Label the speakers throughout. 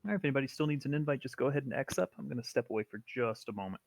Speaker 1: All right, if anybody still needs an invite, just go ahead and X up. I'm going to step away for just a moment.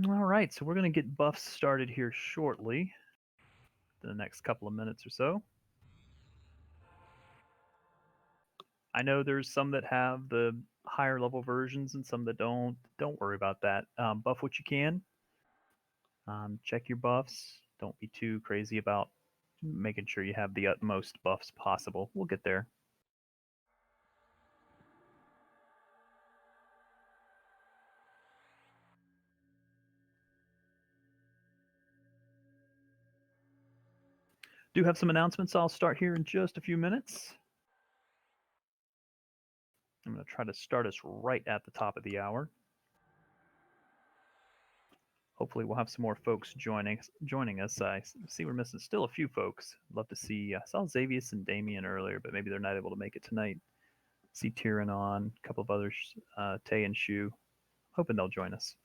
Speaker 1: All right, so we're going to get buffs started here shortly, in the next couple of minutes or so. I know there's some that have the higher level versions and some that don't. Don't worry about that. Buff what you can. Check your buffs. Don't be too crazy about making sure you have the utmost buffs possible. We'll get there. Do have some announcements. I'll start here in just a few minutes. I'm going to try to start us right at the top of the hour. Hopefully, we'll have some more folks joining us. I see we're missing still a few folks. Love to see. I saw Xavius and Damien earlier, but maybe they're not able to make it tonight. See Tyrion on, a couple of others, Tay and Shu. Hoping they'll join us.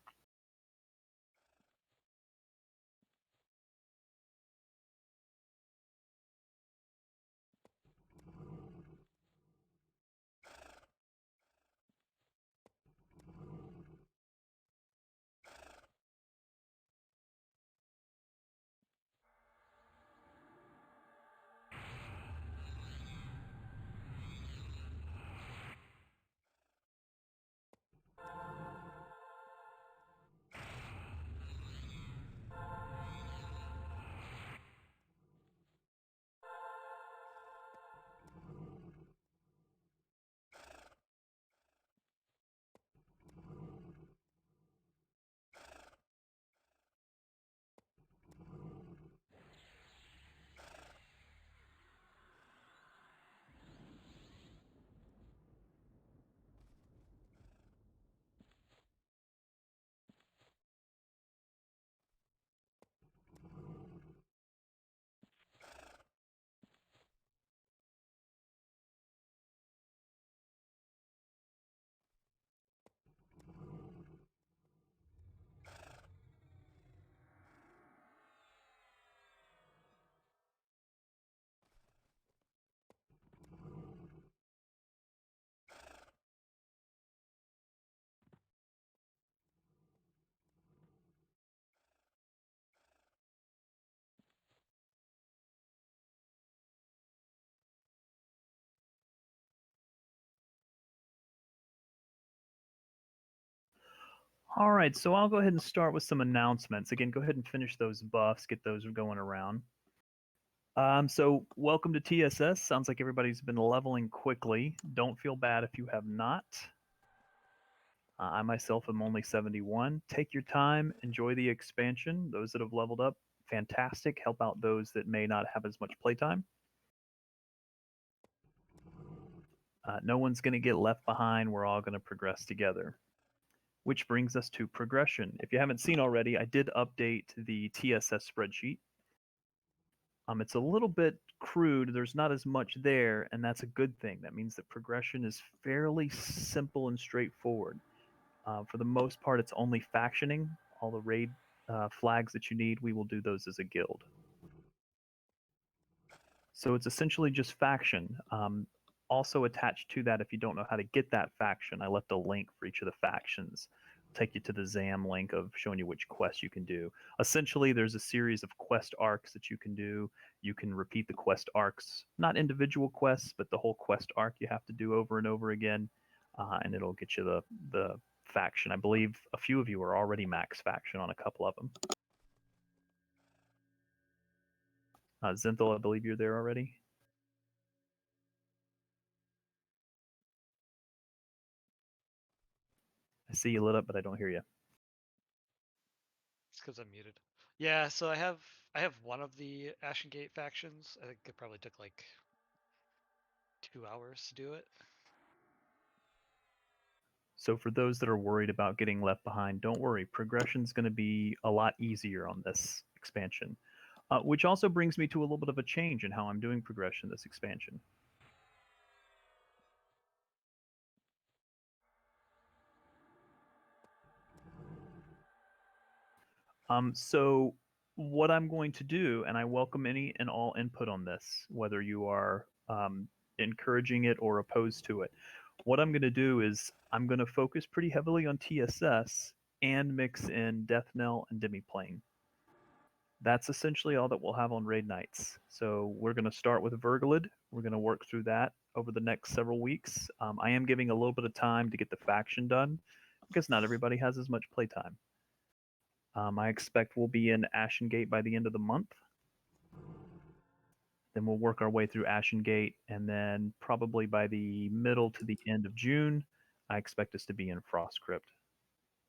Speaker 1: All right, so I'll go ahead and start with some announcements. Again, go ahead and finish those buffs, get those going around. So welcome to TSS. Sounds like everybody's been leveling quickly. Don't feel bad if you have not. I myself am only 71. Take your time, enjoy the expansion. Those that have leveled up, fantastic. Help out those that may not have as much playtime. No one's going to get left behind. We're all going to progress together. Which brings us to progression. If you haven't seen already, I did update the TSS spreadsheet. It's a little bit crude. There's not as much there, and that's a good thing. That means that progression is fairly simple and straightforward. For the most part, it's only factioning. All the raid flags that you need, we will do those as a guild. So it's essentially just faction. Also attached to that, if you don't know how to get that faction, I left a link for each of the factions. Take you to the ZAM link of showing you which quests you can do. Essentially, there's a series of quest arcs that you can do. You can repeat the quest arcs, not individual quests, but the whole quest arc you have to do over and over again, and it'll get you the faction. I believe a few of you are already max faction on a couple of them. Zenthal, I believe you're there already. I see you lit up, but I don't hear you.
Speaker 2: It's because I'm muted. Yeah, so I have one of the Ashen Gate factions. I think it probably took like 2 hours to do it.
Speaker 1: So for those that are worried about getting left behind, don't worry. Progression's going to be a lot easier on this expansion, which also brings me to a little bit of a change in how I'm doing progression this expansion. So what I'm going to do, and I welcome any and all input on this, whether you are encouraging it or opposed to it. What I'm going to do is I'm going to focus pretty heavily on TSS and mix in Deathknell and Demiplane. That's essentially all that we'll have on raid nights. So we're going to start with Vergalid. We're going to work through that over the next several weeks. I am giving a little bit of time to get the faction done because not everybody has as much playtime. I expect we'll be in Ashen Gate by the end of the month. Then we'll work our way through Ashen Gate, and then probably by the middle to the end of June, I expect us to be in Frost Crypt.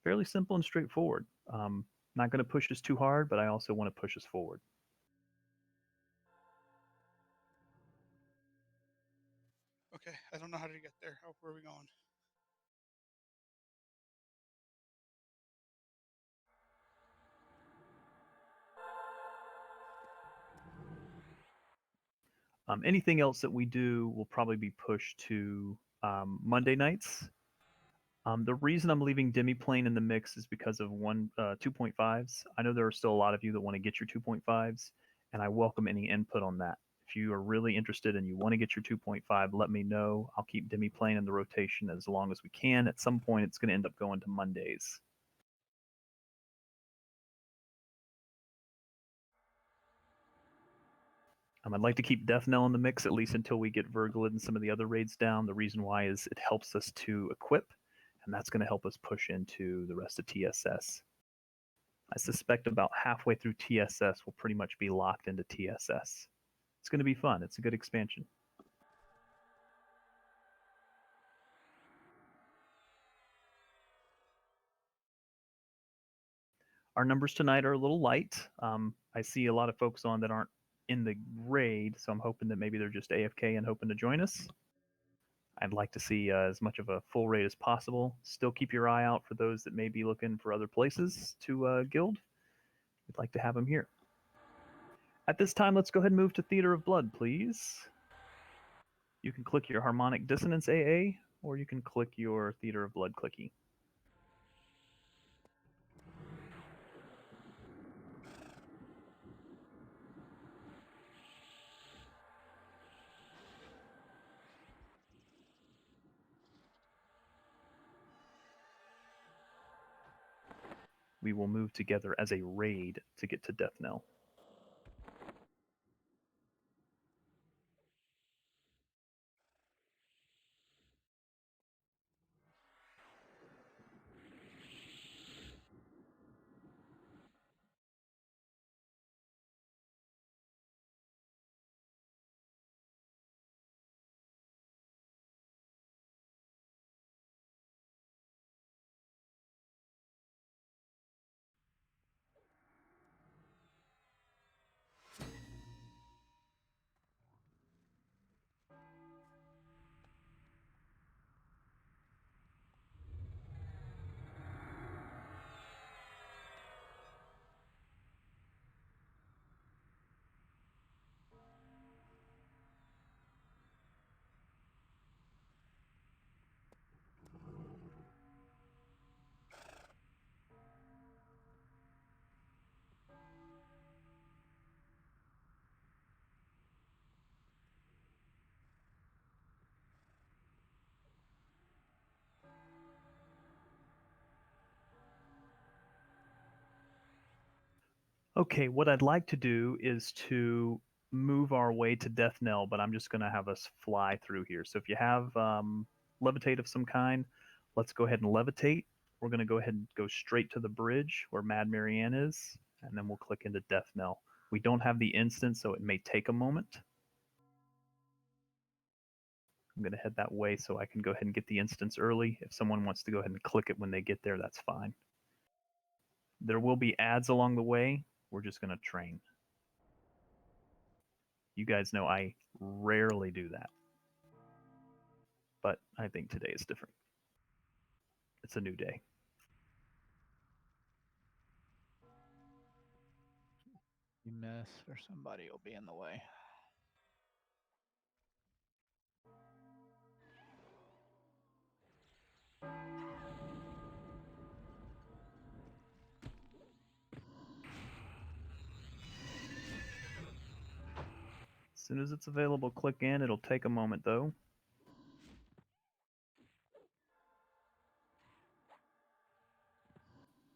Speaker 1: Fairly simple and straightforward. Not going to push us too hard, but I also want to push us forward.
Speaker 3: Okay, I don't know how to get there. Oh, where are we going?
Speaker 1: Anything else that we do will probably be pushed to Monday nights. The reason I'm leaving Demiplane in the mix is because of 2.5s. I know there are still a lot of you that want to get your 2.5s, and I welcome any input on that. If you are really interested and you want to get your 2.5, let me know. I'll keep Demiplane in the rotation as long as we can. At some point, it's going to end up going to Mondays. I'd like to keep Deathknell in the mix at least until we get Vergalid and some of the other raids down. The reason why is it helps us to equip, and that's going to help us push into the rest of TSS. I suspect about halfway through TSS we'll pretty much be locked into TSS. It's going to be fun. It's a good expansion. Our numbers tonight are a little light. I see a lot of folks on that aren't in the raid, so I'm hoping that maybe they're just AFK and hoping to join us. I'd like to see as much of a full raid as possible. Still keep your eye out for those that may be looking for other places to guild. We'd like to have them here. At this time, let's go ahead and move to Theater of Blood, please. You can click your Harmonic Dissonance AA, or you can click your Theater of Blood clicky. We will move together as a raid to get to Deathknell. Okay, what I'd like to do is to move our way to Deathknell, but I'm just going to have us fly through here. So if you have levitate of some kind, let's go ahead and levitate. We're going to go ahead and go straight to the bridge where Mad Marianne is, and then we'll click into Deathknell. We don't have the instance, so it may take a moment. I'm going to head that way so I can go ahead and get the instance early. If someone wants to go ahead and click it when they get there, that's fine. There will be ads along the way. We're just going to train. You guys know I rarely do that, but I think today is different. It's a new day.
Speaker 4: You miss, or somebody will be in the way.
Speaker 1: As soon as it's available, click in. It'll take a moment though.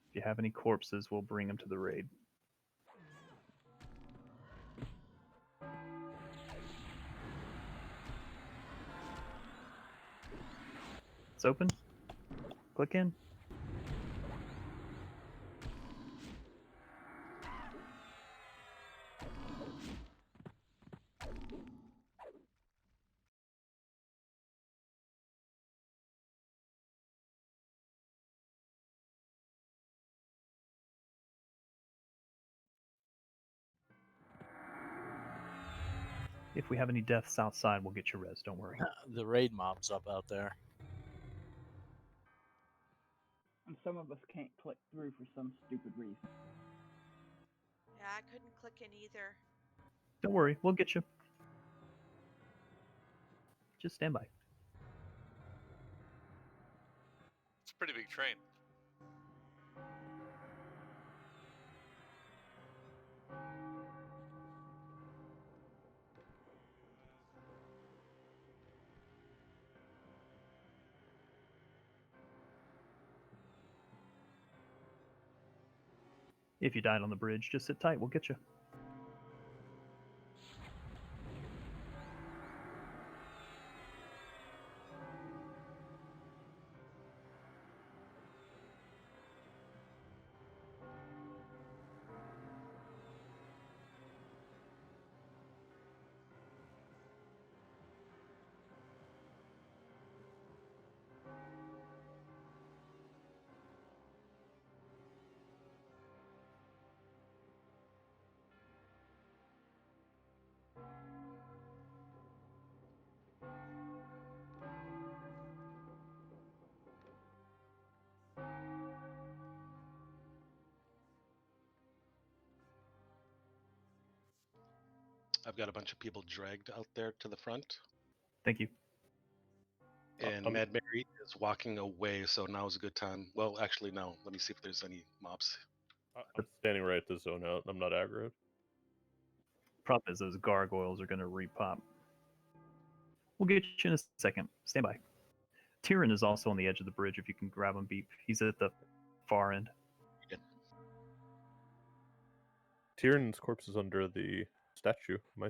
Speaker 1: If you have any corpses, we'll bring them to the raid. It's open. Click in. If we have any deaths outside, we'll get your res. Don't worry.
Speaker 5: The raid mob's up out there.
Speaker 6: And some of us can't click through for some stupid reason.
Speaker 7: Yeah, I couldn't click in either.
Speaker 1: Don't worry. We'll get you. Just stand by.
Speaker 8: It's a pretty big train.
Speaker 1: If you died on the bridge, just sit tight. We'll get you.
Speaker 9: I've got a bunch of people dragged out there to the front,
Speaker 1: Thank you.
Speaker 9: and Mad Mary is walking away, so now is a good time. Well, actually, no. Let me see if there's any mobs.
Speaker 10: I'm standing right at the zone out. I'm not aggroed.
Speaker 1: Problem is those gargoyles are going to repop. We'll get you in a second. Stand by. Tyrion is also on the edge of the bridge if you can grab him, Beep. He's at the far end.
Speaker 10: Tyrion's corpse is under the statue. My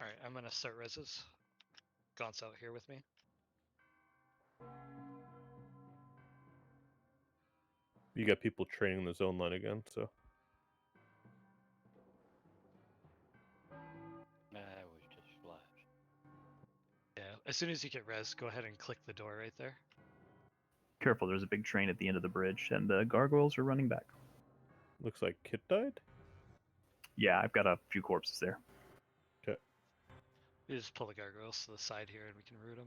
Speaker 2: Alright, I'm gonna start reses. Gaunt's out here with me.
Speaker 10: You got people training the zone line again, so.
Speaker 5: That was just flash.
Speaker 2: Yeah, as soon as you get res, go ahead and click the door right there.
Speaker 1: Careful, there's a big train at the end of the bridge, and the gargoyles are running back.
Speaker 10: Looks like Kit died?
Speaker 1: Yeah, I've got a few corpses there.
Speaker 10: Okay.
Speaker 2: We just pull the gargoyles to the side here and we can root them.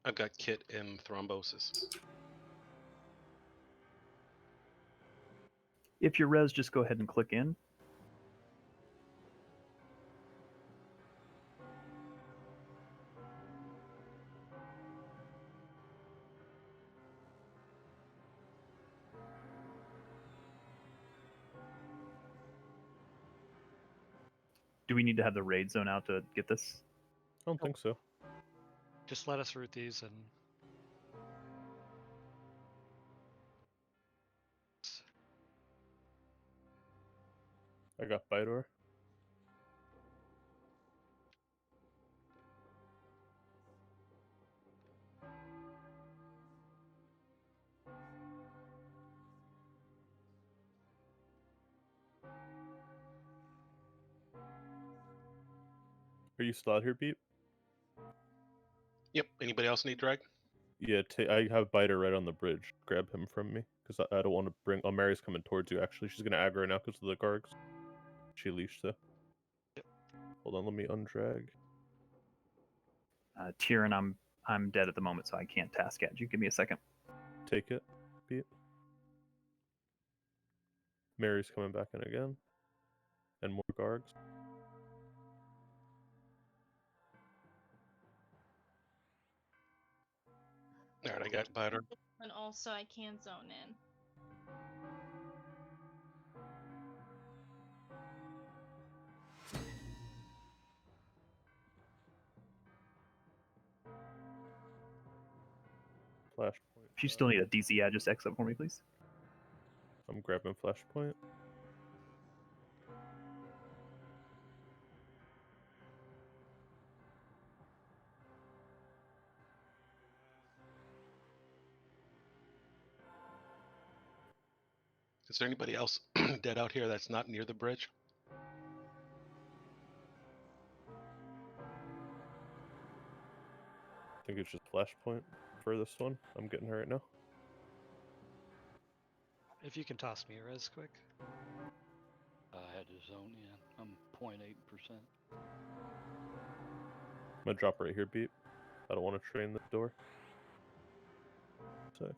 Speaker 9: I've got Kit in thrombosis.
Speaker 1: If you're res, just go ahead and click in. Do we need to have the raid zone out to get this?
Speaker 10: I don't think so.
Speaker 2: Just let us root these and.
Speaker 10: I got Bidor. Are you still out here, Beep?
Speaker 9: Yep. Anybody else need drag?
Speaker 10: Yeah, I have Biter right on the bridge. Grab him from me, because I don't want to bring... Oh, Mary's coming towards you, actually. She's going to aggro now because of the Gargs. She leashed, though.
Speaker 2: Yep.
Speaker 10: Hold on, let me undrag.
Speaker 1: Tyrion, I'm dead at the moment, so I can't task add you. Give me a second.
Speaker 10: Take it, Beep. Mary's coming back in again. And more Gargs.
Speaker 9: All right, I got Biter.
Speaker 11: And also, I can zone in.
Speaker 10: Flashpoint.
Speaker 1: If you still need a DZ add, just exit for me, please.
Speaker 10: I'm grabbing Flashpoint.
Speaker 9: Is there anybody else dead out here that's not near the bridge?
Speaker 10: I think it's just Flashpoint for this one. I'm getting her right now.
Speaker 2: If you can toss me a res quick.
Speaker 5: I had to zone in. I'm 0.8%.
Speaker 10: I'm gonna drop right here, Beep. I don't want to train the door. So.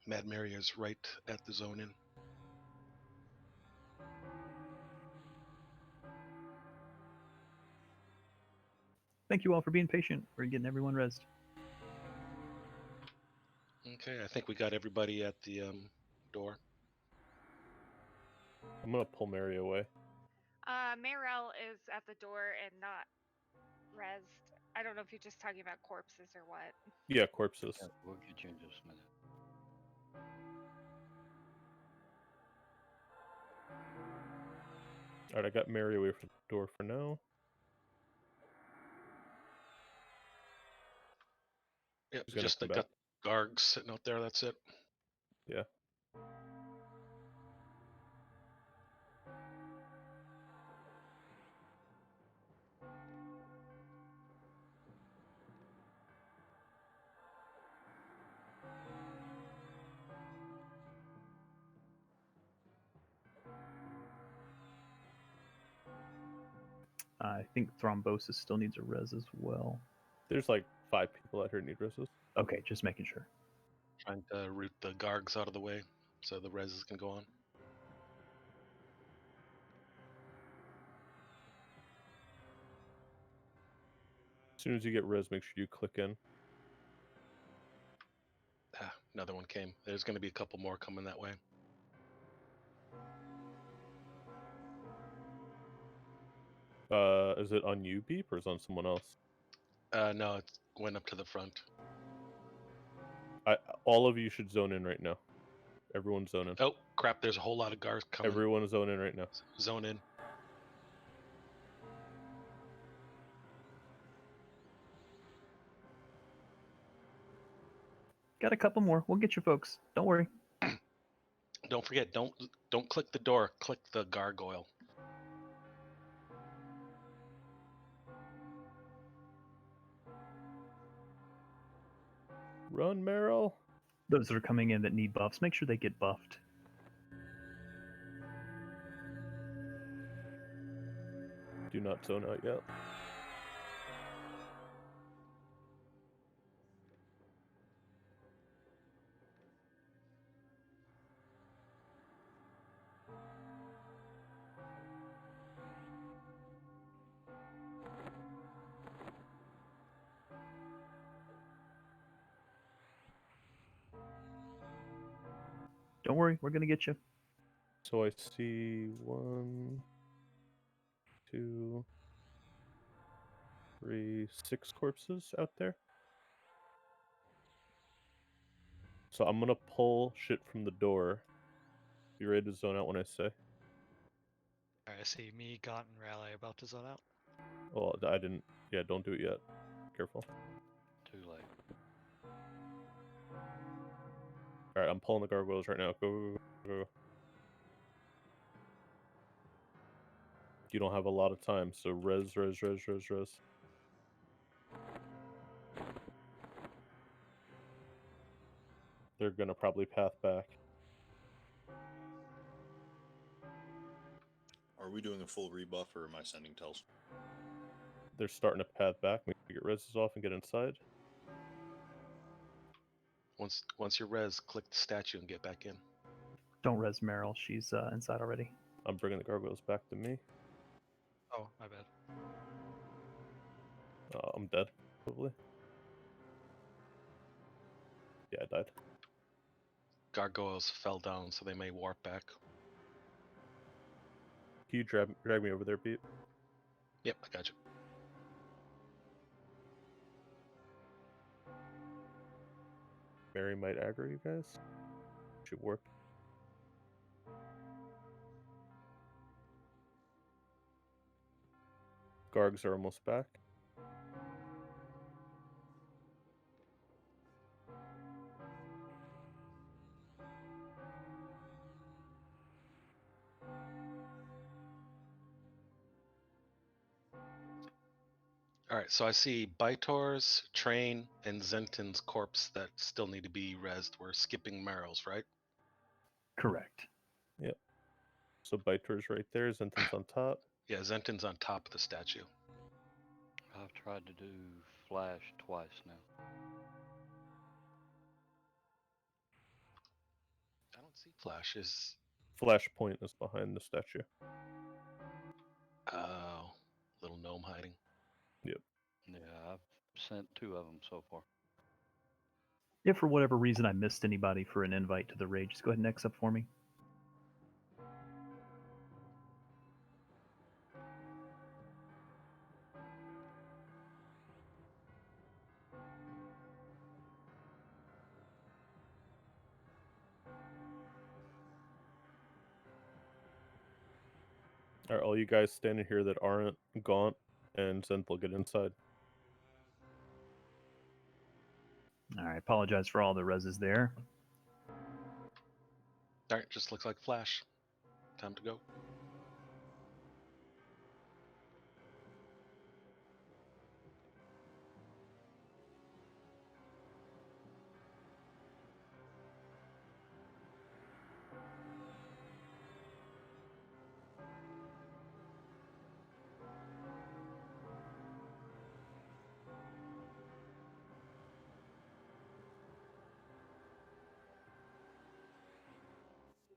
Speaker 9: Mad Mary is right at the zone in.
Speaker 1: Thank you all for being patient. We're getting everyone rezzed.
Speaker 9: Okay, I think we got everybody at the door.
Speaker 10: I'm gonna pull Mary away.
Speaker 12: Marel is at the door and not rezzed. I don't know if you're just talking about corpses or what.
Speaker 10: Yeah, corpses.
Speaker 5: Yeah, we'll get you in just a minute.
Speaker 10: Alright, I got Mary away from the door for now.
Speaker 9: Yep,
Speaker 10: She's gonna
Speaker 9: just
Speaker 10: come
Speaker 9: got Gargs sitting out there. That's it.
Speaker 10: Yeah.
Speaker 1: I think Thrombosis still needs a res as well.
Speaker 10: There's like 5 people out here need reses.
Speaker 1: Okay, just making sure.
Speaker 9: Trying to root the Gargs out of the way so the reses can go on.
Speaker 10: As soon as you get res, make sure you click in.
Speaker 9: Ah, another one came. There's going to be a couple more coming that way.
Speaker 10: Is it on you, Beep, or is it on someone else?
Speaker 9: No, it went up to the front.
Speaker 10: All of you should zone in right now. Everyone zone in.
Speaker 9: Oh, crap. There's a whole lot of Gargs coming.
Speaker 10: Everyone zone in right now.
Speaker 9: Zone in.
Speaker 1: Got a couple more. We'll get you folks. Don't worry.
Speaker 9: Don't forget, don't click the door. Click the gargoyle.
Speaker 10: Run, Meryl.
Speaker 1: Those that are coming in that need buffs, make sure they get buffed.
Speaker 10: Do not zone out yet.
Speaker 1: Don't worry, we're gonna get you.
Speaker 10: So I see 1, 2, 3, 6 corpses out there. So I'm gonna pull shit from the door. Be ready to zone out when I say.
Speaker 2: Alright, I see me, Gaunt, and Rally about to zone out.
Speaker 10: Well, I didn't. Yeah, don't do it yet. Careful.
Speaker 5: Too late.
Speaker 10: Alright, I'm pulling the gargoyles right now. Go, go, go, go. You don't have a lot of time, so res. They're gonna probably path back.
Speaker 13: Are we doing a full rebuff or am I sending tells?
Speaker 10: They're starting to path back. Make sure you get reses off and get inside.
Speaker 9: Once you're res, click the statue and get back in.
Speaker 1: Don't res Meryl. She's inside already.
Speaker 10: I'm bringing the gargoyles back to me.
Speaker 2: Oh, my bad.
Speaker 10: I'm dead, probably. Yeah, I died.
Speaker 9: Gargoyles fell down, so they may warp back.
Speaker 10: Can you drag me over there, Pete?
Speaker 9: Yep, I got you.
Speaker 10: Mary might aggro you guys. Should work. Gargs are almost back.
Speaker 9: Alright, so I see Baitor's, Train, and Zenton's corpse that still need to be rezzed. We're skipping Meryl's, right?
Speaker 1: Correct.
Speaker 10: Yep. So Baitor's right there. Zenton's on top.
Speaker 9: Yeah, Zenton's on top of the statue.
Speaker 5: I've tried to do flash twice now.
Speaker 9: I don't see flashes.
Speaker 10: Flashpoint is behind the statue.
Speaker 9: Oh, little gnome hiding.
Speaker 10: Yep.
Speaker 5: Yeah, I've sent 2 of them so far.
Speaker 1: If for whatever reason I missed anybody for an invite to the raid, just go ahead and X up for me.
Speaker 10: Alright, all you guys standing here that aren't Gaunt and Zenthal, get inside.
Speaker 1: Alright, apologize for all the reses there.
Speaker 9: Alright, just looks like Flash. Time to go.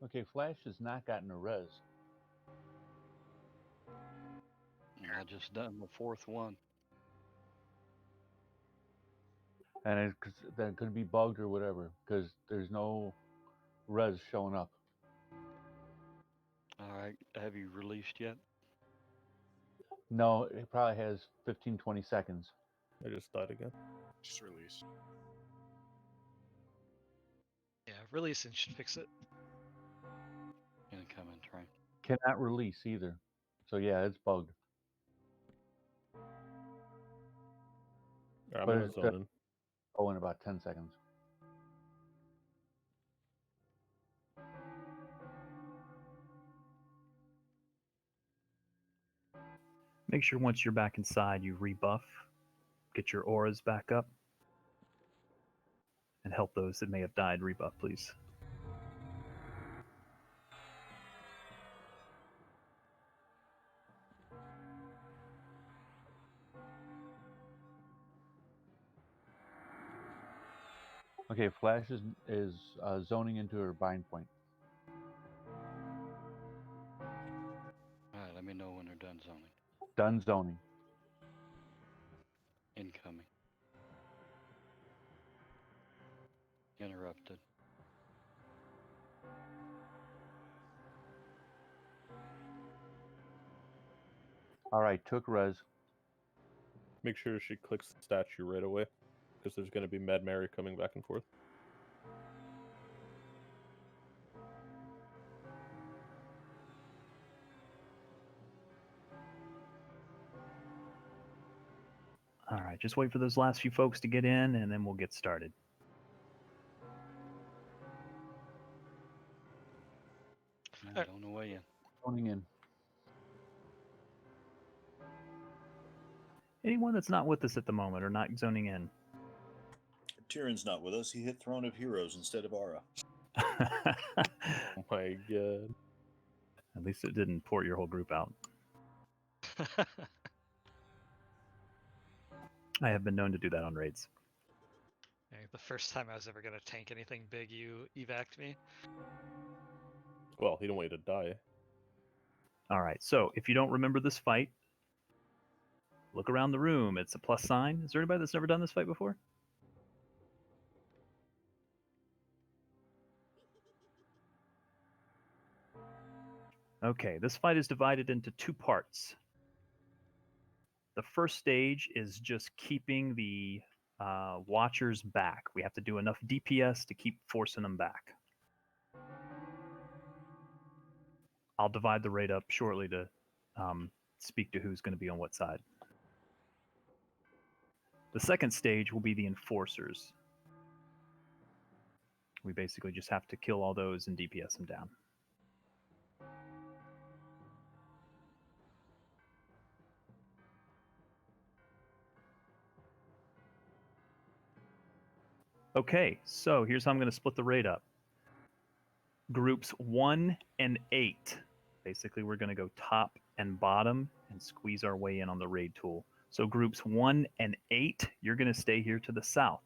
Speaker 4: Okay, Flash has not gotten a res.
Speaker 5: And I just done the 4th one.
Speaker 4: And that could be bugged or whatever, because there's no res showing up.
Speaker 5: Alright, have you released yet?
Speaker 4: No, it probably has 15, 20 seconds.
Speaker 10: I just died again.
Speaker 13: Just release.
Speaker 2: Yeah, releasing should fix it.
Speaker 5: Incoming Train.
Speaker 4: Cannot release either. So yeah, it's bugged.
Speaker 10: Alright, I'm
Speaker 4: But
Speaker 10: gonna
Speaker 4: it's
Speaker 10: zone in.
Speaker 4: in about 10 seconds.
Speaker 1: Make sure once you're back inside, you rebuff, get your auras back up, and help those that may have died rebuff, please.
Speaker 4: Okay, Flash is zoning into her bind point.
Speaker 5: Alright, let me know when they're done zoning.
Speaker 4: Done zoning.
Speaker 5: Incoming. Interrupted.
Speaker 4: All right, took res.
Speaker 10: Make sure she clicks the statue right away, because there's going to be Mad Mary coming back and forth.
Speaker 1: All right, just wait for those last few folks to get in, and then we'll get started.
Speaker 5: Alright, on the way in.
Speaker 4: Zoning in.
Speaker 1: Anyone that's not with us at the moment or not zoning in.
Speaker 13: Tyrion's not with us. He hit Throne of Heroes instead of Aura.
Speaker 10: Oh my god.
Speaker 1: At least it didn't port your whole group out. I have been known to do that on raids.
Speaker 2: The first time I was ever gonna tank anything big, you evac'd me.
Speaker 10: Well, he don't want you to die.
Speaker 1: All right, so if you don't remember this fight, look around the room. It's a plus sign. Is there anybody that's never done this fight before? Okay, this fight is divided into two parts. The first stage is just keeping the watchers back. We have to do enough DPS to keep forcing them back. I'll divide the raid up shortly to speak to who's going to be on what side. The second stage will be the enforcers. We basically just have to kill all those and DPS them down. Okay, so here's how I'm going to split the raid up. Groups 1 and 8. Basically, we're going to go top and bottom and squeeze our way in on the raid tool. So groups 1 and 8, you're going to stay here to the south.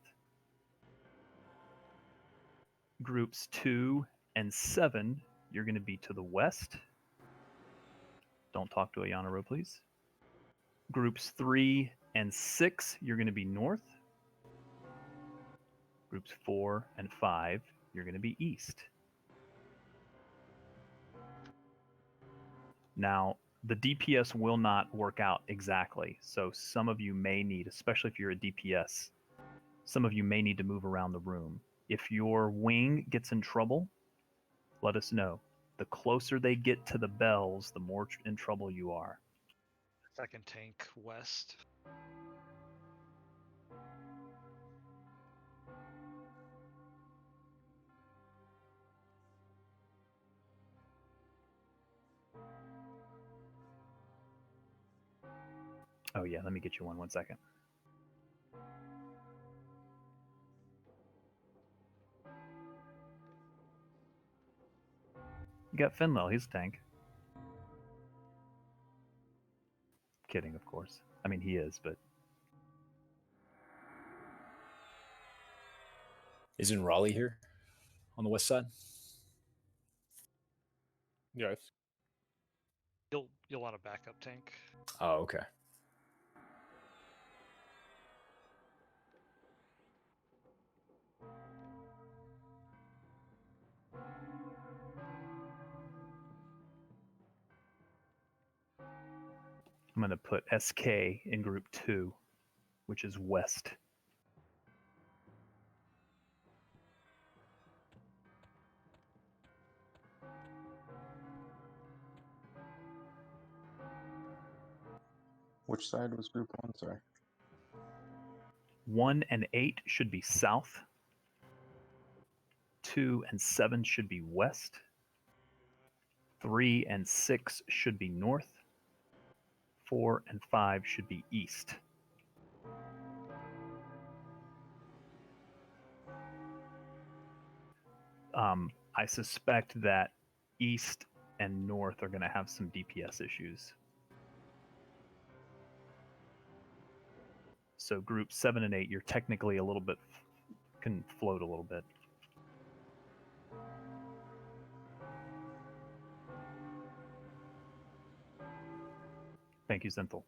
Speaker 1: Groups 2 and 7, you're going to be to the west. Don't talk to Ayanaro, please. Groups 3 and 6, you're going to be north. Groups 4 and 5, you're going to be east. Now, the DPS will not work out exactly. So some of you may need, especially if you're a DPS, some of you may need to move around the room. If your wing gets in trouble, let us know. The closer they get to the bells, the more in trouble you are.
Speaker 2: Second tank west.
Speaker 1: Oh yeah, let me get you one second. You got Finlel, he's a tank. Kidding, of course. I mean, he is, but...
Speaker 14: Isn't Raleigh here on the west side?
Speaker 10: Yes.
Speaker 2: You'll want a backup tank.
Speaker 14: Oh, okay.
Speaker 1: I'm going to put SK in group 2, which is west.
Speaker 15: Which side was group 1? Sorry.
Speaker 1: 1 and 8 should be south. 2 and 7 should be west. 3 and 6 should be north. 4 and 5 should be east. I suspect that east and north are going to have some DPS issues. So group 7 and 8, you're technically a little bit, can float a little bit. Thank you, Zenthal.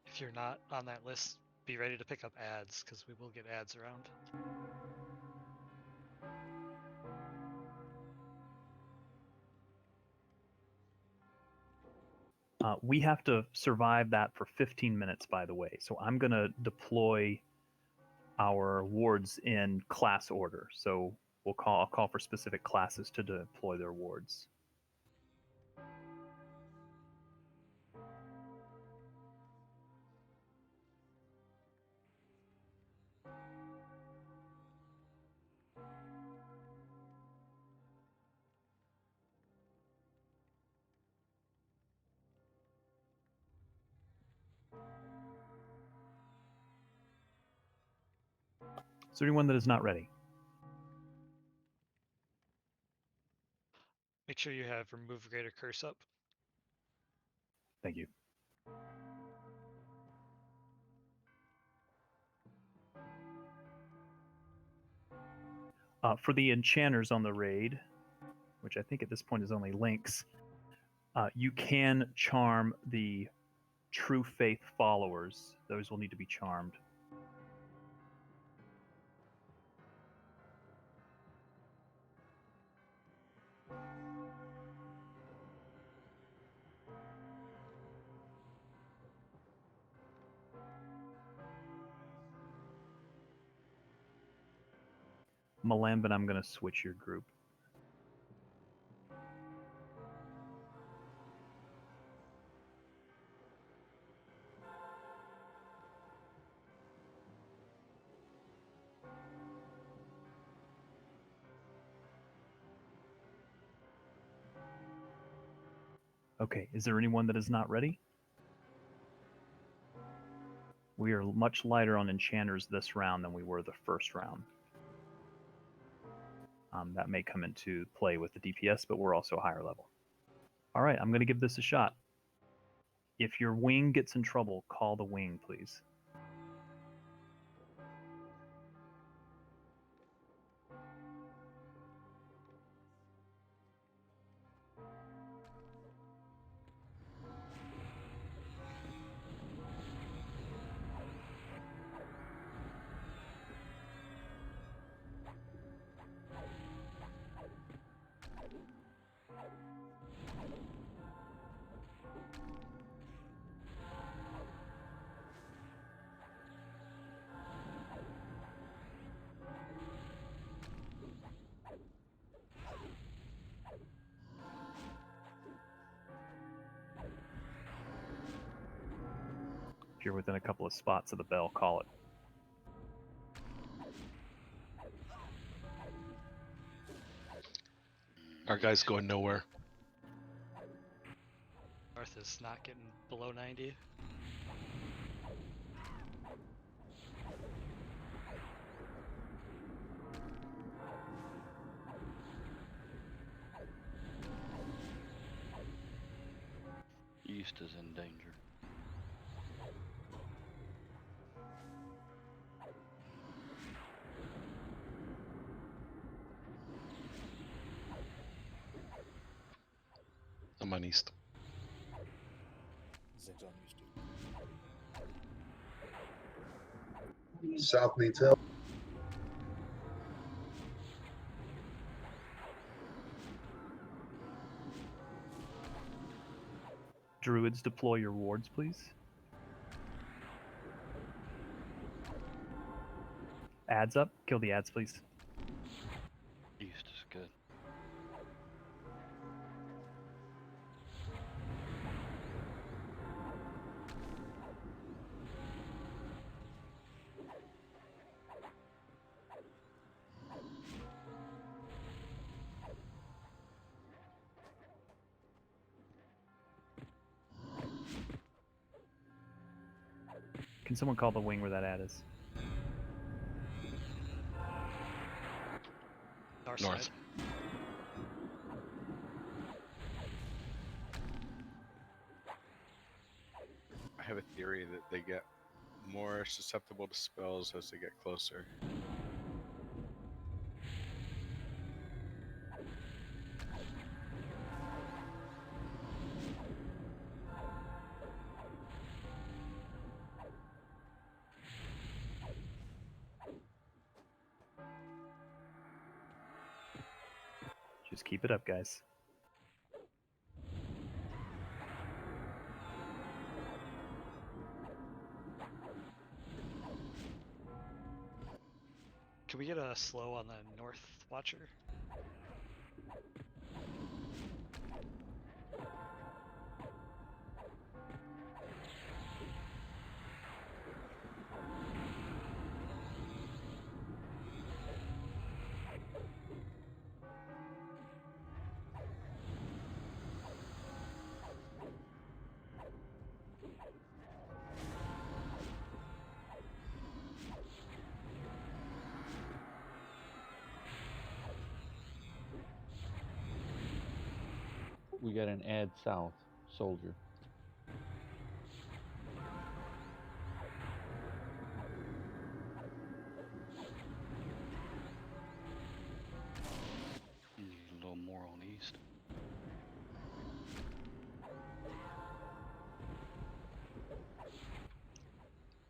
Speaker 2: If you're not on that list, be ready to pick up ads, because we will get ads around.
Speaker 1: We have to survive that for 15 minutes, by the way. So I'm going to deploy our wards in class order. So I'll call for specific classes to deploy their wards. Is there anyone that is not ready?
Speaker 2: Make sure you have remove greater curse up.
Speaker 1: Thank you. For the enchanters on the raid, which I think at this point is only links, you can charm the true faith followers. Those will need to be charmed. Malambin, I'm going to switch your group. Okay, is there anyone that is not ready? We are much lighter on enchanters this round than we were the first round. That may come into play with the DPS, but we're also higher level. All right, I'm going to give this a shot. If your wing gets in trouble, call the wing, please. If you're within a couple of spots of the bell, call it.
Speaker 9: Our guy's going nowhere.
Speaker 2: North is not getting below 90.
Speaker 5: East is in danger.
Speaker 9: I'm on east.
Speaker 15: South needs help.
Speaker 1: Druids, deploy your wards, please. Ads up. Kill the ads, please.
Speaker 5: East is good.
Speaker 1: Can someone call the wing where that ad is?
Speaker 2: North.
Speaker 9: North.
Speaker 2: Side.
Speaker 16: I have a theory that they get more susceptible to spells as they get closer.
Speaker 1: Just keep it up, guys.
Speaker 2: Can we get a slow on the North Watcher?
Speaker 4: We got an add south soldier.
Speaker 5: Need a little more on east.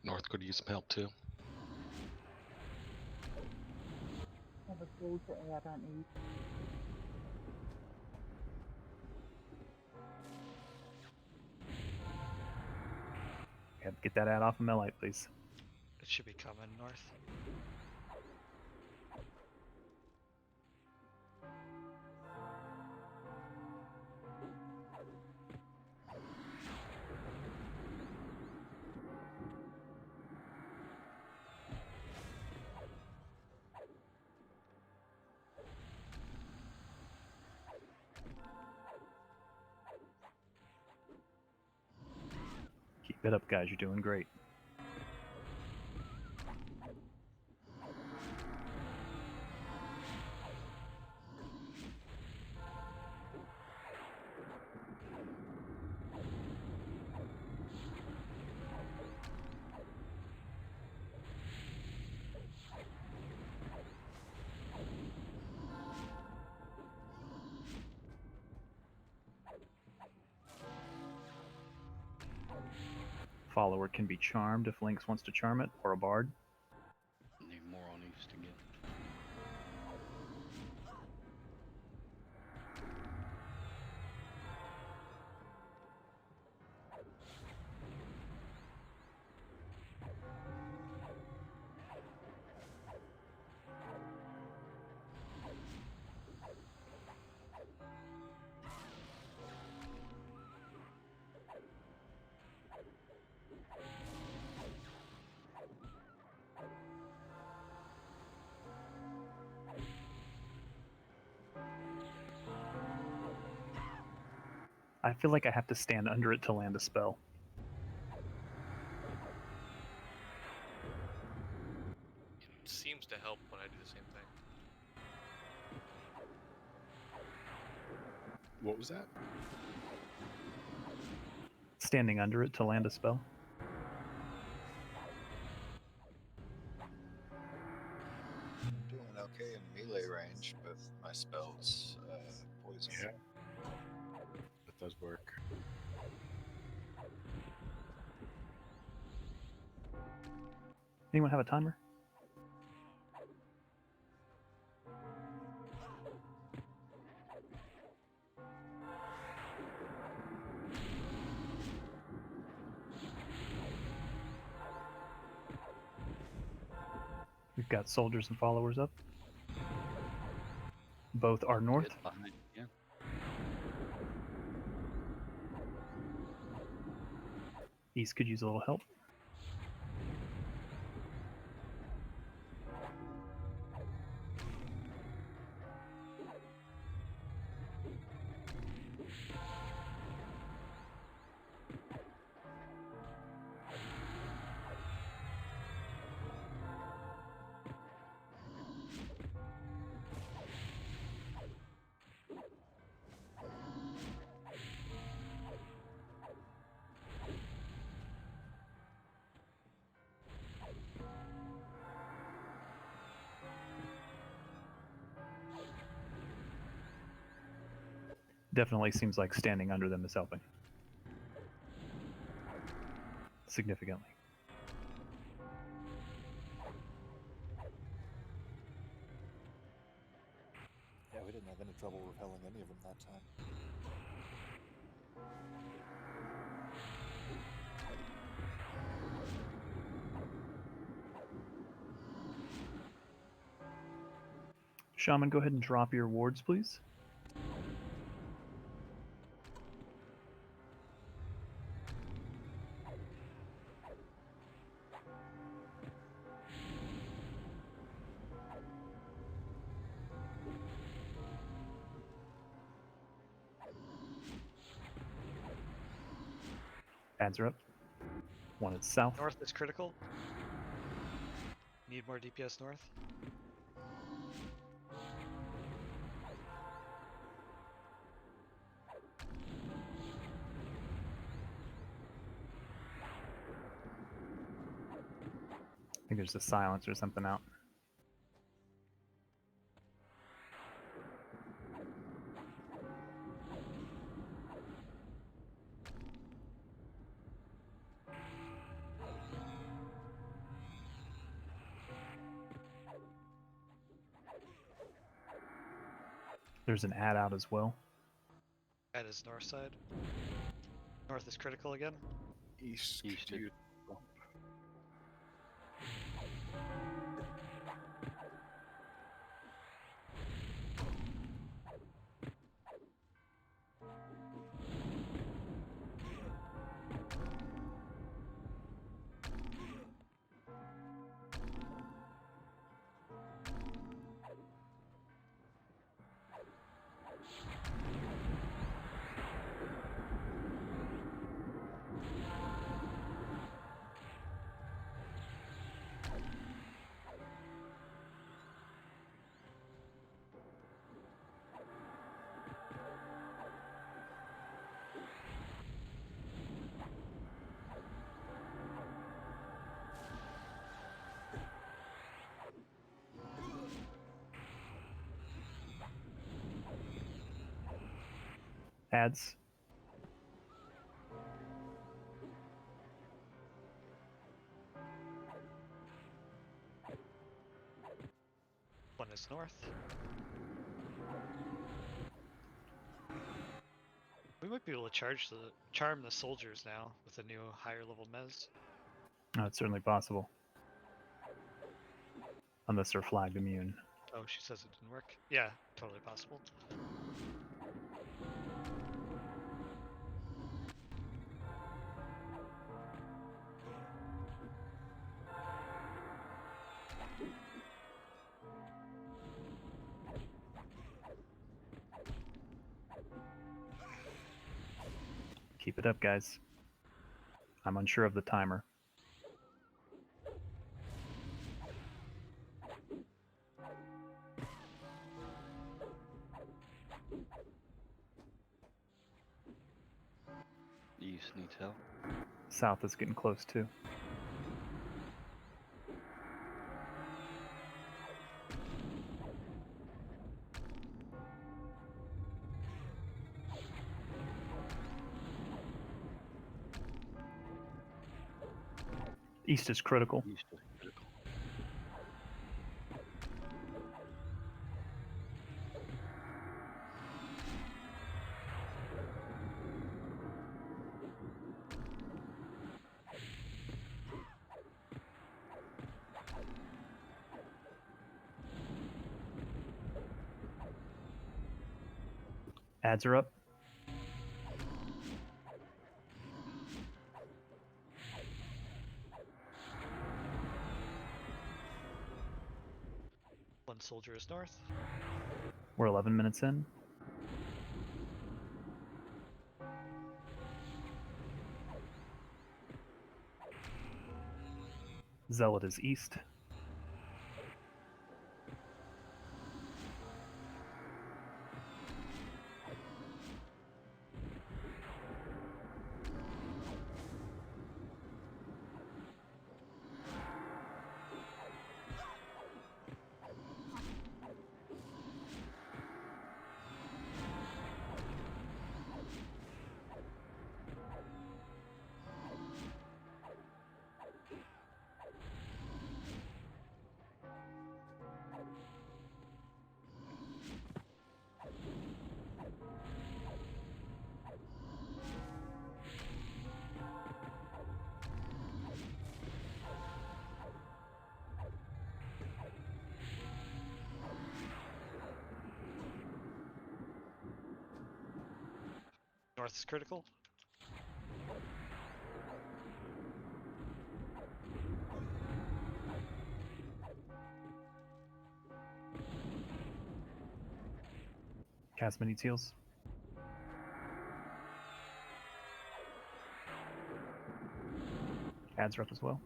Speaker 9: North could use some help too.
Speaker 6: Have a soldier add on east.
Speaker 1: Yeah, get that ad off of Melite, please.
Speaker 2: It should be coming north.
Speaker 1: Keep it up, guys. You're doing great. Follower can be charmed if Lynx wants to charm it, or a bard.
Speaker 5: Need more on east again.
Speaker 1: I feel like I have to stand under it to land a spell.
Speaker 8: It seems to help when I do the same thing.
Speaker 16: What was that?
Speaker 1: Standing under it to land a spell.
Speaker 13: Doing okay in melee range, but my spell's poison.
Speaker 16: Yeah. That does work.
Speaker 1: Anyone have a timer? We've got soldiers and followers up. Both are north.
Speaker 5: Get behind. Yeah.
Speaker 1: East could use a little help. Definitely seems like standing under them is helping. Significantly.
Speaker 13: Yeah, we didn't have any trouble repelling any of them that time.
Speaker 1: Shaman, go ahead and drop your wards, please. Ads are up. One is south.
Speaker 2: North is critical. Need more DPS north.
Speaker 1: I think there's a silence or something out. There's an ad out as well.
Speaker 2: That is north side. North is critical again.
Speaker 16: East.
Speaker 5: East
Speaker 16: could
Speaker 5: is-
Speaker 16: you-
Speaker 1: Ads.
Speaker 2: One is north. We might be able to charm the soldiers now with a new higher level mez.
Speaker 1: It's certainly possible. Unless they're flagged immune.
Speaker 2: Oh, she says it didn't work. Yeah, totally possible.
Speaker 1: Keep it up, guys. I'm unsure of the timer.
Speaker 5: East needs help.
Speaker 1: South is getting close too. East is critical.
Speaker 5: East is critical.
Speaker 1: Ads are up.
Speaker 2: One soldier is north.
Speaker 1: We're 11 minutes in. Zealot is east.
Speaker 2: North is critical.
Speaker 1: Casma needs heals. Ads are up as well.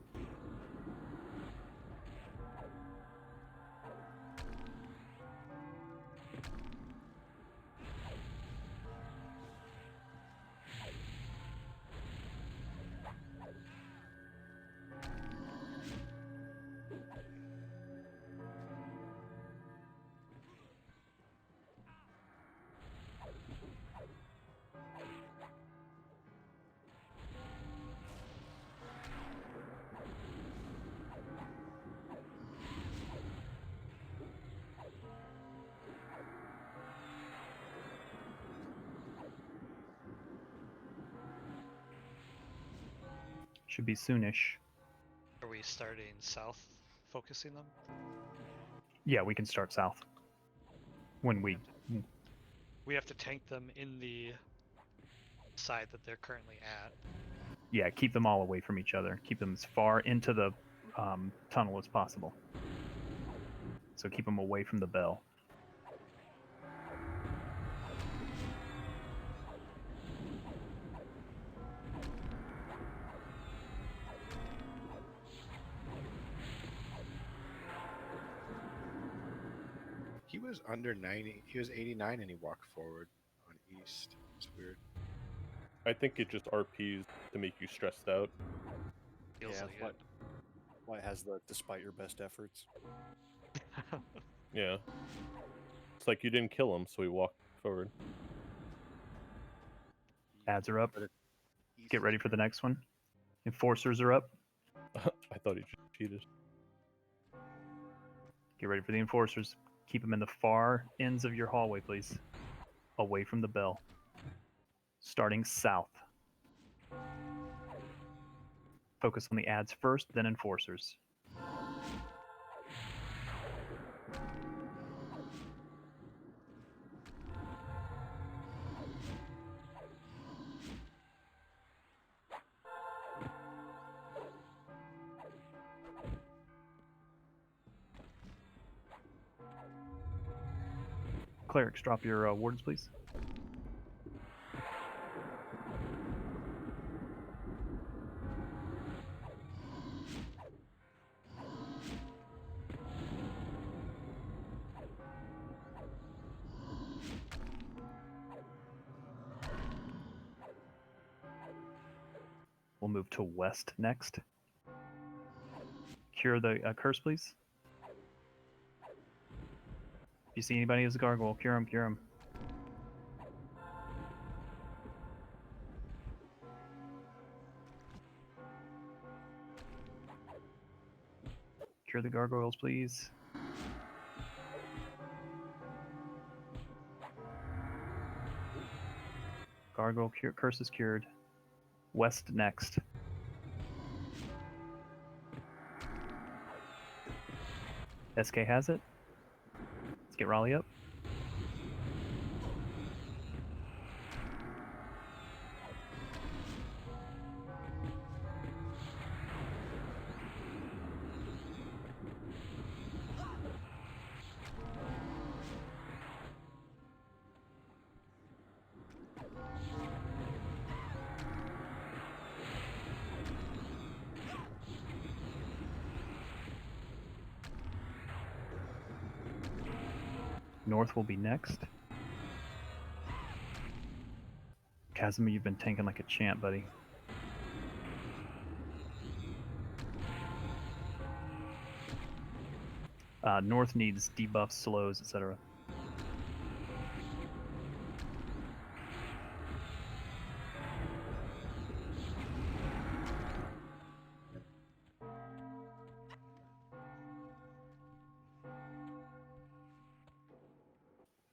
Speaker 1: Should be soonish.
Speaker 2: Are we starting south, focusing them?
Speaker 1: Yeah, we can start south. When we
Speaker 2: We have to tank them in the side that they're currently at.
Speaker 1: yeah, keep them all away from each other. Keep them as far into the tunnel as possible. So keep them away from the bell.
Speaker 16: He was under 90. He was 89 and he walked forward on east. It's weird.
Speaker 10: I think it just RPs to make you stressed out.
Speaker 2: Feels
Speaker 15: Yeah,
Speaker 2: like
Speaker 15: why it has the despite your best efforts.
Speaker 10: Yeah. It's like you didn't kill him, so he walked forward.
Speaker 1: Ads are up.
Speaker 16: East
Speaker 1: Get ready for the next one. Enforcers are up.
Speaker 10: I thought he just cheated.
Speaker 1: Get ready for the enforcers. Keep them in the far ends of your hallway, please. Away from the bell. Starting south. Focus on the ads first, then enforcers. Clerics, drop your wardens, please. We'll move to west next. Cure the curse, please. If you see anybody as a gargoyle, cure him, cure him. Cure the gargoyles, please. Gargoyle curse is cured. West next. SK has it. Let's get Raleigh up. North will be next. Casimir, you've been tanking like a champ, buddy. North needs debuffs, slows, etc.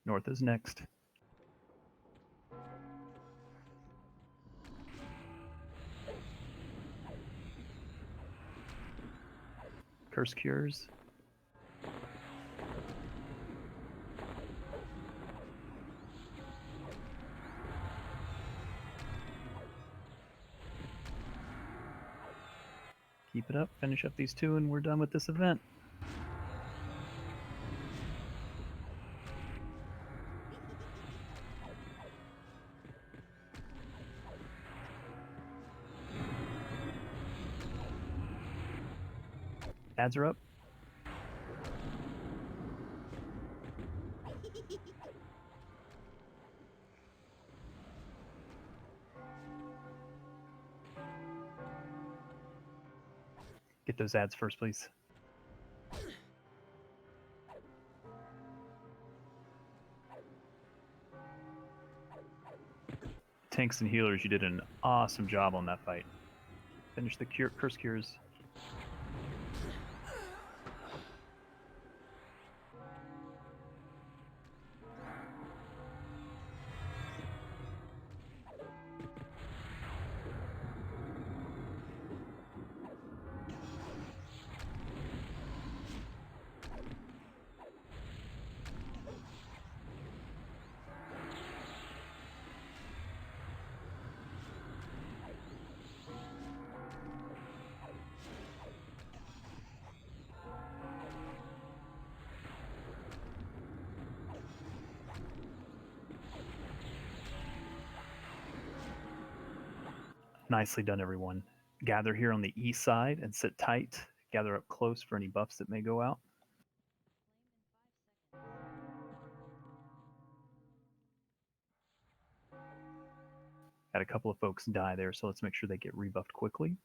Speaker 1: North is next. Curse cures. Keep it up. Finish up these two, and we're done with this event. Ads are up. Get those ads first, please. Tanks and healers, you did an awesome job on that fight. Finish the curse cures. Nicely done, everyone. Gather here on the east side and sit tight. Gather up close for any buffs that may go out. Had a couple of folks die there, so let's make sure they get rebuffed quickly.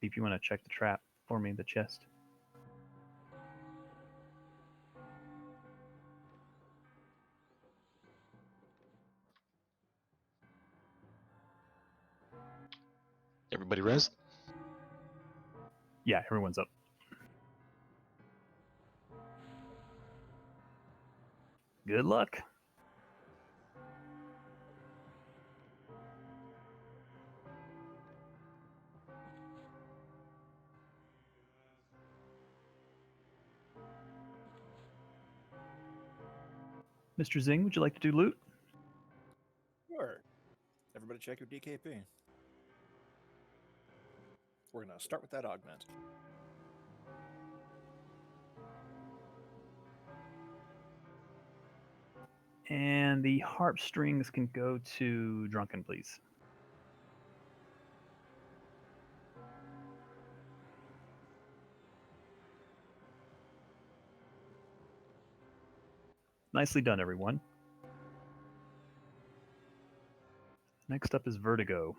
Speaker 1: If you want to check the trap for me, the chest.
Speaker 9: Everybody res?
Speaker 1: Yeah, everyone's up. Good luck. Mr. Zing, would you like to do loot?
Speaker 15: Sure. Everybody check your DKP. We're going to start with that augment.
Speaker 1: And the harp strings can go to Drunken, please. Nicely done, everyone. Next up is Vertigo.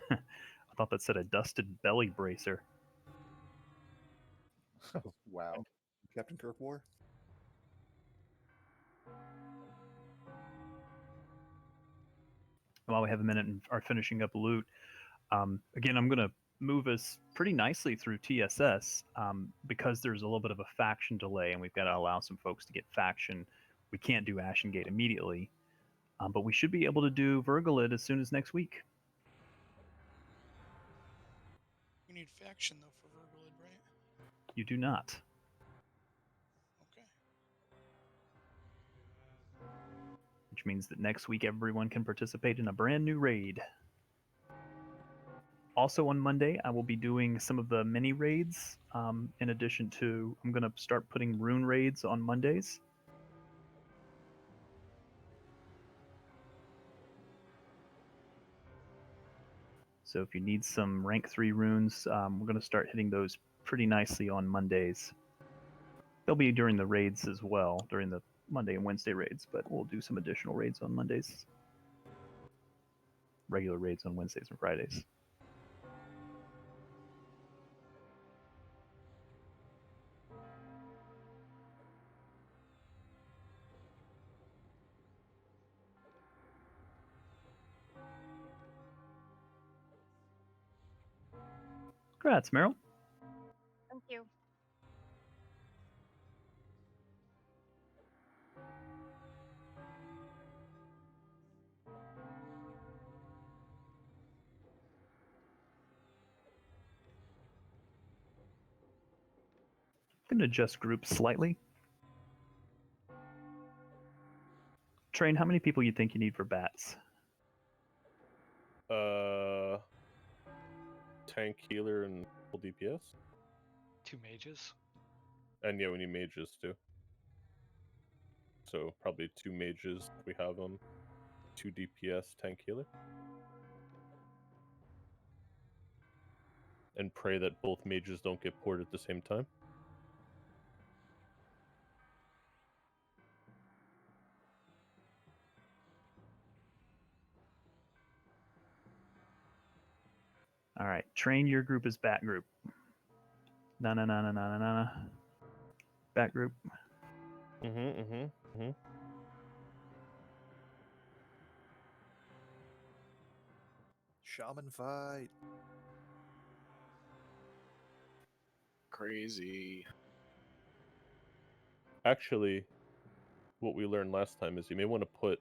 Speaker 1: I thought that said a dusted belly bracer.
Speaker 15: Wow. Captain Kirk War?
Speaker 1: While we have a minute and are finishing up loot, again, I'm going to move us pretty nicely through TSS because there's a little bit of a faction delay, and we've got to allow some folks to get faction. We can't do Ashen Gate immediately, but we should be able to do Virgolid as soon as next week.
Speaker 3: We need faction though for Virgolid, right?
Speaker 1: You do not.
Speaker 3: Okay.
Speaker 1: Which means that next week everyone can participate in a brand new raid. Also on Monday, I will be doing some of the mini raids. In addition to, I'm going to start putting rune raids on Mondays. So if you need some rank 3 runes, we're going to start hitting those pretty nicely on Mondays. They'll be during the raids as well, during the Monday and Wednesday raids, but we'll do some additional raids on Mondays. regular raids on Wednesdays and Fridays. Congrats, Meryl.
Speaker 12: Thank you.
Speaker 1: I'm going to adjust groups slightly. Train, how many people you think you need for bats?
Speaker 10: Tank, healer, and full DPS.
Speaker 2: 2 mages.
Speaker 10: And yeah, we need mages too. So probably 2 mages if we have them. 2 DPS, tank, healer. And pray that both mages don't get poured at the same time.
Speaker 1: All right, train your group as bat group. Na. Bat group.
Speaker 15: Shaman fight.
Speaker 16: Crazy.
Speaker 10: Actually, what we learned last time is you may want to put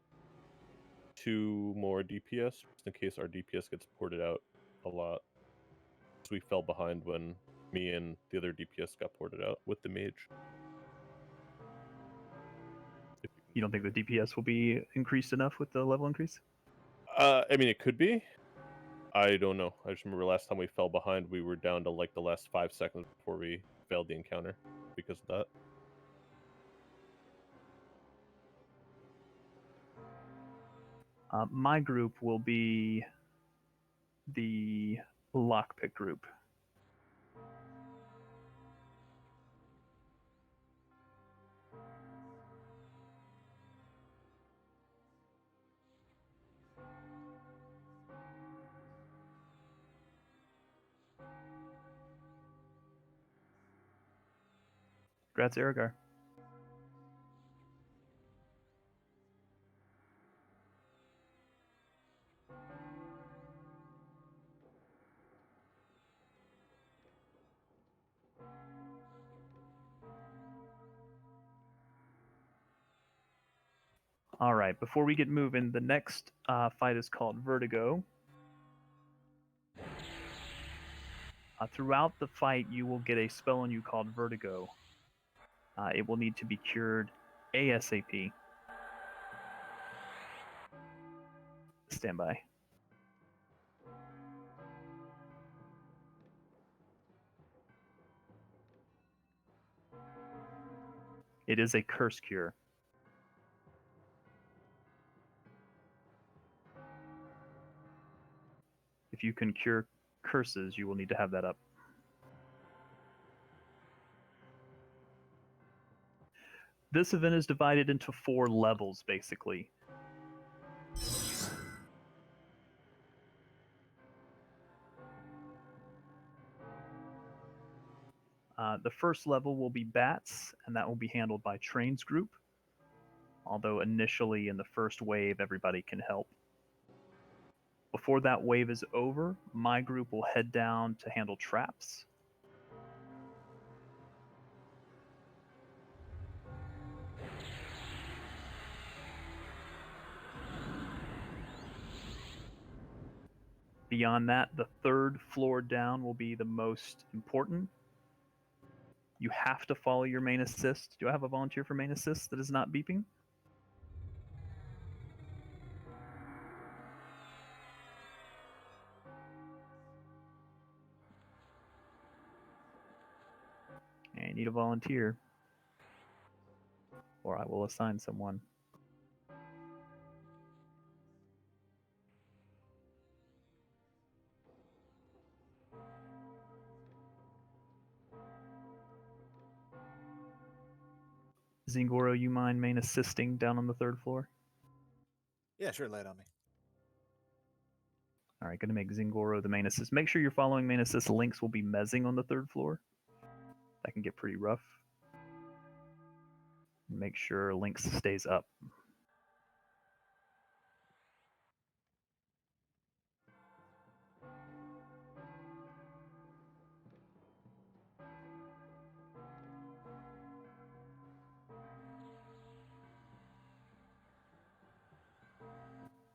Speaker 10: 2 more DPS just in case our DPS gets ported out a lot. So we fell behind when me and the other DPS got ported out with the mage.
Speaker 1: You don't think the DPS will be increased enough with the level increase?
Speaker 10: I mean, it could be. I don't know. I just remember last time we fell behind, we were down to like the last 5 seconds before we failed the encounter because of that.
Speaker 1: My group will be the lockpick group. Congrats, Erigar. All right, before we get moving, the next fight is called Vertigo. Throughout the fight, you will get a spell on you called Vertigo. It will need to be cured ASAP. Stand by. It is a curse cure. If you can cure curses, you will need to have that up. This event is divided into 4 levels, basically. The first level will be bats, and that will be handled by Train's group. Although initially in the first wave, everybody can help. Before that wave is over, my group will head down to handle traps. Beyond that, the 3rd floor down will be the most important. You have to follow your main assist. Do I have a volunteer for main assist that is not beeping? I need a volunteer, or I will assign someone. Zingoro, you mind main assisting down on the 3rd floor?
Speaker 15: Yeah, sure, lay it on me.
Speaker 1: All right, going to make Zingoro the main assist. Make sure you're following main assist. Lynx will be mezzing on the 3rd floor. That can get pretty rough. Make sure Lynx stays up.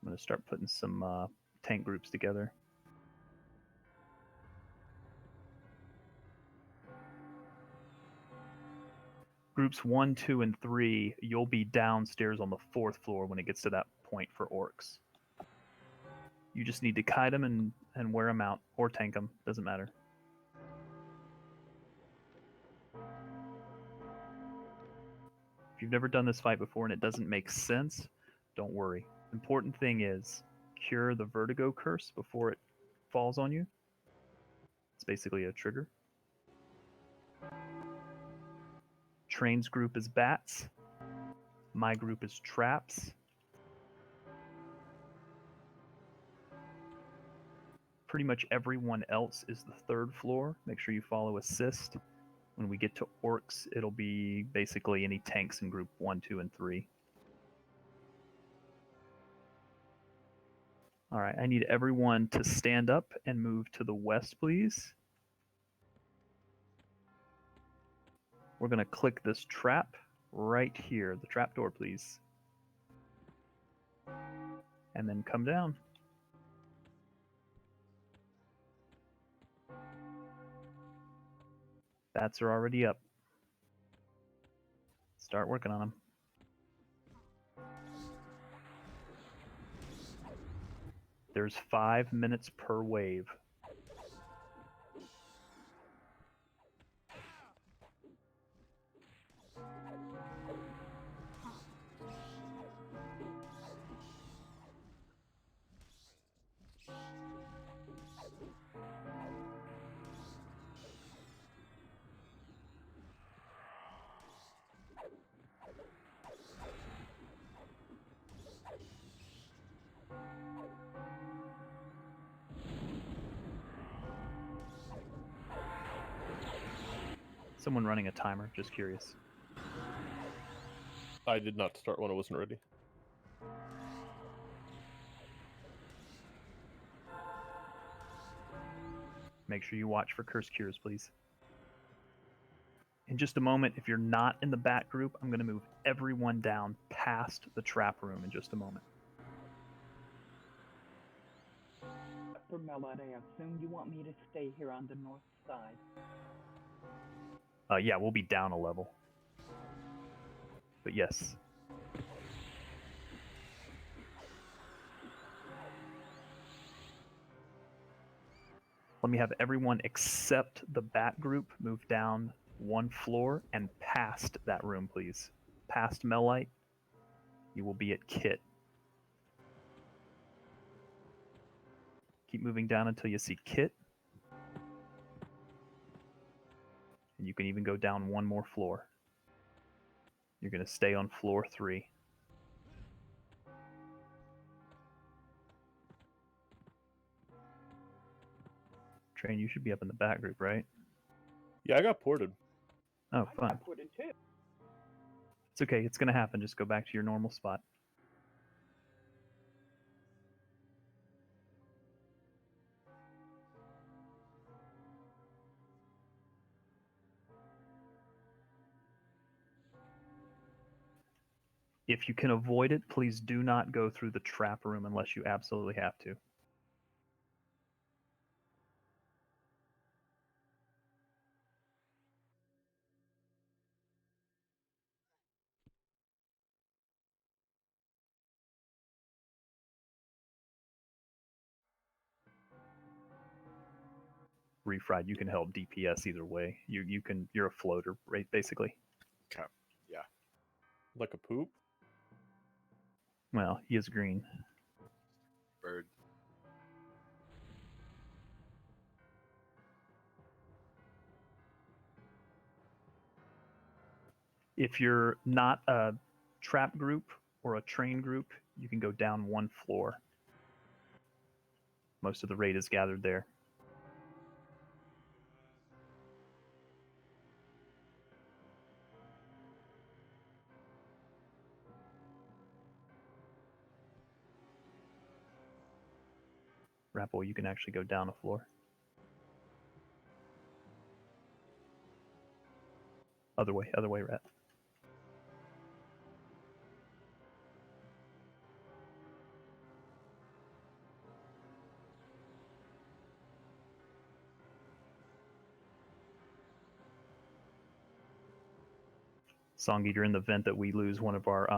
Speaker 1: I'm going to start putting some tank groups together. Groups 1, 2, and 3, you'll be downstairs on the 4th floor when it gets to that point for orcs. You just need to kite them and wear them out, or tank them, doesn't matter. If you've never done this fight before and it doesn't make sense, don't worry. Important thing is, cure the vertigo curse before it falls on you. It's basically a trigger. Train's group is bats. My group is traps. Pretty much everyone else is the 3rd floor. Make sure you follow assist. When we get to orcs, it'll be basically any tanks in group 1, 2, and 3. All right, I need everyone to stand up and move to the west, please. We're going to click this trap right here, the trap door, please. And then come down. Bats are already up. Start working on them. There's 5 minutes per wave. Someone running a timer, just curious.
Speaker 10: I did not start when I wasn't ready.
Speaker 1: Make sure you watch for curse cures, please. In just a moment, if you're not in the bat group, I'm going to move everyone down past the trap room in just a moment.
Speaker 6: For Melody, I assume you want me to stay here on the north side.
Speaker 1: Yeah, we'll be down a level. But yes. Let me have everyone except the bat group move down 1 floor and past that room, please. Past Melite, you will be at Kit. Keep moving down until you see Kit. And you can even go down 1 more floor. You're going to stay on floor 3. Train, you should be up in the bat group, right?
Speaker 10: Yeah, I got ported.
Speaker 1: Oh, fun.
Speaker 6: I put it too.
Speaker 1: It's okay. It's going to happen. Just go back to your normal spot. If you can avoid it, please do not go through the trap room unless you absolutely have to. Refried, you can help DPS either way. You're a floater, right, basically.
Speaker 16: Okay. Yeah.
Speaker 10: Like a poop?
Speaker 1: Well, he is green.
Speaker 16: Bird.
Speaker 1: If you're not a trap group or a train group, you can go down 1 floor. Most of the raid is gathered there. Rapple, you can actually go down a floor. Other way, Rat. Song Eater, in the event that we lose one of our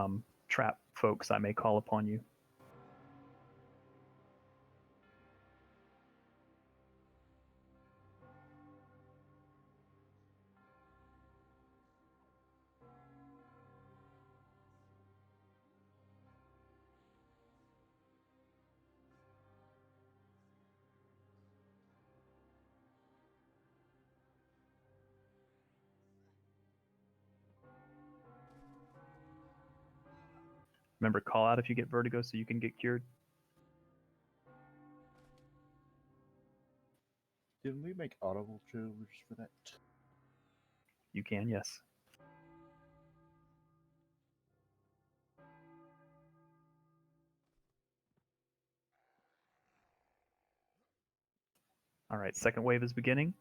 Speaker 1: trap folks, I may call upon you. Remember, call out if you get vertigo so you can get cured.
Speaker 4: Didn't we make audible triggers for that?
Speaker 1: You can, yes. All right, second wave is beginning.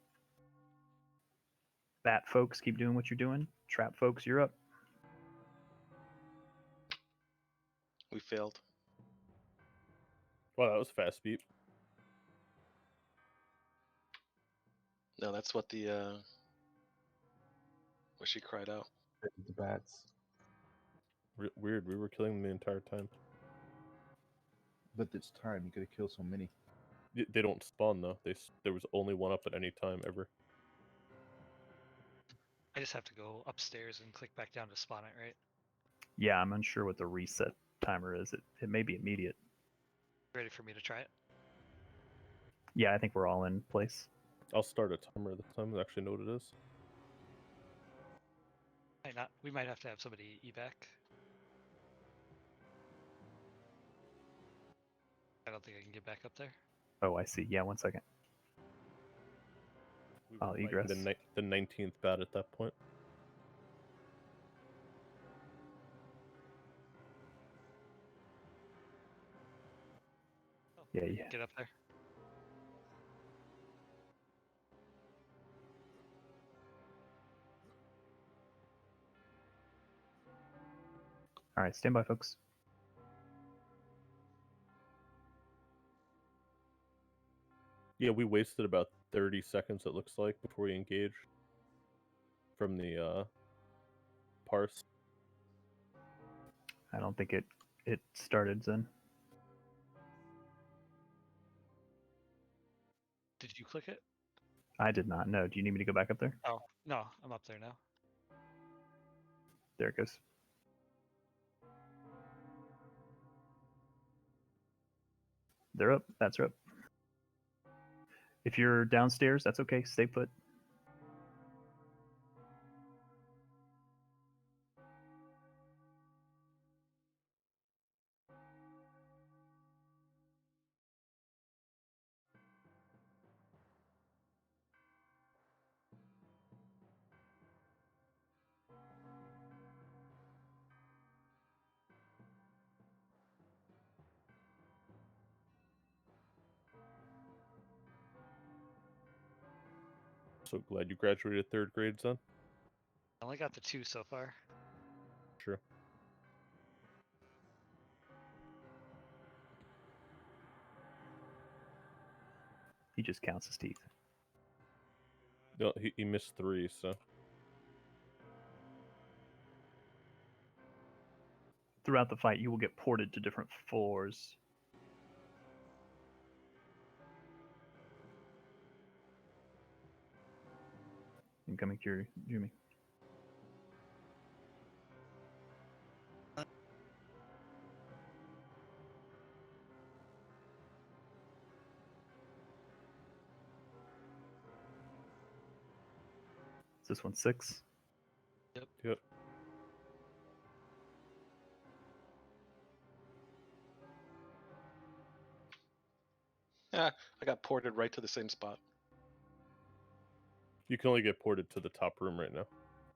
Speaker 1: Bat folks, keep doing what you're doing. Trap folks, you're up.
Speaker 9: We failed.
Speaker 10: Wow, that was fast beat.
Speaker 9: No, that's what the what she cried out.
Speaker 4: The bats.
Speaker 10: Weird, we were killing them the entire time.
Speaker 4: But it's time. You gotta kill so many.
Speaker 10: They don't spawn though. There was only one up at any time ever.
Speaker 2: I just have to go upstairs and click back down to spawn it, right?
Speaker 1: Yeah, I'm unsure what the reset timer is. It may be immediate.
Speaker 2: Ready for me to try it?
Speaker 1: Yeah, I think we're all in place.
Speaker 10: I'll start a timer this time and actually know what it is.
Speaker 2: Might not. We might have to have somebody evac. I don't think I can get back up there.
Speaker 1: Oh, I see. Yeah, 1 second. I'll egress.
Speaker 10: The 19th bat at that point.
Speaker 2: Oh,
Speaker 1: Yeah.
Speaker 2: Get up there.
Speaker 1: All right, stand by, folks.
Speaker 10: Yeah, we wasted about 30 seconds, it looks like, before we engage from the parse.
Speaker 1: I don't think it started, Zen.
Speaker 2: Did you click it?
Speaker 1: I did not know. Do you need me to go back up there?
Speaker 2: Oh, no, I'm up there now.
Speaker 1: There it goes. They're up. Bats are up. If you're downstairs, that's okay. Stay put.
Speaker 10: So glad you graduated 3rd grade, son.
Speaker 2: I only got the 2 so far.
Speaker 10: Sure.
Speaker 1: He just counts his teeth.
Speaker 10: No, he missed 3, so.
Speaker 1: Throughout the fight, you will get ported to different floors. Incoming cure, Jimmy. Is this one 6?
Speaker 10: Yep.
Speaker 9: Ah, I got ported right to the same spot.
Speaker 10: You can only get ported to the top room right now.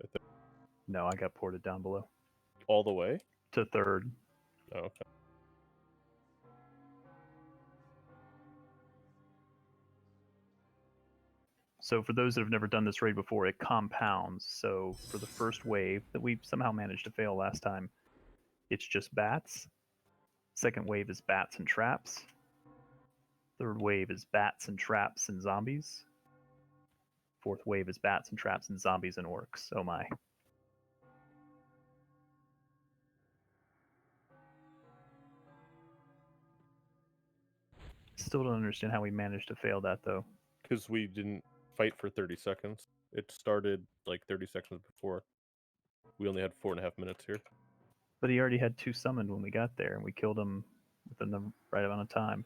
Speaker 10: I think.
Speaker 1: No, I got ported down below
Speaker 10: All the way?
Speaker 1: to third.
Speaker 10: Oh, okay.
Speaker 1: So for those that have never done this raid before, it compounds. So for the first wave that we somehow managed to fail last time, it's just bats. Second wave is bats and traps. Third wave is bats and traps and zombies. Fourth wave is bats and traps and zombies and orcs. Oh my. Still don't understand how we managed to fail that though.
Speaker 10: Because we didn't fight for 30 seconds. It started like 30 seconds before. We only had 4.5 minutes here.
Speaker 1: But he already had 2 summoned when we got there, and we killed him within the right amount of time.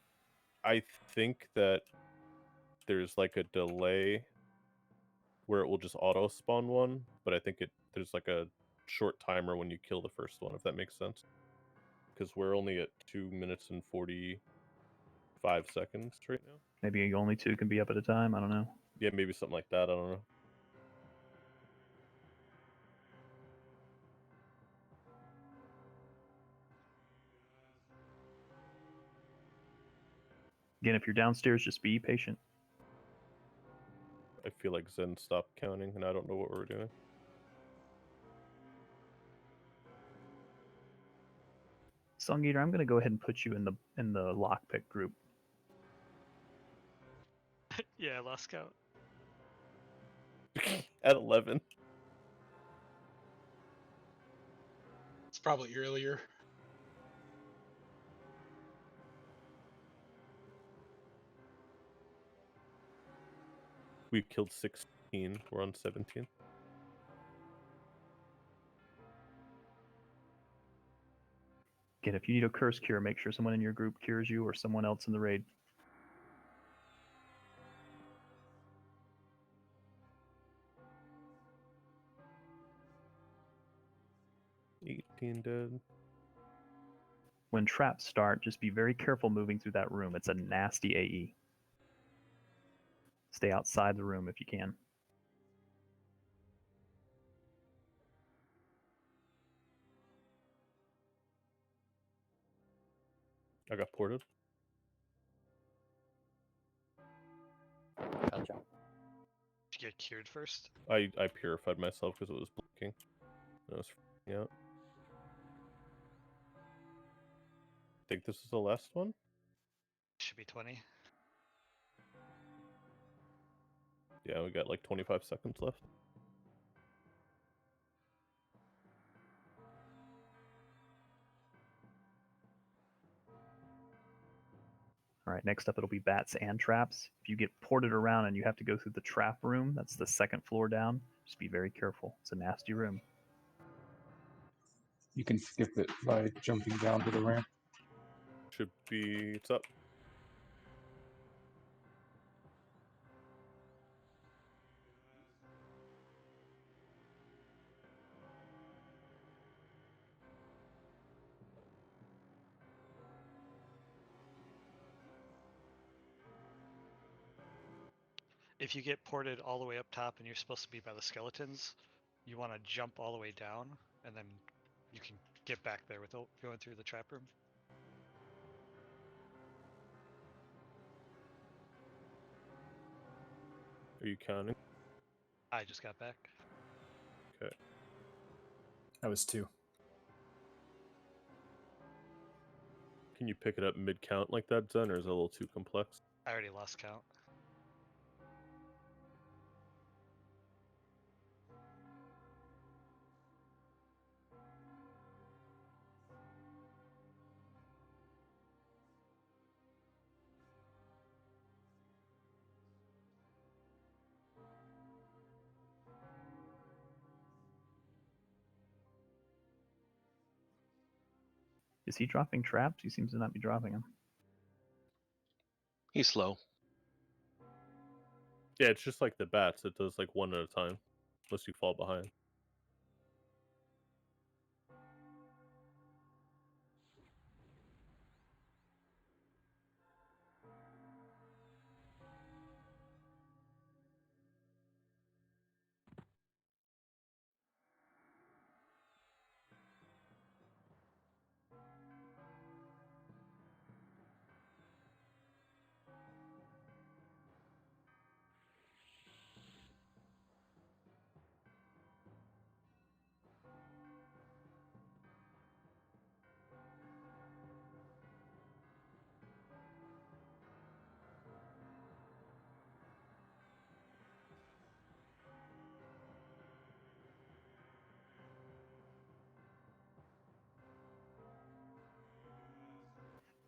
Speaker 10: I think that there's like a delay where it will just auto spawn one, but I think there's like a short timer when you kill the first one, if that makes sense. Because we're only at 2 minutes and 45 seconds right now.
Speaker 1: Maybe only 2 can be up at a time. I don't know.
Speaker 10: Yeah, maybe something like that. I don't know.
Speaker 1: Again, if you're downstairs, just be patient.
Speaker 10: I feel like Zen stopped counting, and I don't know what we're doing.
Speaker 1: Song Eater, I'm going to go ahead and put you in the lockpick group.
Speaker 2: Yeah, I lost count.
Speaker 10: At 11.
Speaker 3: It's probably earlier.
Speaker 10: We killed 16. We're on 17.
Speaker 1: Again, if you need a curse cure, make sure someone in your group cures you or someone else in the raid.
Speaker 10: Dead.
Speaker 1: When traps start, just be very careful moving through that room. It's a nasty AE. Stay outside the room if you can.
Speaker 10: I got ported.
Speaker 2: Did you get cured first?
Speaker 10: I purified myself because it was blinking. I was freaking out. I think this is the last one.
Speaker 2: Should be 20.
Speaker 10: Yeah, we got like 25 seconds left.
Speaker 1: All right, next up it'll be bats and traps. If you get ported around and you have to go through the trap room, that's the second floor down, just be very careful. It's a nasty room.
Speaker 17: You can skip it by jumping down to the ramp.
Speaker 10: Should be... It's up.
Speaker 2: If you get ported all the way up top and you're supposed to be by the skeletons, you want to jump all the way down, and then you can get back there without going through the trap room.
Speaker 10: Are you counting?
Speaker 2: I just got back.
Speaker 10: Okay.
Speaker 14: That was 2.
Speaker 10: Can you pick it up mid-count like that, Zen, or is it a little too complex?
Speaker 2: I already lost count.
Speaker 1: Is he dropping traps? He seems to not be dropping them.
Speaker 9: He's slow.
Speaker 10: Yeah, it's just like the bats. It does like one at a time, unless you fall behind.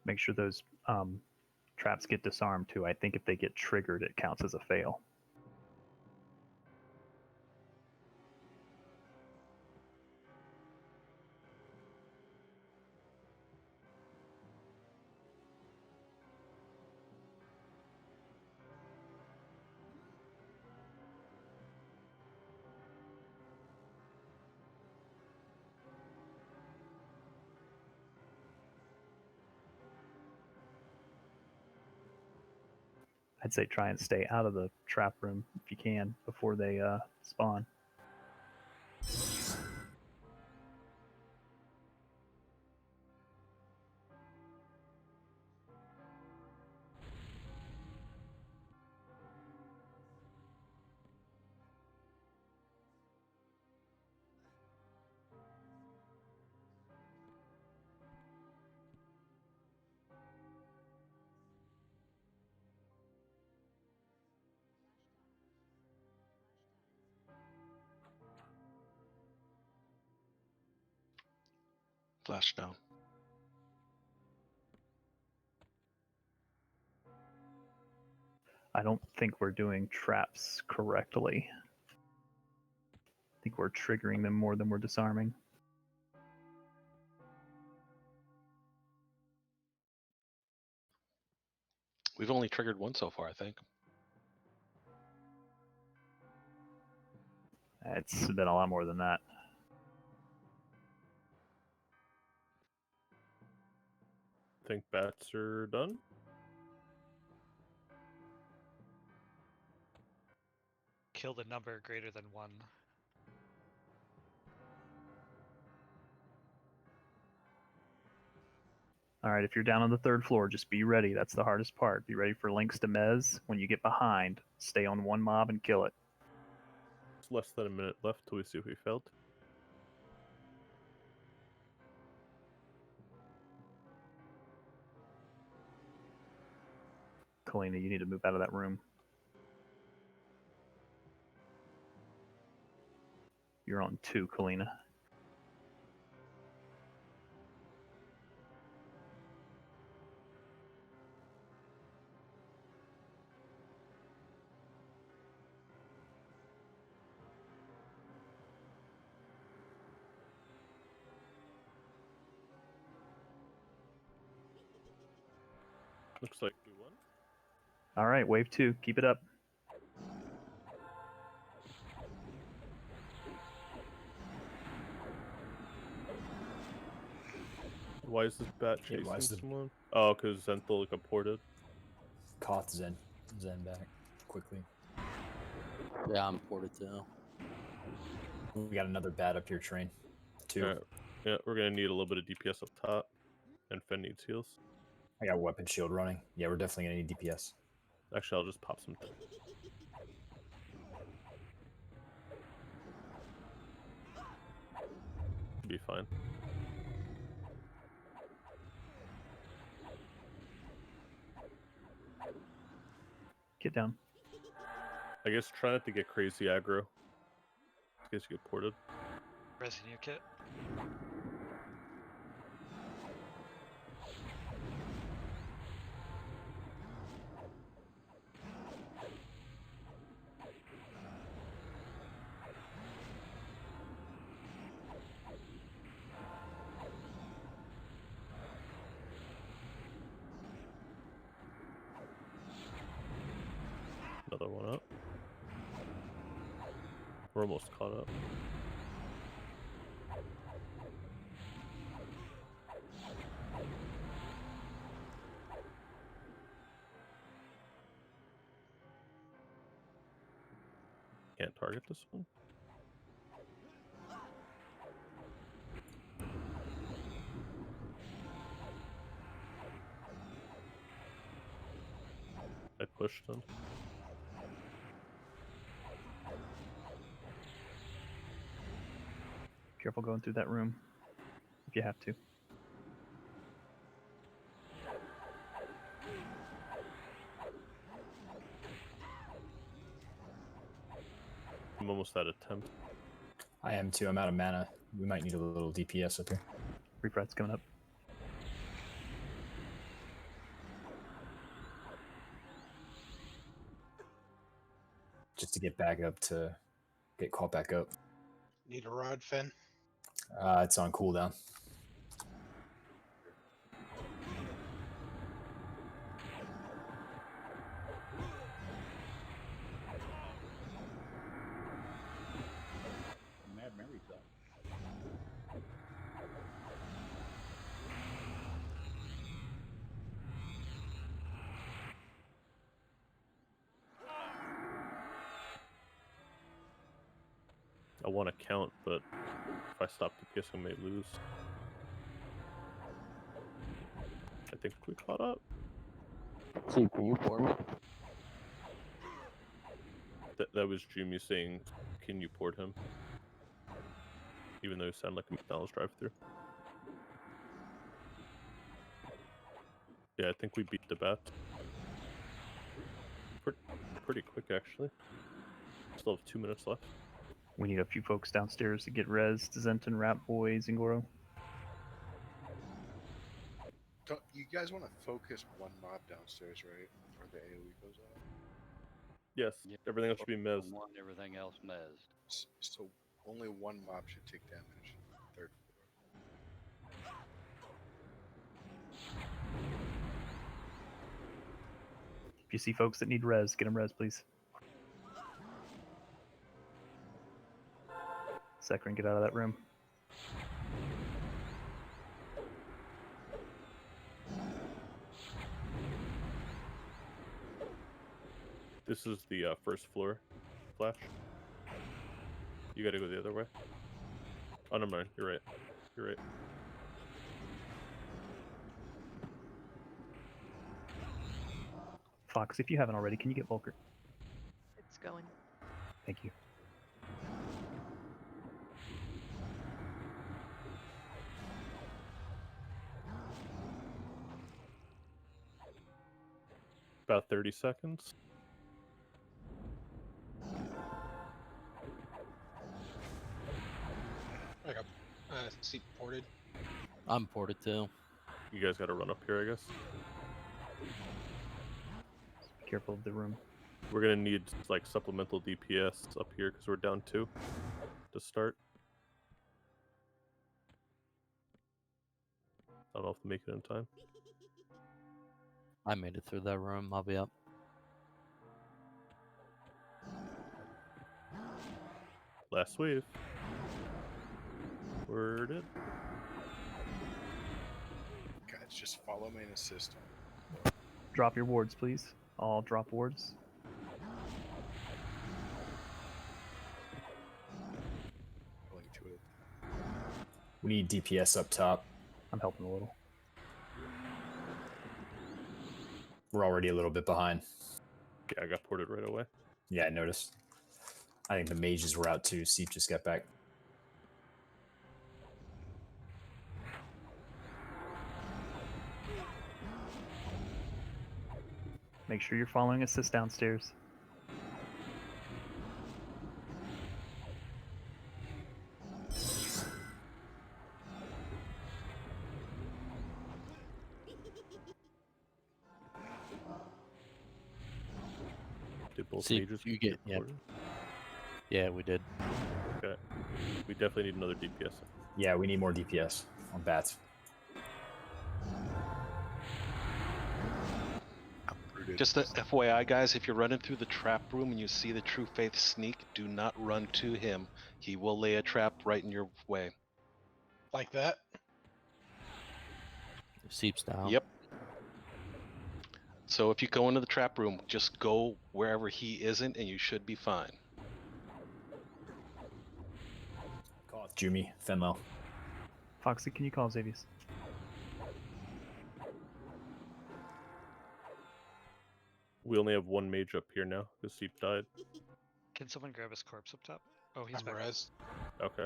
Speaker 1: Make sure those traps get disarmed too. I think if they get triggered, it counts as a fail. I'd say try and stay out of the trap room if you can before they spawn.
Speaker 9: Flash down.
Speaker 1: I don't think we're doing traps correctly. I think we're triggering them more than we're disarming.
Speaker 9: We've only triggered one so far, I think.
Speaker 1: It's been a lot more than that.
Speaker 10: Think bats are done?
Speaker 2: Kill the number greater than 1.
Speaker 1: All right, if you're down on the 3rd floor, just be ready. That's the hardest part. Be ready for links to Mez. When you get behind, stay on one mob and kill it.
Speaker 10: It's less than a minute left till we see if we failed.
Speaker 1: Kalina, you need to move out of that room. You're on 2, Kalina.
Speaker 10: Looks like we won.
Speaker 1: All right, wave 2. Keep it up.
Speaker 10: Why is this bat
Speaker 14: Yeah,
Speaker 10: chasing
Speaker 14: why is the-
Speaker 10: someone? Oh, because Zenthal got ported.
Speaker 14: Koth Zen back quickly.
Speaker 5: Yeah, I'm ported too.
Speaker 14: We got another bat up your train. 2.
Speaker 10: Alright. Yeah, we're gonna need a little bit of DPS up top. And Fen needs heals.
Speaker 14: I got weapon shield running. Yeah, we're definitely gonna need DPS.
Speaker 10: Actually, I'll just pop some. Be fine.
Speaker 1: Get down.
Speaker 10: I guess try not to get crazy aggro. In case you get ported.
Speaker 2: Resin kit.
Speaker 10: Another one up. We're almost caught up. Can't target this one. I pushed him.
Speaker 1: Careful going through that room if you have to.
Speaker 10: I'm almost out of temp.
Speaker 14: I am too. I'm out of mana. We might need a little DPS up here.
Speaker 1: Refrat's coming up.
Speaker 14: just to get back up to get caught back up.
Speaker 18: Need a rod, Finn?
Speaker 14: It's on cooldown.
Speaker 4: Mad Mary's up.
Speaker 10: I want to count, but if I stop DPS, I may lose. I think we caught up.
Speaker 5: See, can you pour me?
Speaker 10: That was Jimmy saying, "Can you port him?" Even though he sounded like a McDonald's drive-thru. Yeah, I think we beat the bat. Pretty quick, actually. Still have 2 minutes left.
Speaker 1: We need a few folks downstairs to get res. Zenton, Rat Boy, Zingoro.
Speaker 16: Don't you guys want to focus one mob downstairs, right? Before the AoE goes off?
Speaker 10: Yes, everything else should be mezzed.
Speaker 5: One, everything else mezzed.
Speaker 16: So only one mob should take damage. Third floor.
Speaker 1: If you see folks that need res, get them res, please. Sekrin, get out of that room.
Speaker 10: This is the first floor flash. You gotta go the other way. Oh, never mind. You're right. You're right.
Speaker 1: Fox, if you haven't already, can you get Volker?
Speaker 19: It's going.
Speaker 1: Thank you.
Speaker 10: About 30 seconds.
Speaker 18: I got seat ported.
Speaker 5: I'm ported too.
Speaker 10: You guys gotta run up here, I guess.
Speaker 1: Be careful of the room.
Speaker 10: We're gonna need like supplemental DPS up here because we're down 2 to start. I don't know if to make it in time.
Speaker 5: I made it through that room. I'll be up.
Speaker 10: Last wave. Word it.
Speaker 16: Guys, just follow me and assist him.
Speaker 1: Drop your wards, please. All drop wards.
Speaker 14: We need DPS up top.
Speaker 1: I'm helping a little.
Speaker 14: We're already a little bit behind.
Speaker 10: Yeah, I got ported right away.
Speaker 14: Yeah, I noticed. I think the mages were out too. Seep just got back.
Speaker 1: Make sure you're following assist downstairs.
Speaker 10: Did both
Speaker 5: See,
Speaker 10: mages
Speaker 5: you get yeah.
Speaker 10: ported?
Speaker 5: Yeah, we did.
Speaker 10: Okay. We definitely need another DPS.
Speaker 14: Yeah, we need more DPS on bats.
Speaker 9: Just a FYI, guys, if you're running through the trap room and you see the True Faith sneak, do not run to him. He will lay a trap right in your way.
Speaker 18: Like that?
Speaker 5: Seeps down.
Speaker 9: Yep. So if you go into the trap room, just go wherever he isn't and you should be fine.
Speaker 14: Call it Jumi, Fenlo.
Speaker 1: Foxy, can you call Xavius?
Speaker 10: We only have one mage up here now because Seep died.
Speaker 2: Can someone grab his corpse up top? Oh, he's
Speaker 18: I'm
Speaker 2: back.
Speaker 18: res.
Speaker 10: Okay.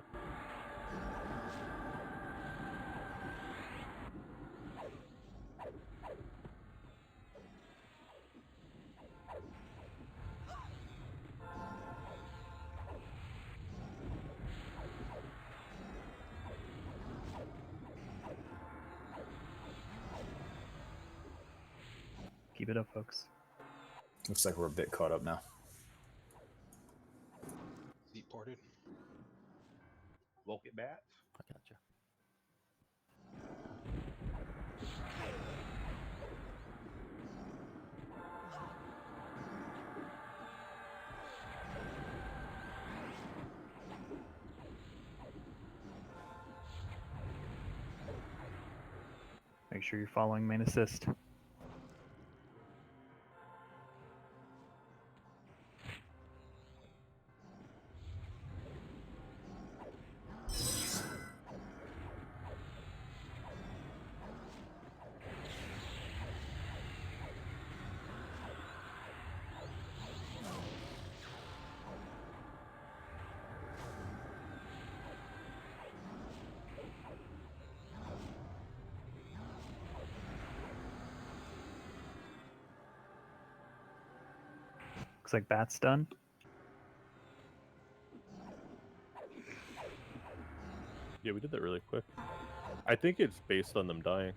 Speaker 1: Keep it up, folks.
Speaker 14: Looks like we're a bit caught up now.
Speaker 18: ported.
Speaker 19: Look at bats.
Speaker 4: I gotcha.
Speaker 1: Make sure you're following main assist. Looks like bat's done.
Speaker 10: Yeah, we did that really quick. I think it's based on them dying.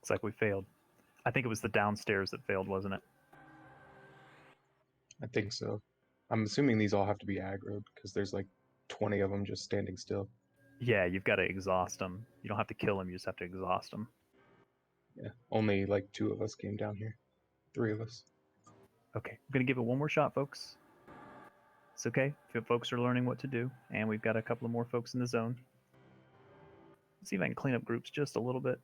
Speaker 10: Looks like we failed. I think it was the downstairs that failed, wasn't it?
Speaker 17: I think so. I'm assuming these all have to be aggroed because there's like 20 of them just standing still.
Speaker 1: Yeah, you've got to exhaust them. You don't have to kill them, you just have to exhaust them.
Speaker 17: Yeah, only like 2 of us came down here. 3 of us.
Speaker 1: Okay, I'm going to give it one more shot, folks. It's okay if folks are learning what to do, and we've got a couple of more folks in the zone. Let's see if I can clean up groups just a little bit.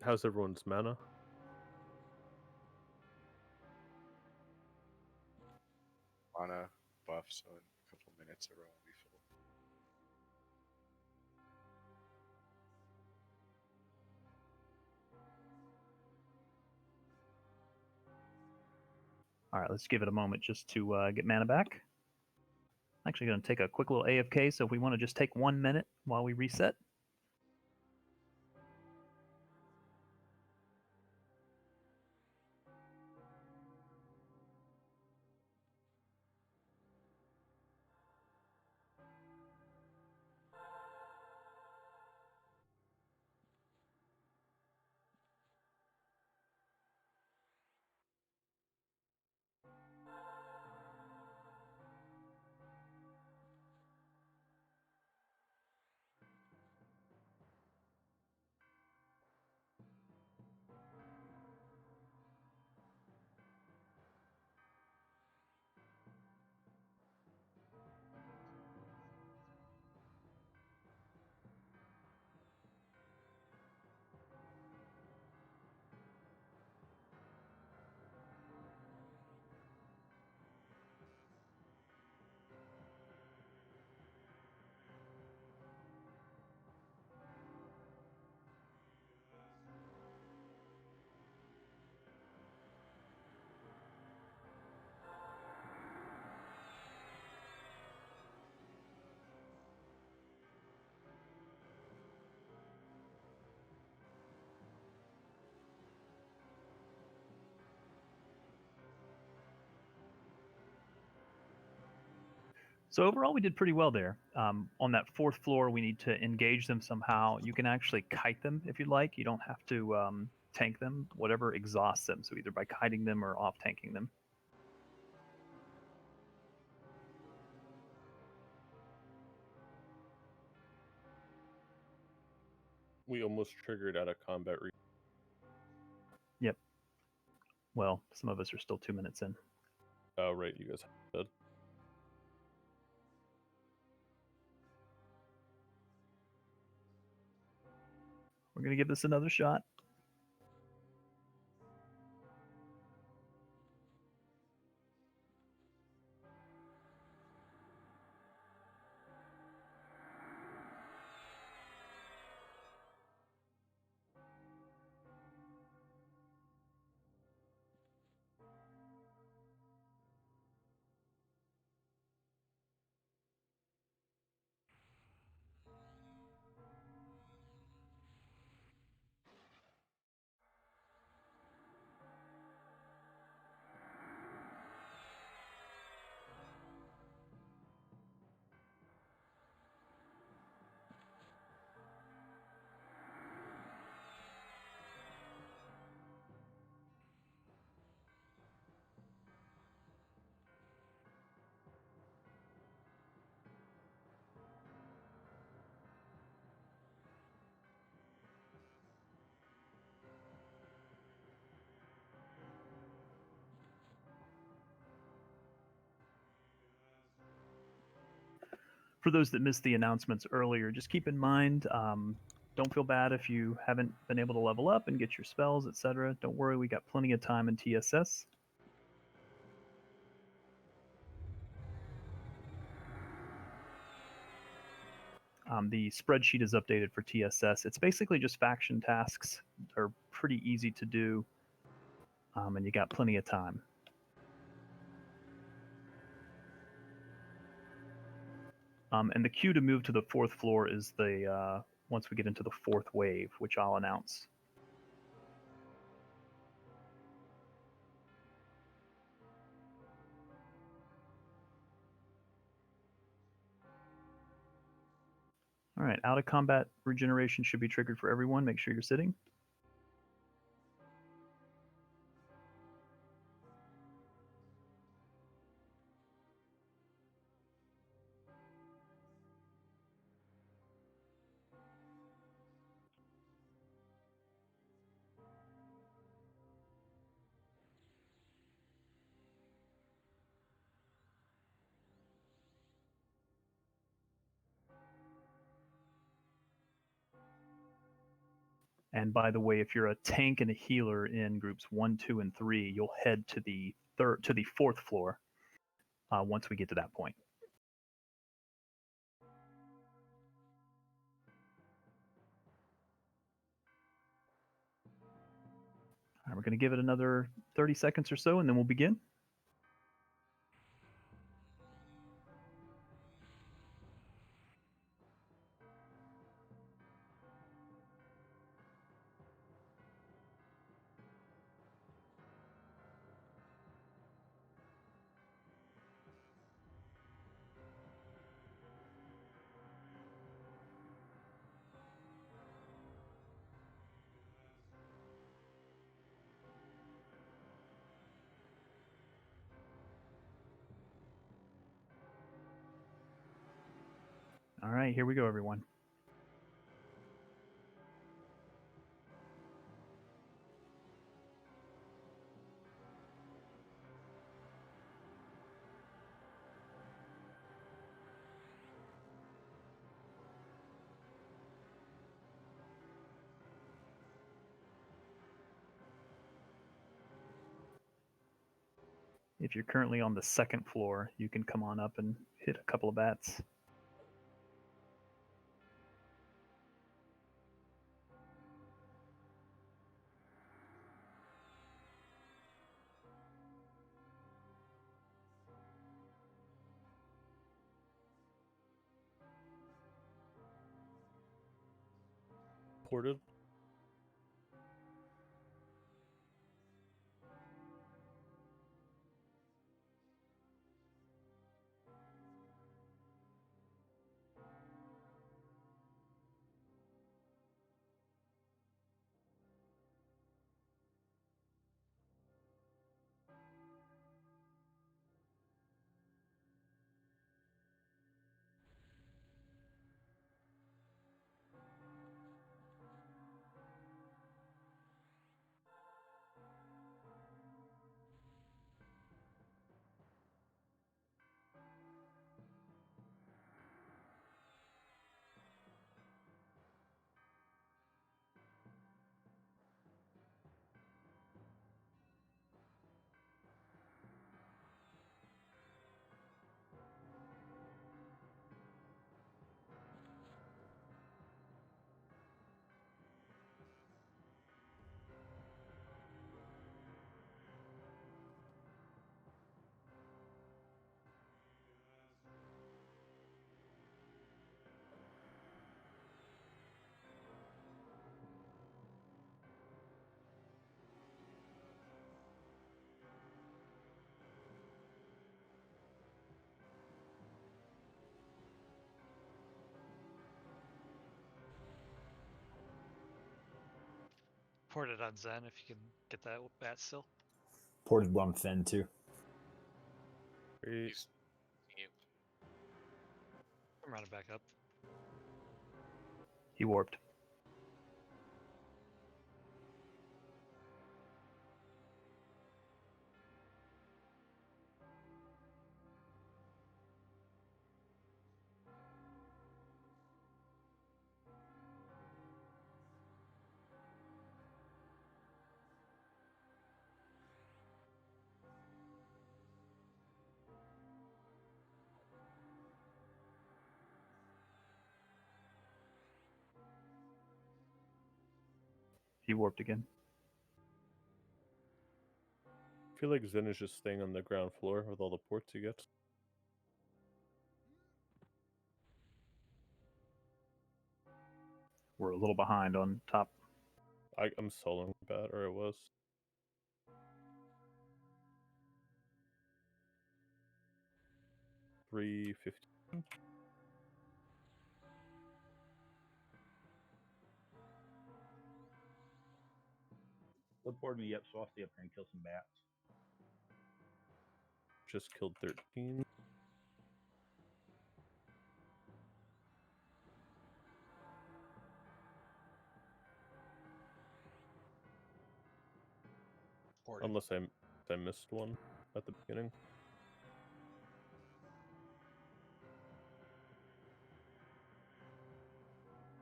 Speaker 10: How's everyone's mana?
Speaker 16: Mana buff, so in a couple minutes everyone will be full.
Speaker 1: All right, let's give it a moment just to get mana back. I'm actually going to take a quick little AFK, so if we want to just take 1 minute while we reset. So overall, we did pretty well there. On that fourth floor, we need to engage them somehow. You can actually kite them if you'd like. You don't have to tank them, whatever exhausts them. So either by kiting them or off tanking them.
Speaker 10: We almost triggered out of combat.
Speaker 1: Yep. Well, some of us are still 2 minutes in.
Speaker 10: Oh, right. You guys did.
Speaker 1: We're going to give this another shot. For those that missed the announcements earlier, just keep in mind, don't feel bad if you haven't been able to level up and get your spells, etc. Don't worry, we got plenty of time in TSS. The spreadsheet is updated for TSS. It's basically just faction tasks. They're pretty easy to do, and you got plenty of time. And the queue to move to the fourth floor is the once we get into the fourth wave, which I'll announce. All right, out of combat regeneration should be triggered for everyone. Make sure you're sitting. And by the way, if you're a tank and a healer in groups 1, 2, and 3, you'll head to the fourth floor once we get to that point. All right, we're going to give it another 30 seconds or so, and then we'll begin. All right, here we go, everyone. If you're currently on the second floor, you can come on up and hit a couple of bats.
Speaker 10: Ported.
Speaker 2: ported on Zen if you can get that bat still.
Speaker 14: Ported one Fen too.
Speaker 8: He's you.
Speaker 2: I'm running back up.
Speaker 1: He warped. He warped again.
Speaker 10: I feel like Zen is just staying on the ground floor with all the ports he gets.
Speaker 1: We're a little behind on top.
Speaker 10: I'm soloing bat, or I was. $3.50.
Speaker 19: Don't board me up, so I'll stay up here and kill some bats.
Speaker 10: Just killed 13.
Speaker 18: Ported.
Speaker 10: Unless I missed one at the beginning.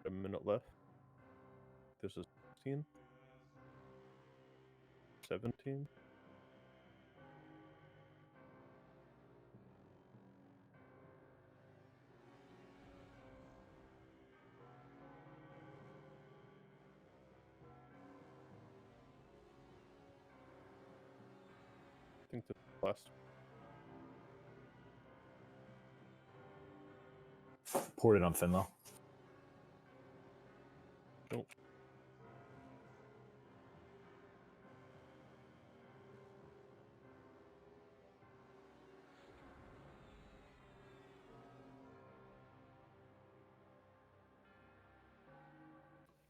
Speaker 10: A minute left. This is 16. 17. I think the last.
Speaker 14: Ported on Fen though.
Speaker 10: Nope.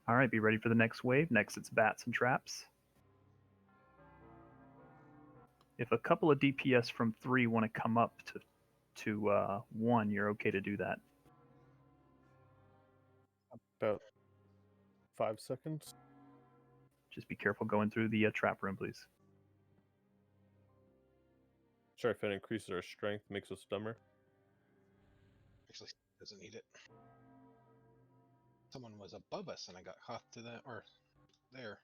Speaker 1: All right, be ready for the next wave. Next, it's bats and traps. If a couple of DPS from 3 want to come up to 1, you're okay to do that.
Speaker 10: About 5 seconds.
Speaker 1: Just be careful going through the trap room, please.
Speaker 10: Sure, if it increases our strength, makes us dumber.
Speaker 18: Actually, doesn't need it. Someone was above us and I got caught to that, or there.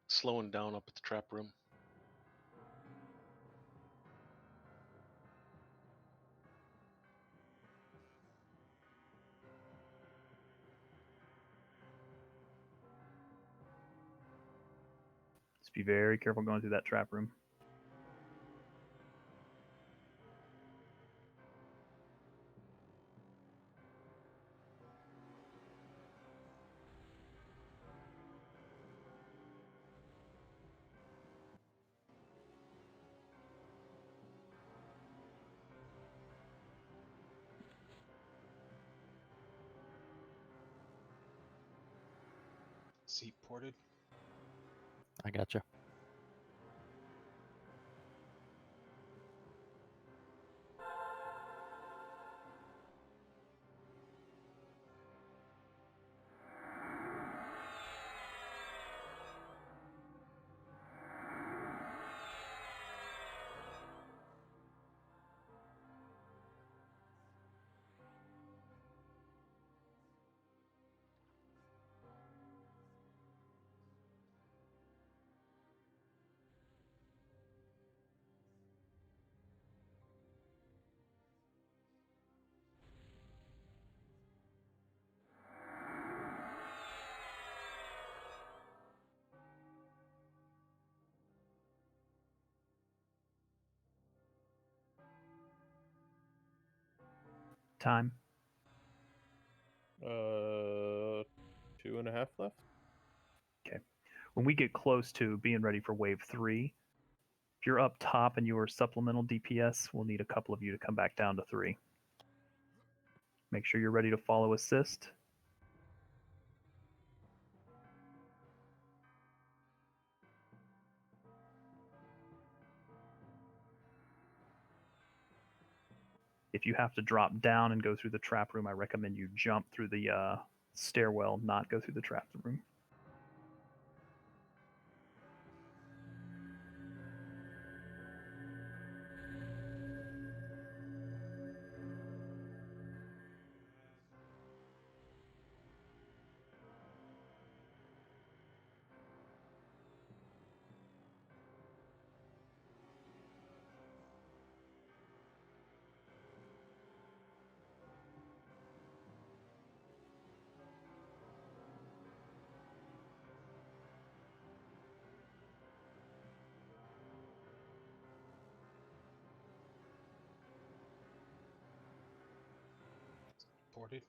Speaker 9: Slowing down up at the trap room.
Speaker 1: Just be very careful going through that trap room.
Speaker 18: Seat ported.
Speaker 5: I gotcha.
Speaker 1: Time.
Speaker 10: 2.5 left.
Speaker 1: Okay. When we get close to being ready for wave 3, if you're up top and you are supplemental DPS, we'll need a couple of you to come back down to 3. Make sure you're ready to follow assist. If you have to drop down and go through the trap room, I recommend you jump through the stairwell, not go through the trap room.
Speaker 18: Ported.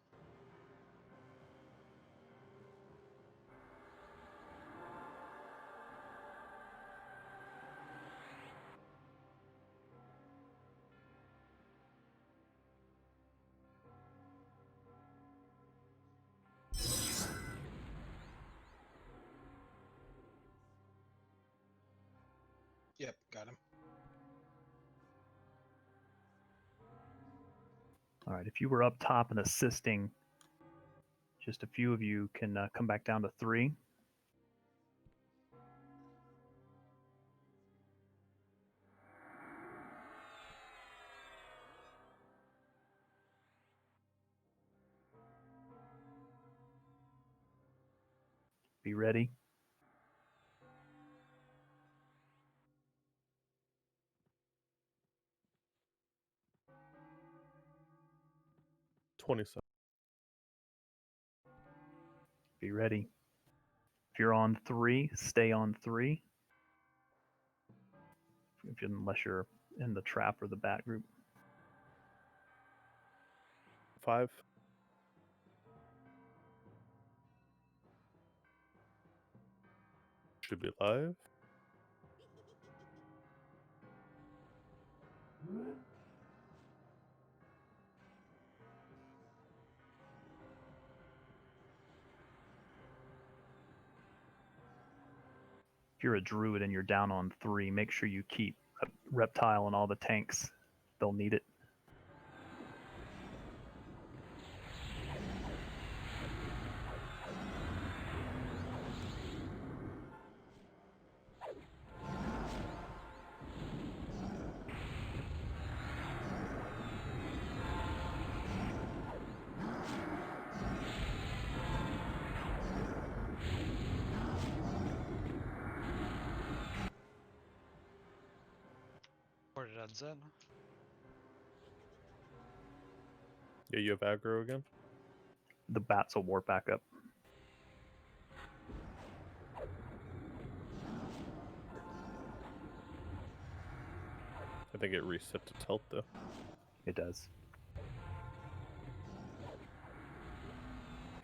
Speaker 18: Yep, got him.
Speaker 1: All right, if you were up top and assisting, just a few of you can come back down to 3. Be ready. Be ready. If you're on 3, stay on 3. Unless you're in the trap or the bat group.
Speaker 10: 5. Should be live.
Speaker 1: If you're a druid and you're down on 3, make sure you keep a reptile and all the tanks. They'll need it.
Speaker 2: Ported on Zen.
Speaker 10: Yeah, you have aggro again.
Speaker 1: The bats will warp back up.
Speaker 10: I think it reset to tilt though.
Speaker 1: It does.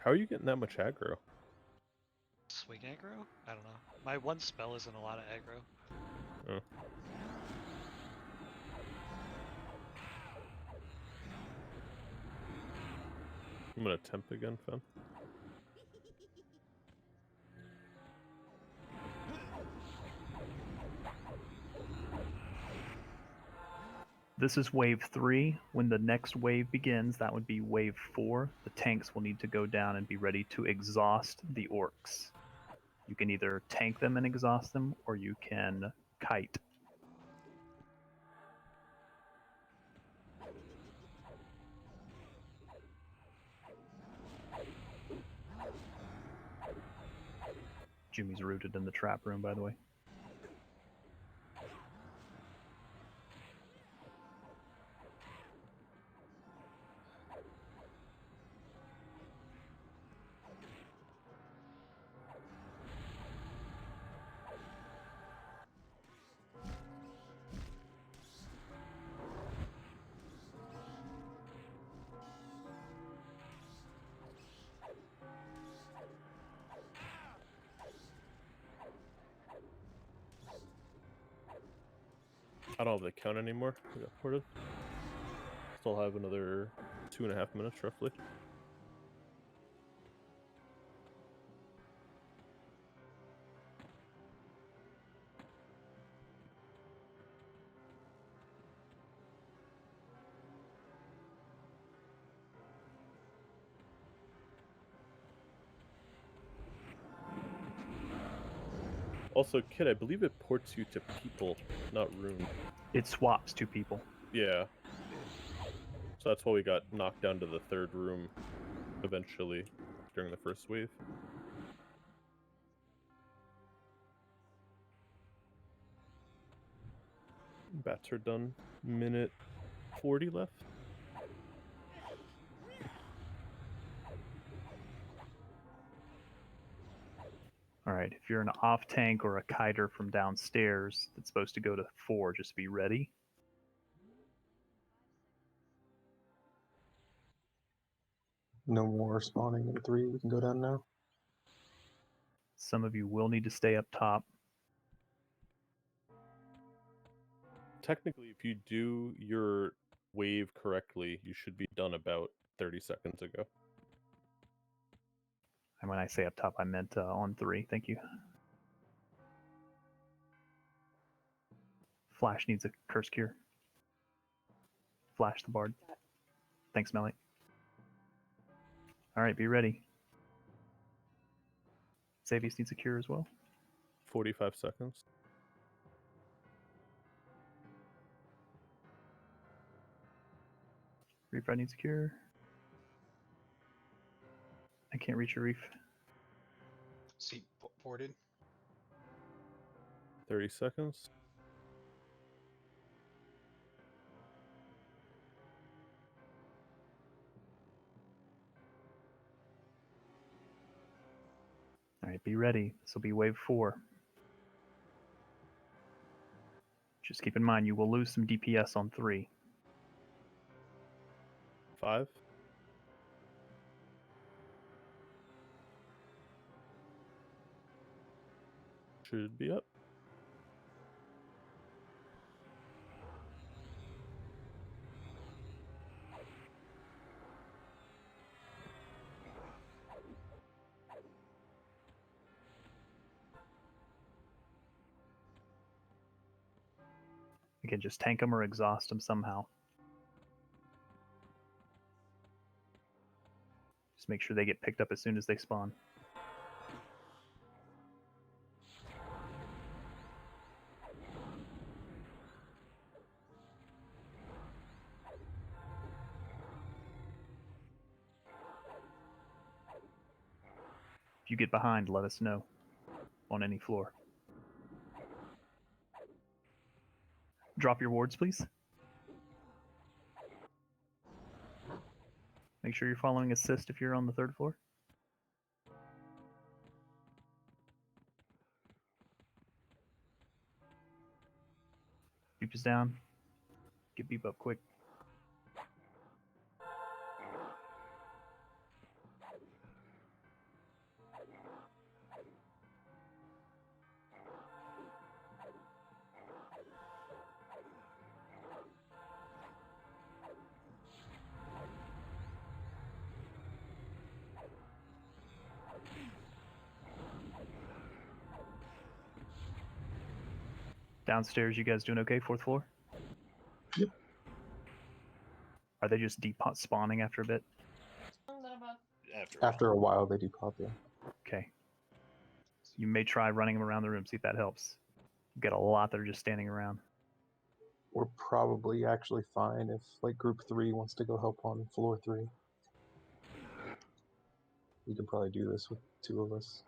Speaker 10: How are you getting that much aggro?
Speaker 2: Swing aggro? I don't know. My one spell isn't a lot of aggro.
Speaker 10: Oh. I'm gonna temp again, Fen.
Speaker 1: This is wave 3. When the next wave begins, that would be wave 4. The tanks will need to go down and be ready to exhaust the orcs. You can either tank them and exhaust them, or you can kite. Jumi's rooted in the trap room, by the way.
Speaker 10: I don't have the count anymore. We got ported. Still have another 2.5 minutes roughly. Also, Kid, I believe it ports you to people, not room.
Speaker 1: It swaps to people.
Speaker 10: Yeah. So that's why we got knocked down to the third room eventually during the first wave. Bats are done. Minute 40 left.
Speaker 1: All right, if you're an off tank or a kiter from downstairs that's supposed to go to 4, just be ready.
Speaker 17: No more spawning in 3. We can go down now.
Speaker 1: Some of you will need to stay up top.
Speaker 10: Technically, if you do your wave correctly, you should be done about 30 seconds ago.
Speaker 1: And when I say up top, I meant on 3. Thank you. Flash needs a curse cure. Flash the bard. Thanks, Melly. All right, be ready. Xavius needs a cure as well.
Speaker 10: 45 seconds.
Speaker 1: Reef needs a cure. I can't reach a reef.
Speaker 18: Seat ported.
Speaker 10: 30 seconds.
Speaker 1: All right, be ready. This will be wave 4. Just keep in mind, you will lose some DPS on 3.
Speaker 10: 5. Should be up.
Speaker 1: Again, just tank them or exhaust them somehow. Just make sure they get picked up as soon as they spawn. If you get behind, let us know on any floor. Drop your wards, please. Make sure you're following assist if you're on the 3rd floor. Beep is down. Get beep up quick. Downstairs, you guys doing okay? 4th floor?
Speaker 17: Yep.
Speaker 1: Are they just spawning after a bit?
Speaker 17: After a while, they depop, yeah.
Speaker 1: Okay. You may try running them around the room, see if that helps. You've got a lot that are just standing around.
Speaker 17: We're probably actually fine if, like, group 3 wants to go help on floor 3. We can probably do this with 2 of us.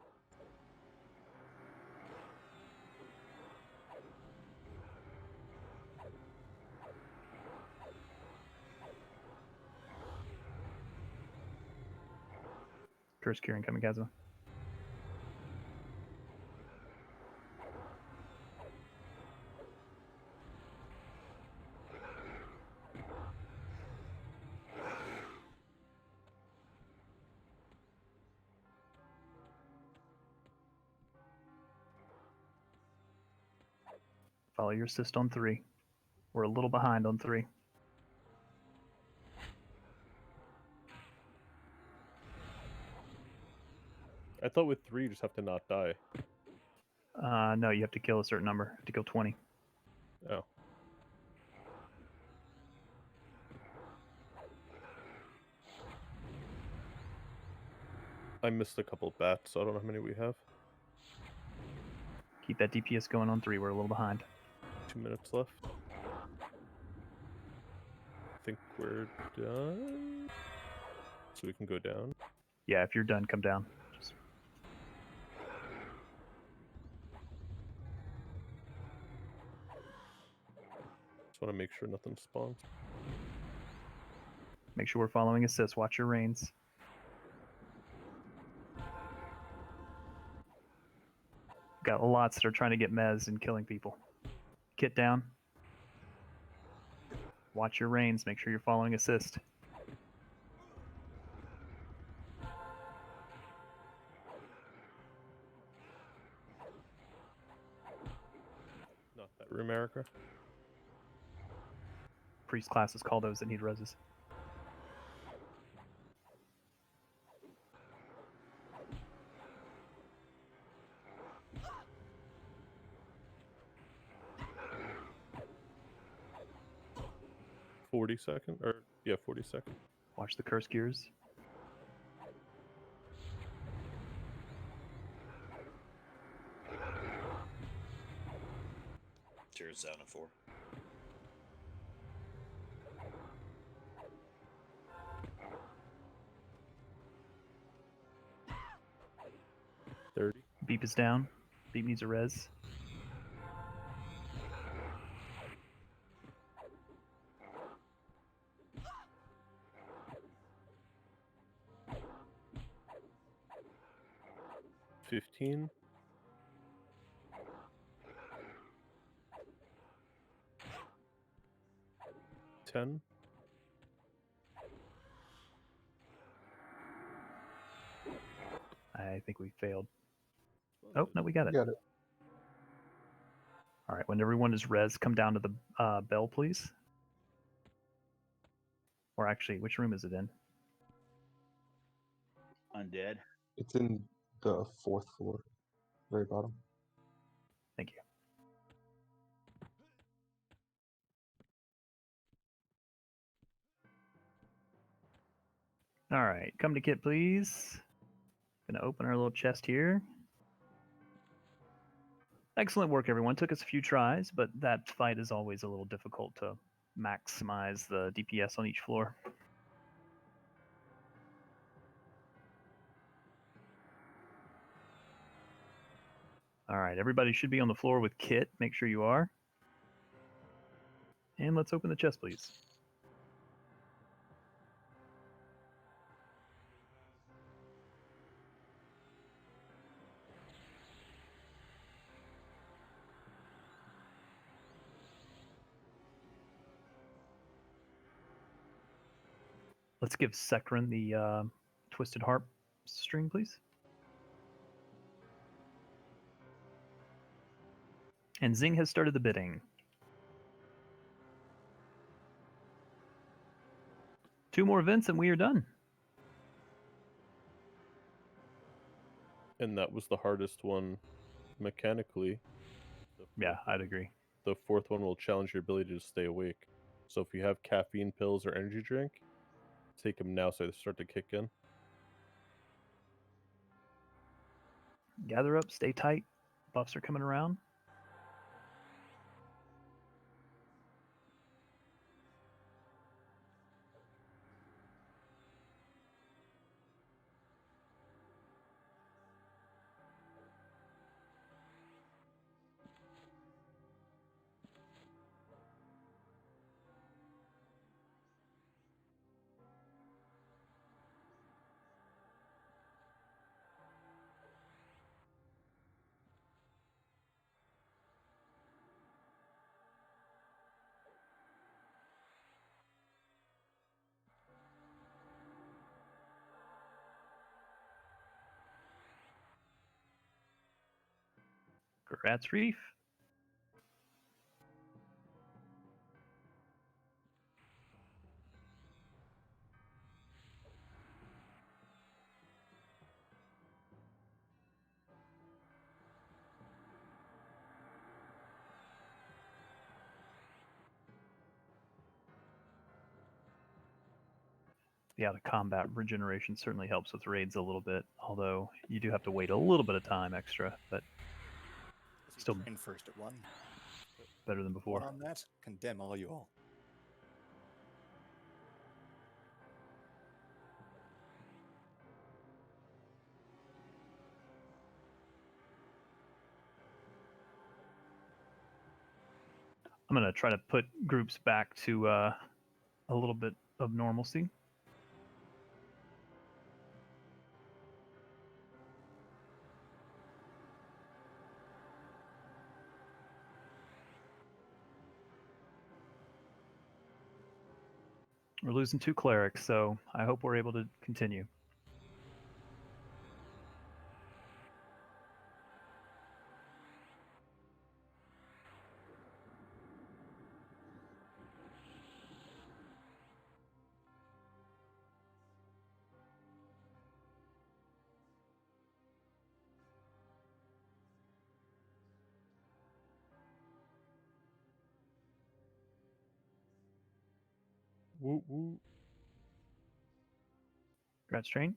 Speaker 1: Curse curing kamikaze. Follow your assist on 3. We're a little behind on 3.
Speaker 10: I thought with 3 you just have to not die.
Speaker 1: No, you have to kill a certain number. You have to kill 20.
Speaker 10: Oh. I missed a couple bats, so I don't know how many we have.
Speaker 1: Keep that DPS going on 3. We're a little behind.
Speaker 10: 2 minutes left. I think we're done. So we can go down.
Speaker 1: Yeah, if you're done, come down. Just
Speaker 10: want to make sure nothing spawns.
Speaker 1: make sure we're following assist. Watch your reins. Got lots that are trying to get mez and killing people. Kit down. Watch your reins. Make sure you're following assist.
Speaker 10: Not that room, Erica.
Speaker 1: Priest classes call those that need reses.
Speaker 10: Yeah, 40 seconds.
Speaker 1: Watch the curse gears.
Speaker 14: Tears down to 4.
Speaker 1: Beep is down. Beep needs a res.
Speaker 10: $15. $10.
Speaker 1: I think we failed. Oh, no, we got it.
Speaker 17: Got it.
Speaker 1: All right, when everyone is res, come down to the bell, please. Or actually, which room is it in?
Speaker 19: Undead.
Speaker 17: It's in the 4th floor, very bottom.
Speaker 1: Thank you. All right, come to kit, please. Gonna open our little chest here. Excellent work, everyone. Took us a few tries, but that fight is always a little difficult to maximize the DPS on each floor. All right, everybody should be on the floor with kit. Make sure you are. And let's open the chest, please. Let's give Sekran the Twisted Harp string, please. And Zing has started the bidding. 2 more events and we are done.
Speaker 10: And that was the hardest one mechanically.
Speaker 1: Yeah, I'd agree.
Speaker 10: The 4th one will challenge your ability to stay awake. So if you have caffeine pills or energy drink, take them now so they start to kick in.
Speaker 1: Gather up, stay tight. Buffs are coming around. Grats Reef. Yeah, the combat regeneration certainly helps with raids a little bit, although you do have to wait a little bit of time extra, but still
Speaker 15: Train first at one.
Speaker 1: better than
Speaker 15: One
Speaker 1: before.
Speaker 15: on that. Condemn all you all.
Speaker 1: I'm going to try to put groups back to a little bit of normalcy. We're losing 2 clerics, so I hope we're able to continue.
Speaker 10: Woo woo.
Speaker 1: Congrats, Train.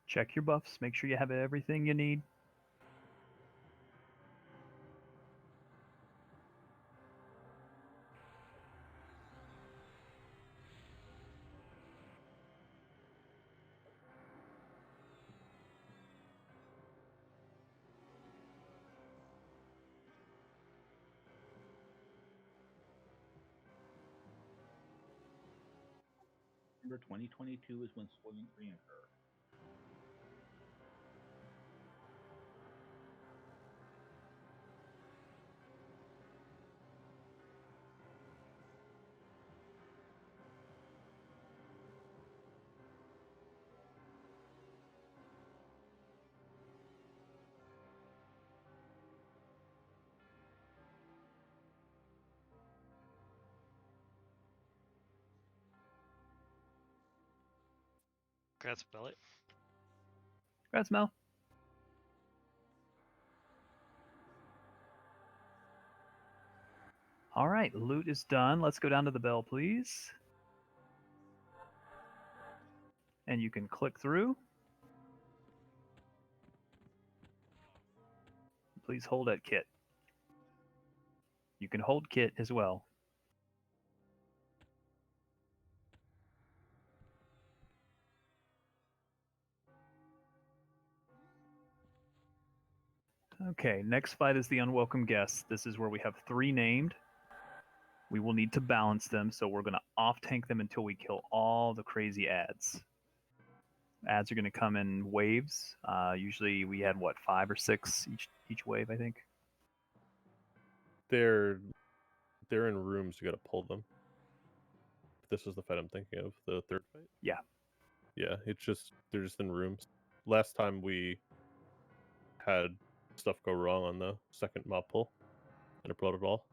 Speaker 1: Check your buffs. Make sure you have everything you need.
Speaker 19: December 2022 is when spoilings reoccur.
Speaker 2: Congrats, Bellet.
Speaker 1: Congrats, Mel. All right, loot is done. Let's go down to the bell, please. And you can click through. Please hold at kit. You can hold kit as well. Okay, next fight is the unwelcome guests. This is where we have 3 named. We will need to balance them, so we're going to off-tank them until we kill all the crazy ads. Ads are going to come in waves. Usually we had, what, 5 or 6 each wave, I think?
Speaker 10: They're in rooms, you gotta pull them. This is the fight I'm thinking of, the third fight?
Speaker 1: Yeah.
Speaker 10: Yeah, they're just in rooms. Last time we had stuff go wrong on the second mob pull, and it brought it all.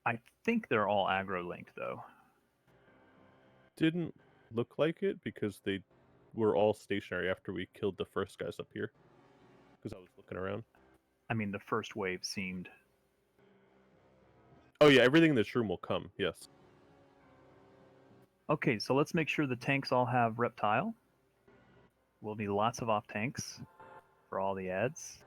Speaker 1: I think they're all aggro linked, though.
Speaker 10: Didn't look like it because they were all stationary after we killed the first guys up here. Because I was looking around.
Speaker 1: I mean, the first wave seemed...
Speaker 10: Oh yeah, everything in this room will come, yes.
Speaker 1: Okay, so let's make sure the tanks all have reptile. We'll need lots of off tanks for all the ads.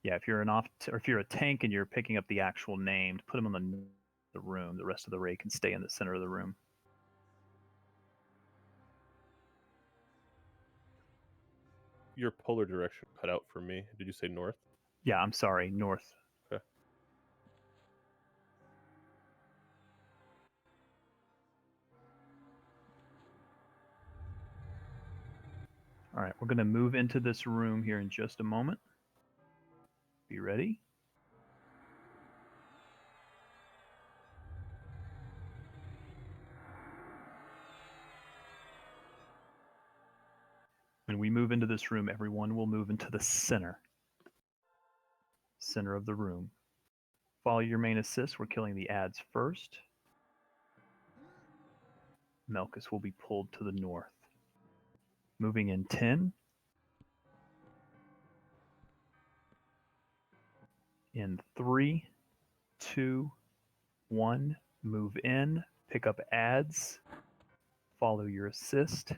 Speaker 1: Yeah, if you're or if you're a tank and you're picking up the actual named, put them on the room. The rest of the ray can stay in the center of the room.
Speaker 10: Your polar direction cut out for me. Did you say north?
Speaker 1: Yeah, I'm sorry, north.
Speaker 10: Okay.
Speaker 1: All right, we're going to move into this room here in just a moment. Be ready. When we move into this room, everyone will move into the center of the room. Follow your main assist. We're killing the ads first. Melkus will be pulled to the north. Moving in 10. In 3, 2, 1. Move in. Pick up ads. Follow your assist.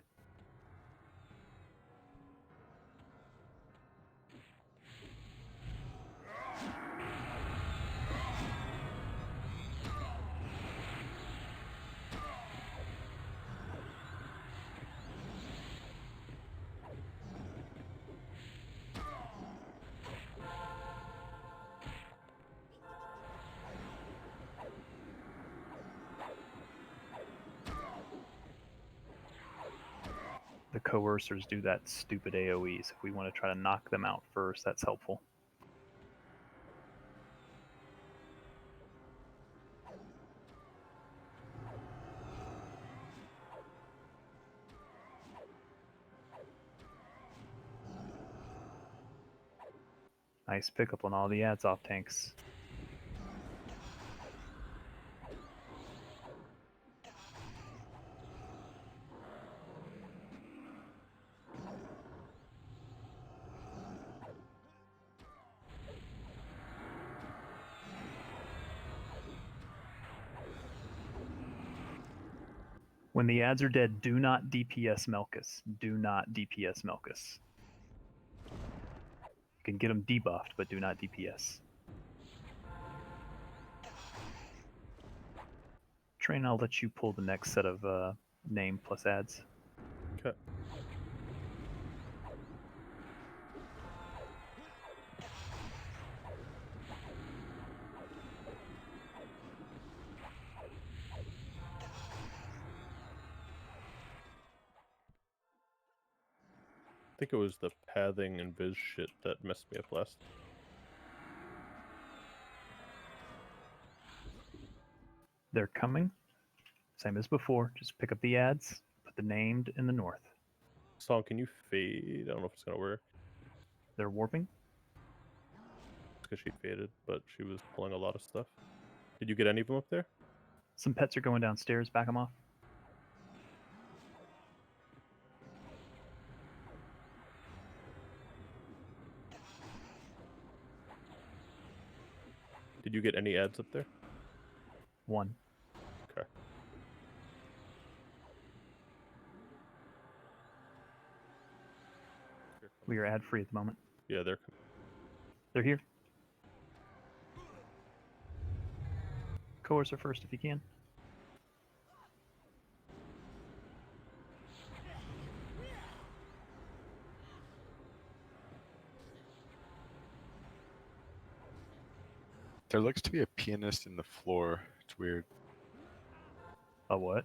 Speaker 1: The coercers do that stupid AoE, so if we want to try to knock them out first, that's helpful. Nice pickup on all the ads off tanks. When the ads are dead, do not DPS Melkus. Do not DPS Melkus. You can get them debuffed, but do not DPS. Train, I'll let you pull the next set of name plus ads.
Speaker 10: Okay. I think it was the pathing and viz shit that messed me up last.
Speaker 1: They're coming. Same as before. Just pick up the ads. Put the named in the north.
Speaker 10: Song, can you fade? I don't know if it's gonna work.
Speaker 1: They're warping.
Speaker 10: Because she faded, but she was pulling a lot of stuff. Did you get any of them up there?
Speaker 1: Some pets are going downstairs. Back them off.
Speaker 10: Did you get any ads up there?
Speaker 1: 1.
Speaker 10: Okay.
Speaker 1: We are ad free at the moment.
Speaker 10: Yeah,
Speaker 1: They're here. Coercer first if you can.
Speaker 16: There looks to be a pianist in the floor. It's weird.
Speaker 1: A what?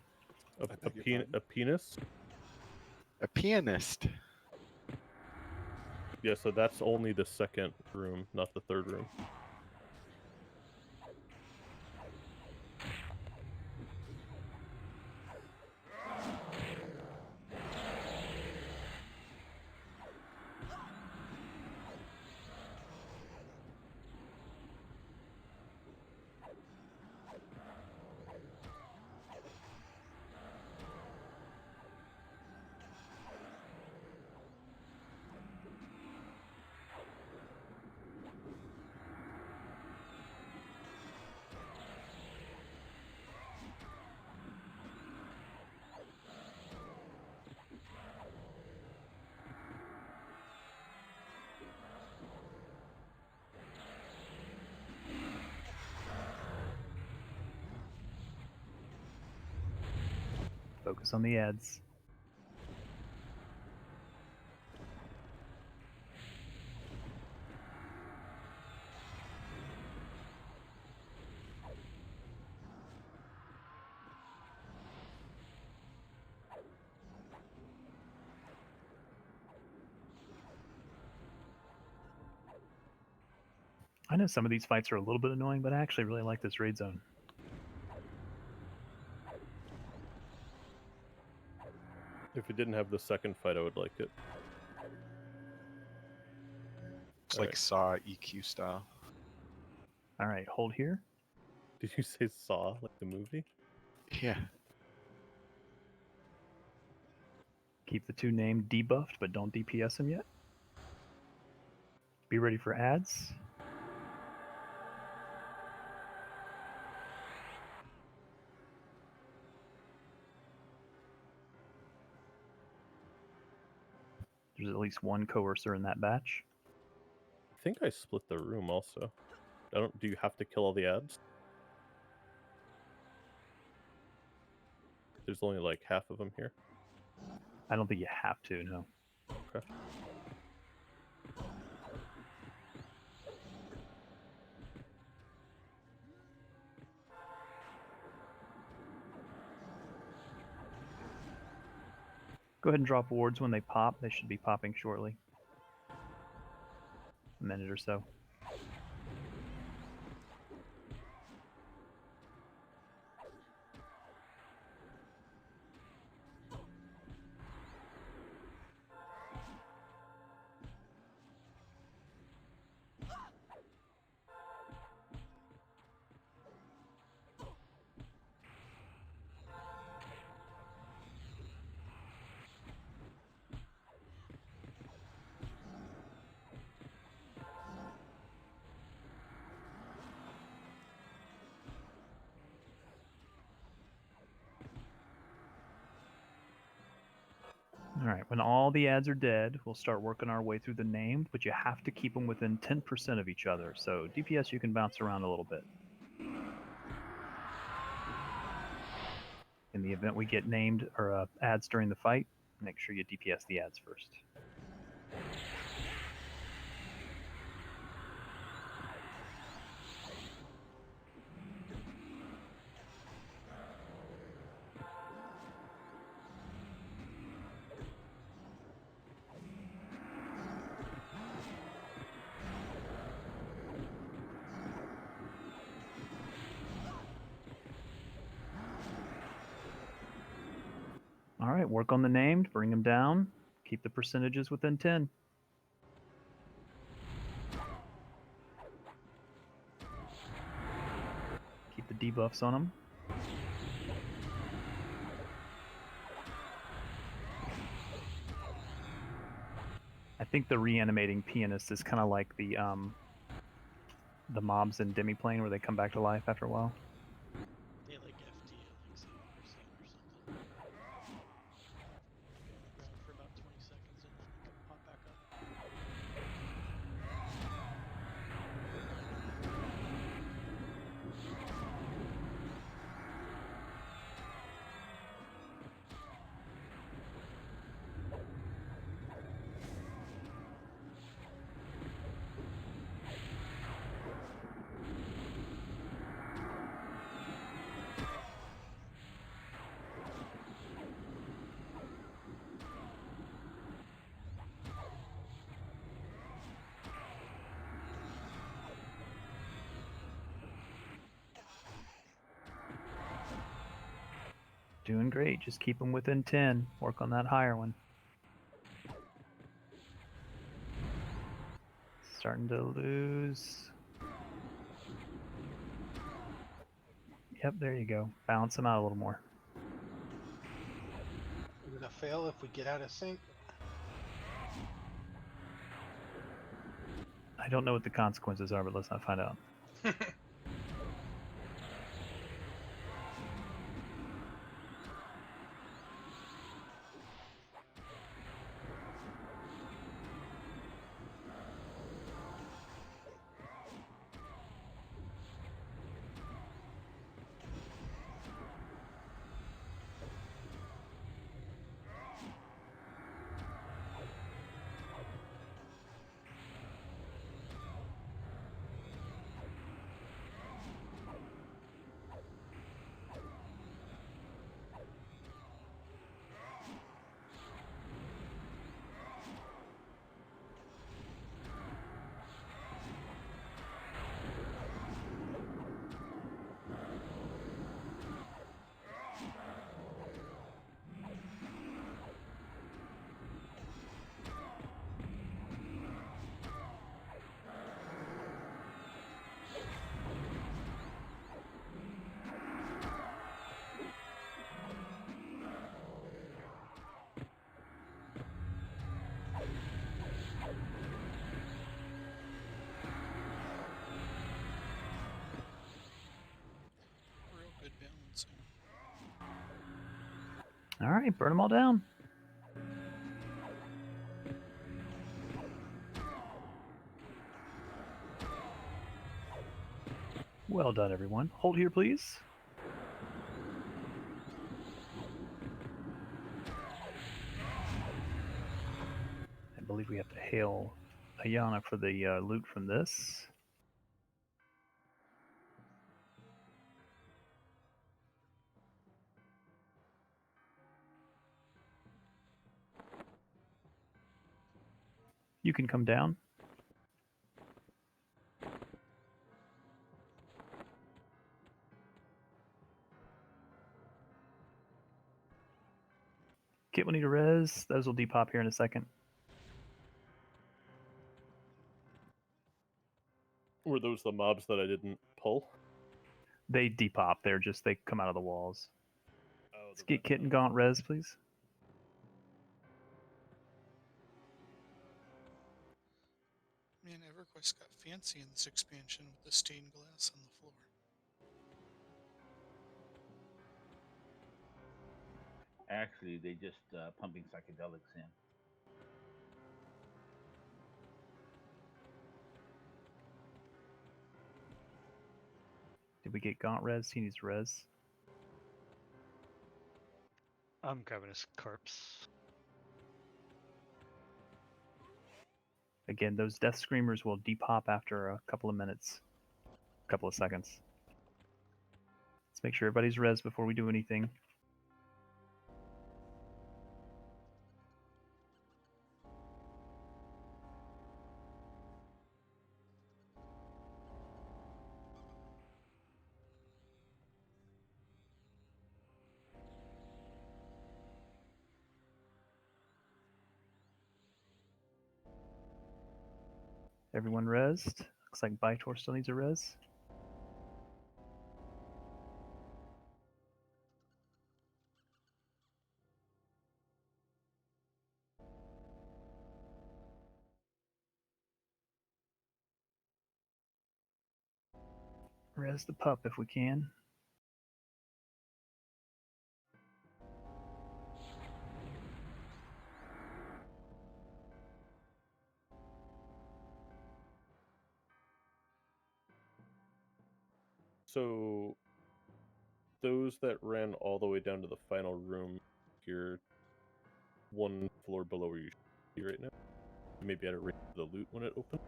Speaker 10: A penis?
Speaker 16: A pianist.
Speaker 10: Yeah, so that's only the second room, not the third room.
Speaker 1: Focus on the ads. I know some of these fights are a little bit annoying, but I actually really like this raid zone.
Speaker 10: If it didn't have the second fight, I would like it.
Speaker 16: It's
Speaker 10: All
Speaker 16: like
Speaker 10: right.
Speaker 16: Saw EQ style.
Speaker 1: All right, hold here.
Speaker 10: Did you say Saw, like the movie?
Speaker 16: Yeah.
Speaker 1: Keep the two named debuffed, but don't DPS them yet. Be ready for ads. There's at least one coercer in that batch.
Speaker 10: I think I split the room also. Do you have to kill all the ads? There's only like half of them here.
Speaker 1: I don't think you have to, no.
Speaker 10: Okay.
Speaker 1: Go ahead and drop wards when they pop. They should be popping shortly. A minute or so. All right, when all the ads are dead, we'll start working our way through the named, but you have to keep them within 10% of each other. So DPS, you can bounce around a little bit. In the event we get named or ads during the fight, make sure you DPS the ads first. All right, work on the named, bring them down, keep the percentages within 10. Keep the debuffs on them. I think the reanimating pianist is kind of like the mobs in Demiplane where they come back to life after a while.
Speaker 2: They like FD at like 7% or something. Around for about 20 seconds and then they pop back up.
Speaker 1: Doing great. Just keep them within 10. Work on that higher one. Starting to lose. Yep, there you go. Balance them out a little more.
Speaker 18: Is it a fail if we get out of sync?
Speaker 1: I don't know what the consequences are, but let's not find out. All right, burn them all down. Well done, everyone. Hold here, please. I believe we have to hail Ayana for the loot from this. You can come down. Kit will need a res. Those will depop here in a second.
Speaker 10: Were those the mobs that I didn't pull?
Speaker 1: They depop. They come out of the walls.
Speaker 10: Oh,
Speaker 1: Let's get Kit and Gaunt res, please.
Speaker 3: Man, Everquest got fancy in this expansion with the stained glass on the floor.
Speaker 19: Actually, they just pumping psychedelics in.
Speaker 1: Did we get Gaunt res? He needs res.
Speaker 2: I'm grabbing his corpse.
Speaker 1: Again, those death screamers will depop after a couple of minutes, a couple of seconds. Let's make sure everybody's res before we do anything. Everyone resed. Looks like Bytor still needs a res. Res the pup if we can.
Speaker 10: So, those that ran all the way down to the final room here, one floor below where you should be right now. Maybe at a range of the loot when it opened.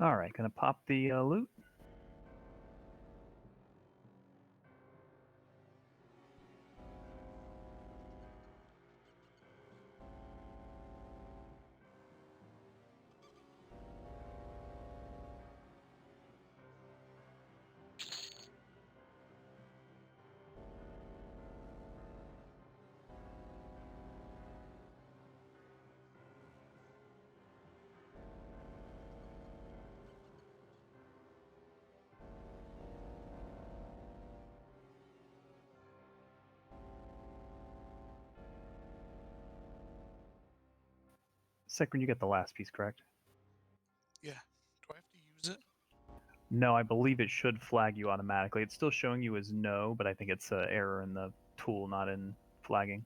Speaker 1: All right, gonna pop the loot. Second, you get the last piece, correct?
Speaker 3: Yeah. Do I have to use it?
Speaker 1: No, I believe it should flag you automatically. It's still showing you as no, but I think it's an error in the tool, not in flagging.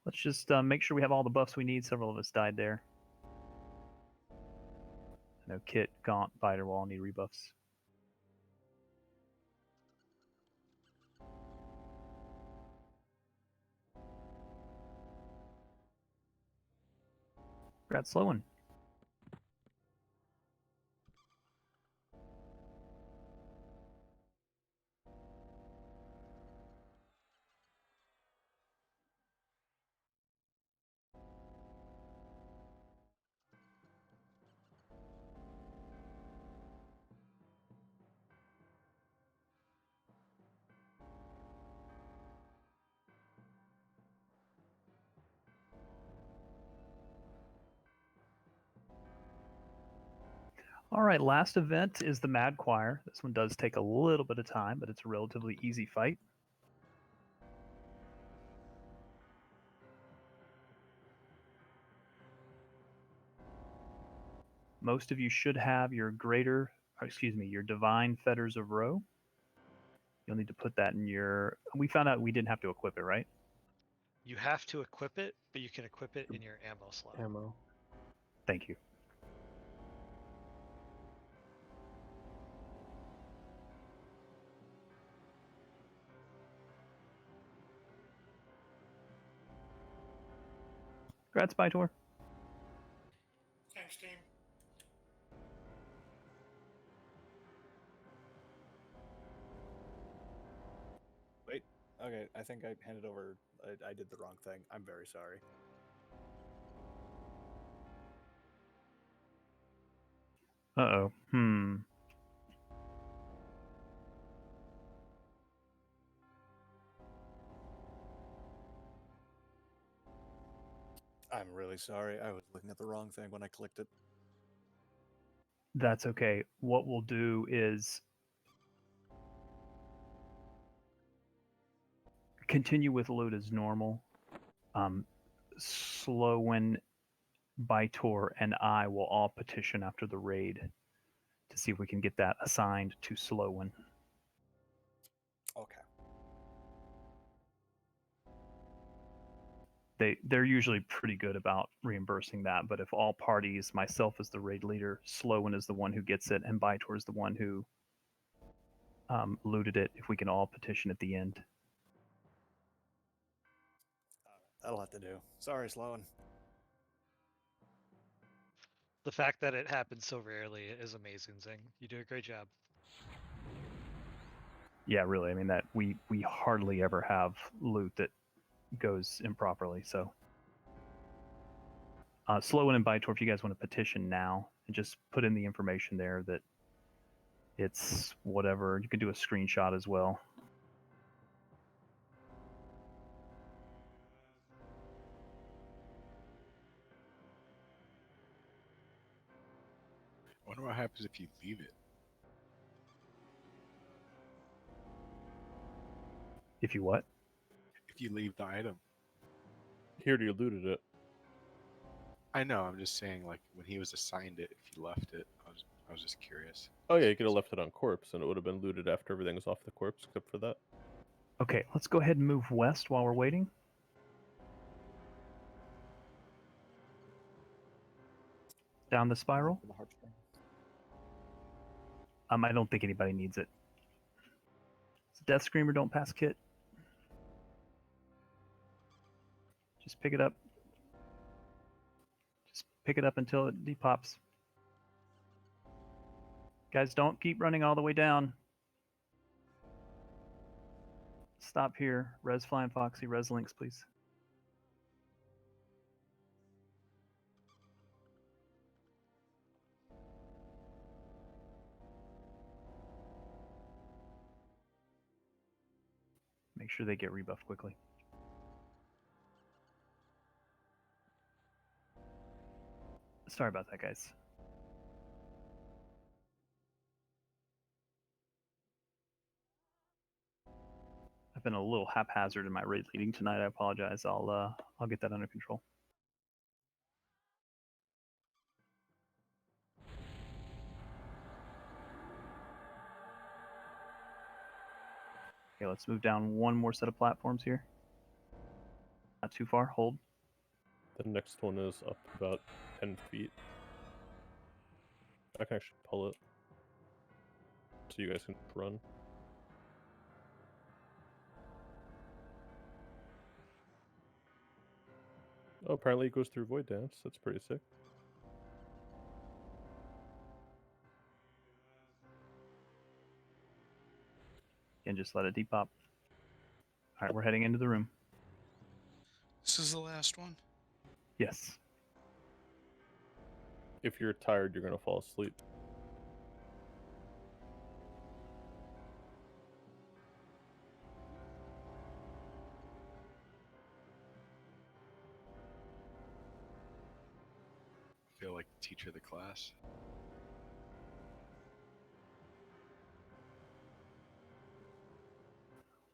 Speaker 1: Let's just make sure we have all the buffs we need. Several of us died there. I know Kit, Gaunt, Biter will all need rebuffs. Brad Sloan. All right, last event is the Mad Choir. This one does take a little bit of time, but it's a relatively easy fight. Most of you should have your your divine fetters of Ro. You'll need to put that in your. We found out we didn't have to equip it, right?
Speaker 2: You have to equip it, but you can equip it in your ammo slot.
Speaker 17: Ammo.
Speaker 1: Thank you. Congrats, Bytor.
Speaker 3: Thanks, team.
Speaker 15: Wait. Okay, I think I handed over. I did the wrong thing. I'm very sorry.
Speaker 1: Uh-oh.
Speaker 15: I'm really sorry. I was looking at the wrong thing when I clicked it.
Speaker 1: That's okay. What we'll do is continue with loot as normal. Slowin, Bytor, and I will all petition after the raid to see if we can get that assigned to Slowin.
Speaker 15: Okay.
Speaker 1: They're usually pretty good about reimbursing that, but if all parties, myself as the raid leader, Slowin is the one who gets it, and Bytor is the one who looted it, if we can all petition at the end.
Speaker 15: That'll have to do. Sorry, Sloan.
Speaker 2: The fact that it happens so rarely is amazing, Zing. You do a great job.
Speaker 1: Yeah, really. I mean, that we hardly ever have loot that goes improperly. So, Slowin and Bytor, if you guys want to petition now, and just put in the information there that it's whatever. You can do a screenshot as well.
Speaker 16: I wonder what happens if you leave it.
Speaker 1: If you what?
Speaker 16: If you leave the item.
Speaker 10: He already looted it.
Speaker 16: I know. I'm just saying, like when he was assigned it, if you left it, I was just curious.
Speaker 10: Oh yeah, you could have left it on corpse, and it would have been looted after everything was off the corpse, except for that.
Speaker 1: Okay, let's go ahead and move west while we're waiting. Down the spiral. I don't think anybody needs it. It's a Death Screamer, don't pass kit. Just pick it up. Just pick it up until it depops. Guys, don't keep running all the way down. Stop here. Res Flying Foxy, Res Links, please. Make sure they get rebuffed quickly. Sorry about that, guys. I've been a little haphazard in my raid leading tonight. I apologize. I'll get that under control. Okay, let's move down one more set of platforms here. Not too far. Hold.
Speaker 10: The next one is up about 10 feet. I can actually pull it, so you guys can run. Oh, apparently it goes through Void Dance. That's pretty sick.
Speaker 1: And just let it depop. All right, we're heading into the room.
Speaker 3: This is the last one.
Speaker 1: Yes.
Speaker 10: If you're tired, you're going to fall asleep.
Speaker 16: I feel like the teacher of the class.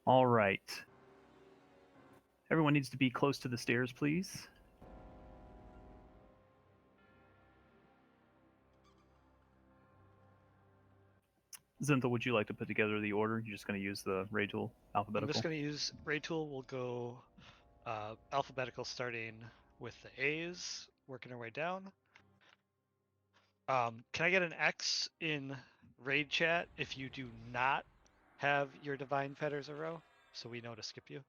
Speaker 1: All right. Everyone needs to be close to the stairs, please. Zinthal, would you like to put together the order? You're just going to use the raid tool alphabetical?
Speaker 2: I'm just going to use raid tool. We'll go alphabetical, starting with the A's, working our way down. Can I get an X in raid chat if you do not have your divine fetters a row, so we know to skip you?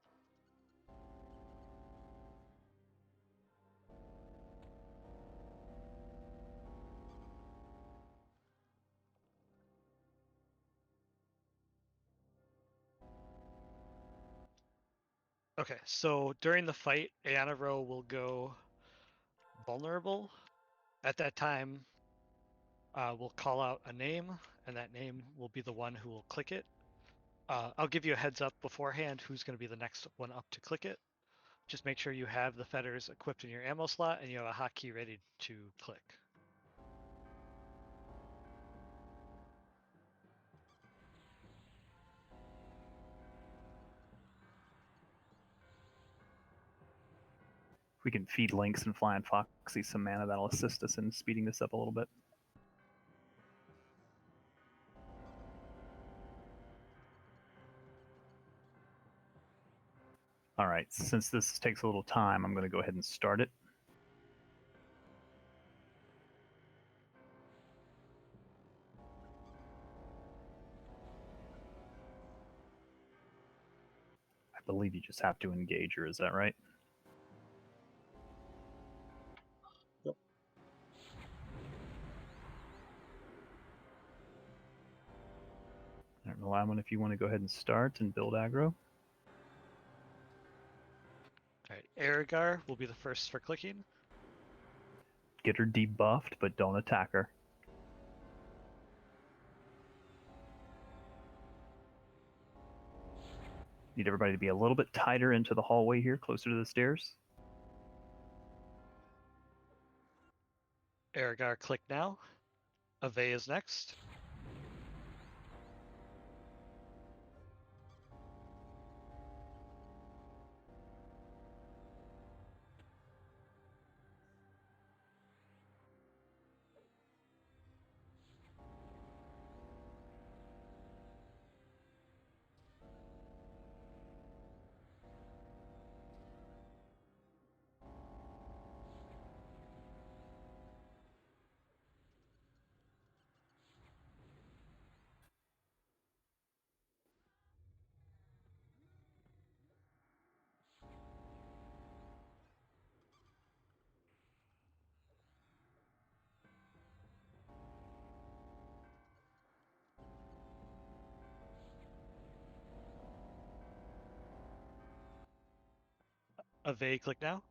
Speaker 2: Okay, so during the fight, Aeana row will go vulnerable. At that time, we'll call out a name, and that name will be the one who will click it. I'll give you a heads up beforehand who's going to be the next one up to click it. Just make sure you have the fetters equipped in your ammo slot and you have a hotkey ready to click.
Speaker 1: If we can feed Lynx and Flying Foxy some mana, that'll assist us in speeding this up a little bit. All right, since this takes a little time, I'm going to go ahead and start it. I believe you just have to engage her, is that right?
Speaker 18: Yep.
Speaker 1: All right, Lyman, if you want to go ahead and start and build aggro.
Speaker 2: All right, Erigar will be the first for clicking.
Speaker 1: Get her debuffed, but don't attack her. Need everybody to be a little bit tighter into the hallway here, closer to the stairs.
Speaker 2: Erigar, click now. Ave is next. Ave, click now.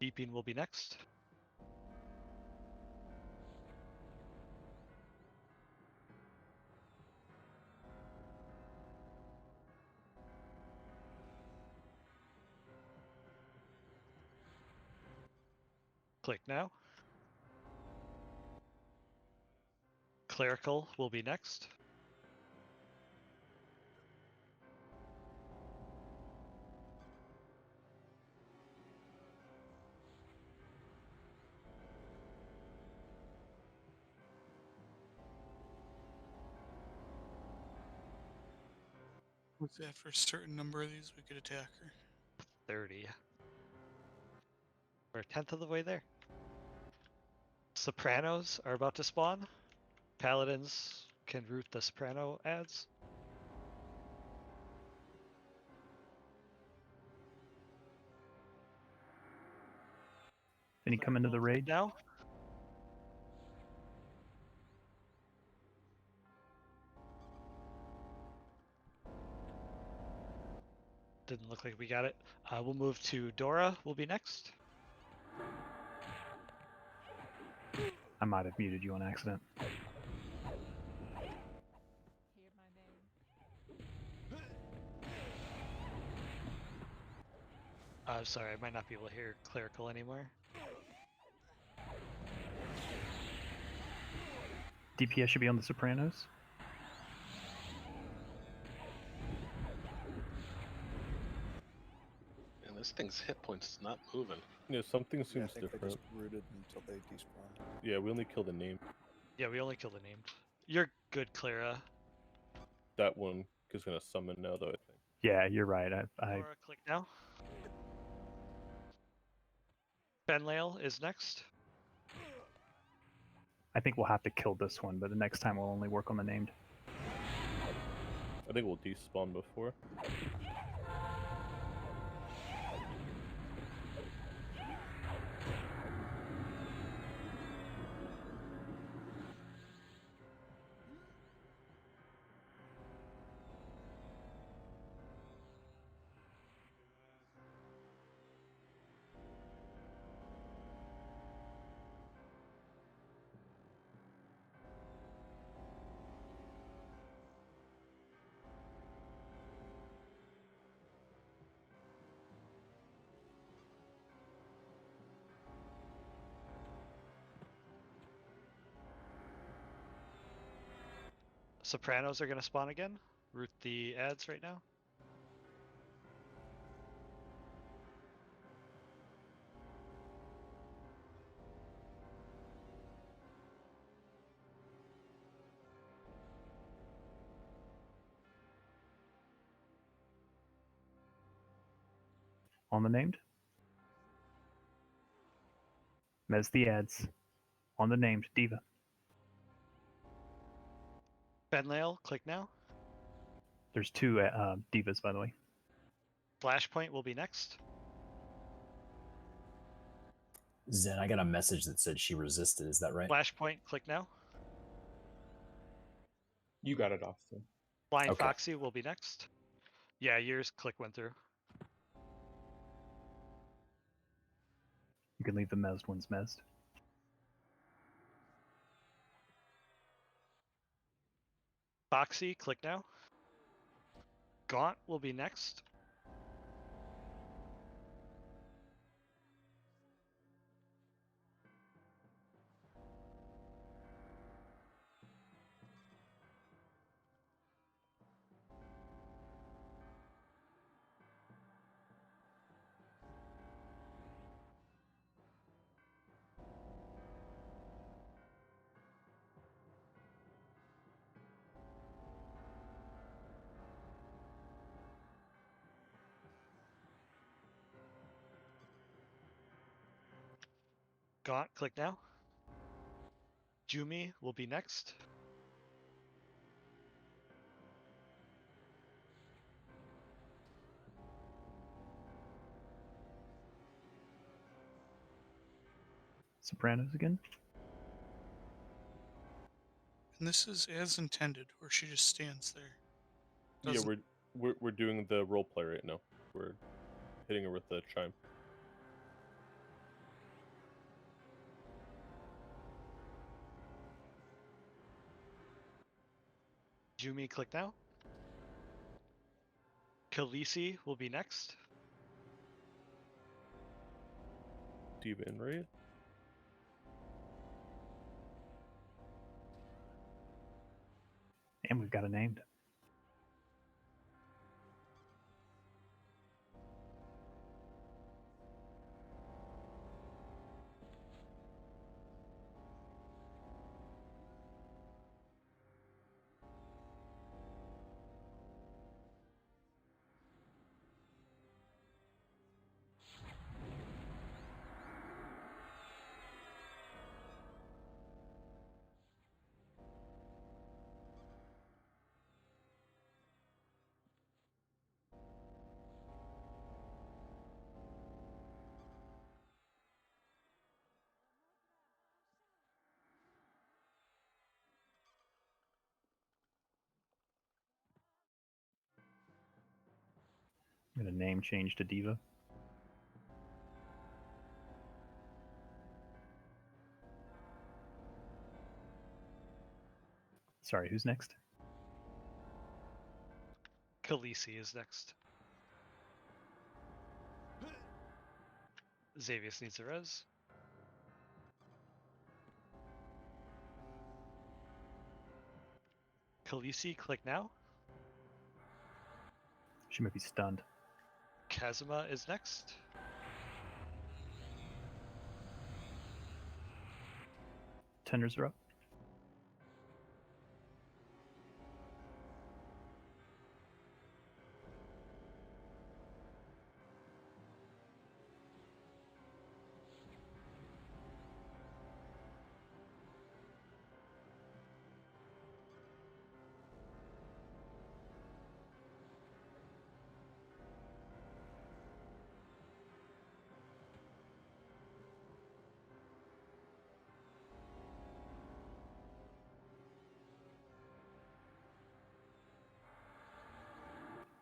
Speaker 2: Beeping will be next. Click now. Clerical will be next.
Speaker 3: After a certain number of these, we could attack her.
Speaker 2: 30. We're a tenth of the way there. Sopranos are about to spawn. Paladins can root the soprano ads.
Speaker 1: Any come into the raid?
Speaker 2: Now. Didn't look like we got it. We'll move to Dora will be next.
Speaker 1: I might have muted you on accident.
Speaker 2: Sorry, I might not be able to hear clerical anymore.
Speaker 1: DPS should be on the Sopranos.
Speaker 9: And this thing's hit points is not moving.
Speaker 10: Yeah, something
Speaker 15: Yeah, I
Speaker 10: seems
Speaker 15: think they
Speaker 10: different.
Speaker 15: just rooted until they despawn.
Speaker 10: Yeah, we only killed a name.
Speaker 2: Yeah, we only kill the named. You're good, Clara.
Speaker 10: That one is gonna summon now, though. I think.
Speaker 1: Yeah, you're right. I
Speaker 2: Laura, click now. Benlail is next.
Speaker 1: I think we'll have to kill this one, but the next time we'll only work on the named.
Speaker 10: I think we'll despawn before.
Speaker 2: Sopranos are going to spawn again. Root the ads right now.
Speaker 1: On the named. Mez the ads. On the named, Diva.
Speaker 2: Benlail, click now.
Speaker 1: There's two divas, by the way.
Speaker 2: Flashpoint will be next.
Speaker 14: Zen, I got a message that said she resisted. Is that right?
Speaker 2: Flashpoint, click now.
Speaker 17: You got it off though.
Speaker 2: Blind
Speaker 14: Okay.
Speaker 2: Foxy will be next. Yeah, yours click went through.
Speaker 1: You can leave the mezzed ones mezzed.
Speaker 2: Foxy, click now. Gaunt will be next. Gaunt, click now. Jumi will be next.
Speaker 1: Sopranos again.
Speaker 3: And this is as intended, where she just stands there.
Speaker 10: Yeah,
Speaker 3: Doesn't-
Speaker 10: we're doing the role play right now. We're hitting her with the chime.
Speaker 2: Jumi, click now. Khaleesi will be next.
Speaker 10: Diva and Raid.
Speaker 1: And we've got a named. I'm going to name change to Diva. Sorry, who's next?
Speaker 2: Khaleesi is next. Xavius needs a res. Khaleesi, click now.
Speaker 1: She might be stunned.
Speaker 2: Kazuma is next.
Speaker 1: Tenders are up.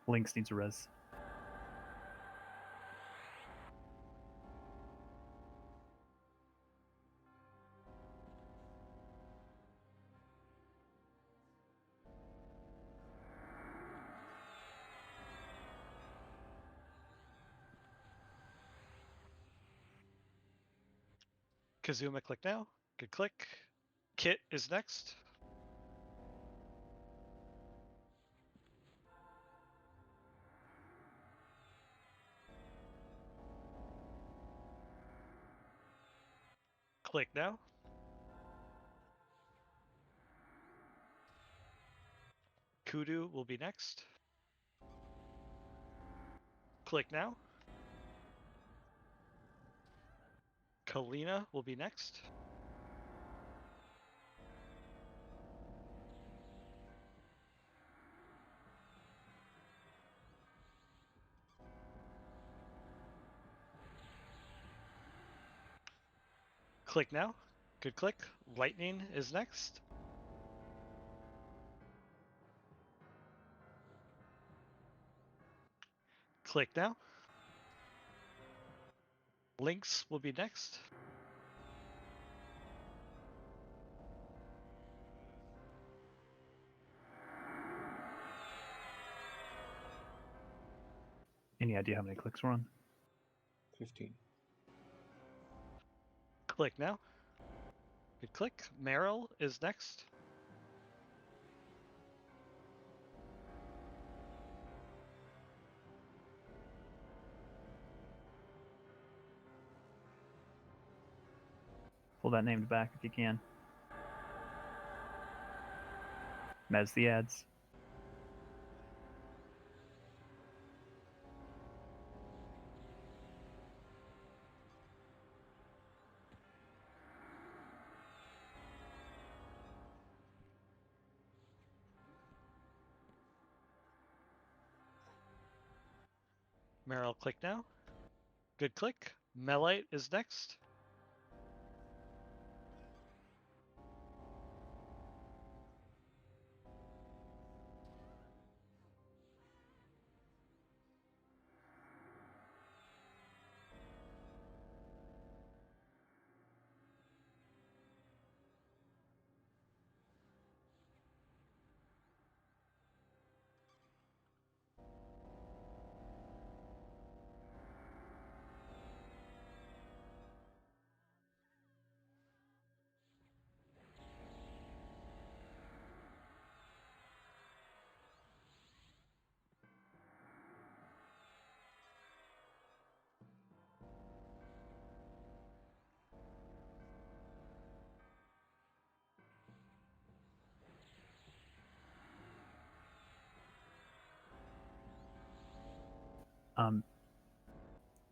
Speaker 1: Lynx needs a res.
Speaker 2: Kazuma, click now. Good click. Kit is next. Click now. Kudu will be next. Click now. Kalina will be next. Click now. Good click. Lightning is next. Click now. Lynx will be next.
Speaker 1: Any idea how many clicks we're on?
Speaker 17: 15.
Speaker 2: Click now. Good click. Meryl is next.
Speaker 1: Pull that name back if you can. Mez the ads.
Speaker 2: Meryl, click now. Good click. Melite is next.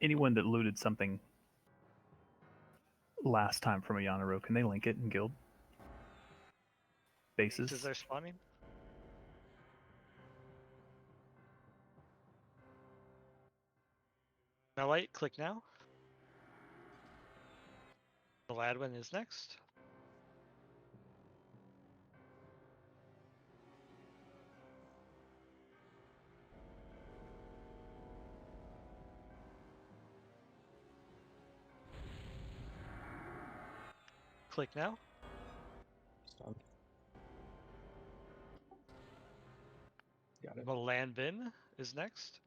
Speaker 1: Anyone that looted something last time from a Yanaro, can they link it in guild bases?
Speaker 2: Is there spawning? Melite, click now. Gladwin is next. Click now.
Speaker 17: Stunned. Got it.
Speaker 2: Melanvin is next.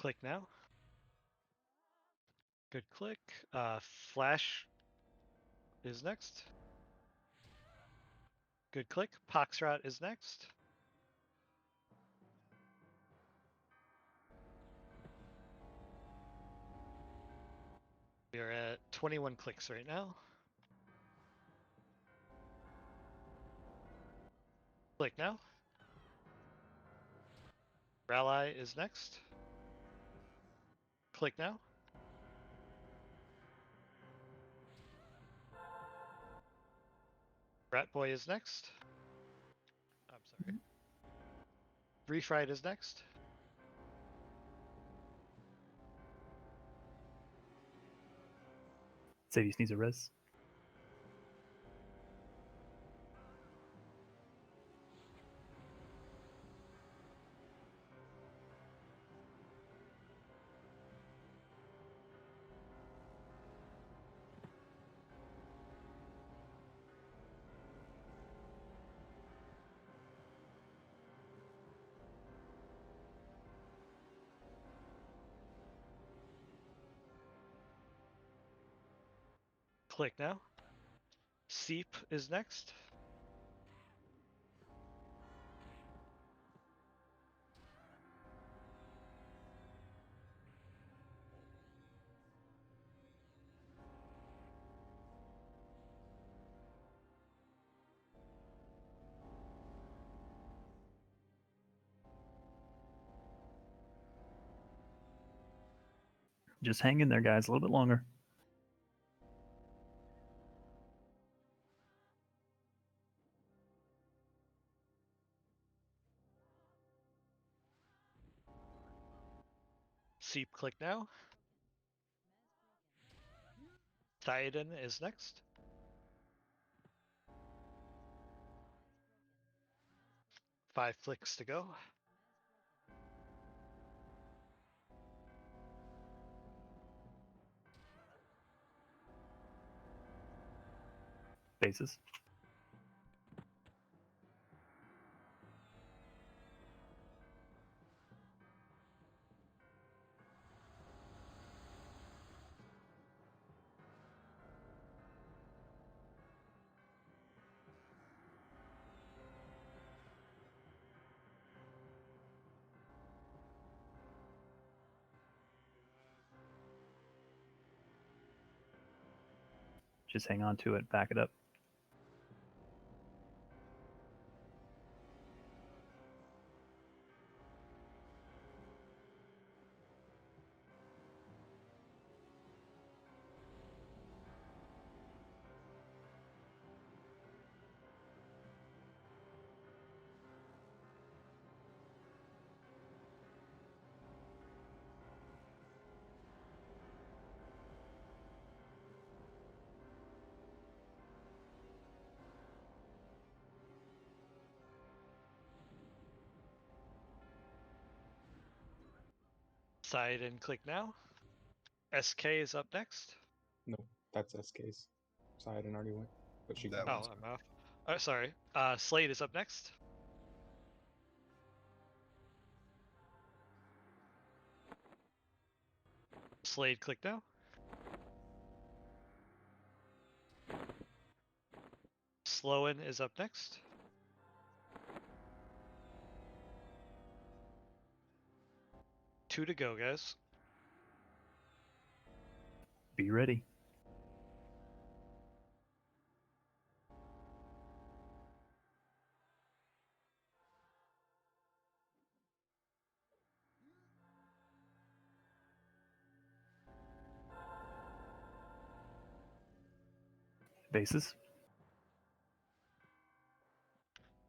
Speaker 2: Click now. Good click. Flash is next. Good click. Poxrot is next. We are at 21 clicks right now. Click now. Rally is next. Click now. Rat Boy is next. I'm sorry. Refried is next.
Speaker 1: Xavius needs a res.
Speaker 2: Click now. Seep is next.
Speaker 1: Just hang in there, guys, a little bit longer.
Speaker 2: Seep click now. Thiadin is next. Five flicks to go.
Speaker 1: Bases. Just hang on to it, back it up.
Speaker 2: Thiadin click now. SK is up next.
Speaker 17: No, that's SK's. Sidon already went, but she
Speaker 13: That
Speaker 17: got
Speaker 13: one's
Speaker 2: I'm off. Sorry. Slade is up next. Slade click now. Slowen is up next. Two to go, guys.
Speaker 1: Be ready. Bases.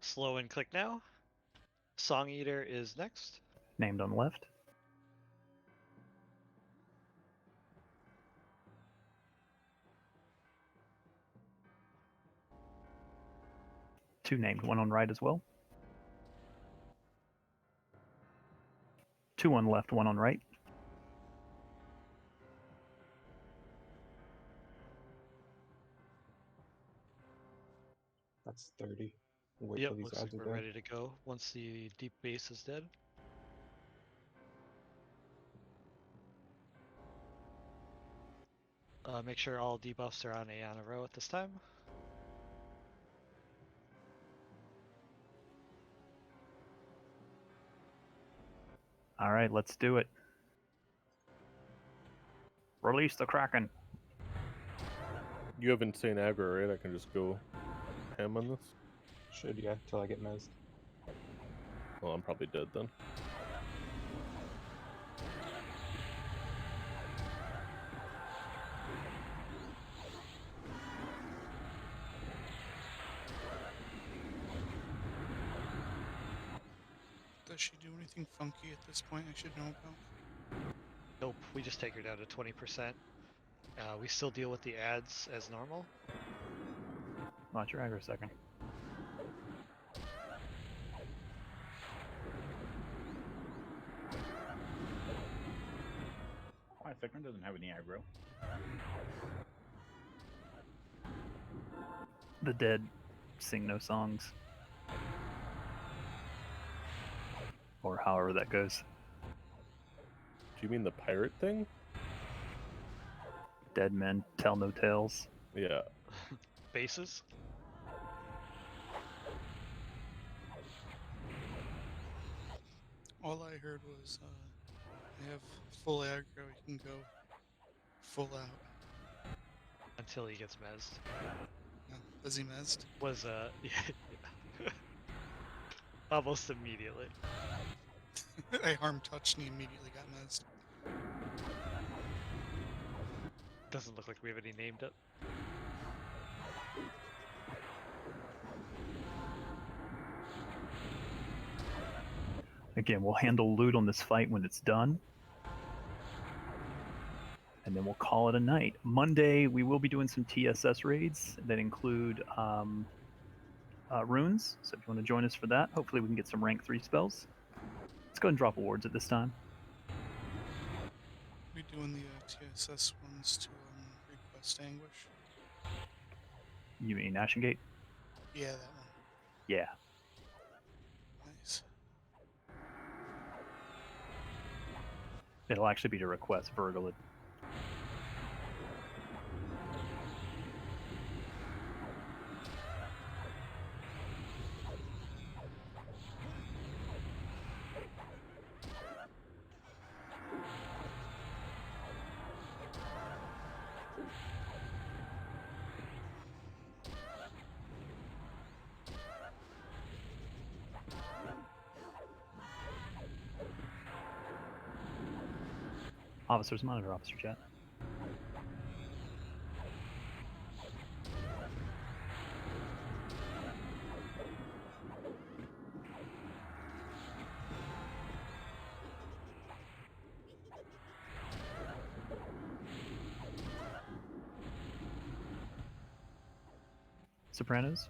Speaker 2: Slowen click now. Song Eater is next.
Speaker 1: Named on the left. Two named, one on right as well. Two on left, one on right.
Speaker 17: That's 30. Wait
Speaker 2: Yep,
Speaker 17: till these
Speaker 2: looks like
Speaker 17: ads are
Speaker 2: we're
Speaker 17: dead.
Speaker 2: ready to go once the deep base is dead. Make sure all debuffs are on Aeon Row at this time.
Speaker 1: All right, let's do it. Release the Kraken.
Speaker 10: You have insane aggro, right? I can just go ham on this?
Speaker 17: Should, yeah, till I get mezzed.
Speaker 10: Well, I'm probably dead then.
Speaker 3: Does she do anything funky at this point I should know about?
Speaker 2: Nope, we just take her down to 20%. We still deal with the ads as normal.
Speaker 1: Watch your aggro a second.
Speaker 19: My second doesn't have any aggro.
Speaker 1: The dead sing no songs. Or however that goes.
Speaker 10: Do you mean the pirate thing?
Speaker 1: Dead men tell no tales.
Speaker 10: Yeah.
Speaker 2: Bases?
Speaker 3: All I heard was, I have full aggro, you can go full out.
Speaker 2: Until he gets mezzed.
Speaker 3: Is he mezzed?
Speaker 2: Was, yeah. Almost immediately.
Speaker 3: I harm touched and he immediately got mezzed.
Speaker 2: Doesn't look like we have any named up.
Speaker 1: Again, we'll handle loot on this fight when it's done. And then we'll call it a night. Monday, we will be doing some TSS raids that include runes. So if you want to join us for that, hopefully we can get some rank 3 spells. Let's go ahead and drop awards at this time.
Speaker 3: We doing the TSS ones to request anguish?
Speaker 1: You mean Ashen Gate?
Speaker 3: Yeah, that one.
Speaker 1: Yeah.
Speaker 3: Nice.
Speaker 1: It'll actually be to request Virgilid. Officers monitor, officer chat. Sopranos.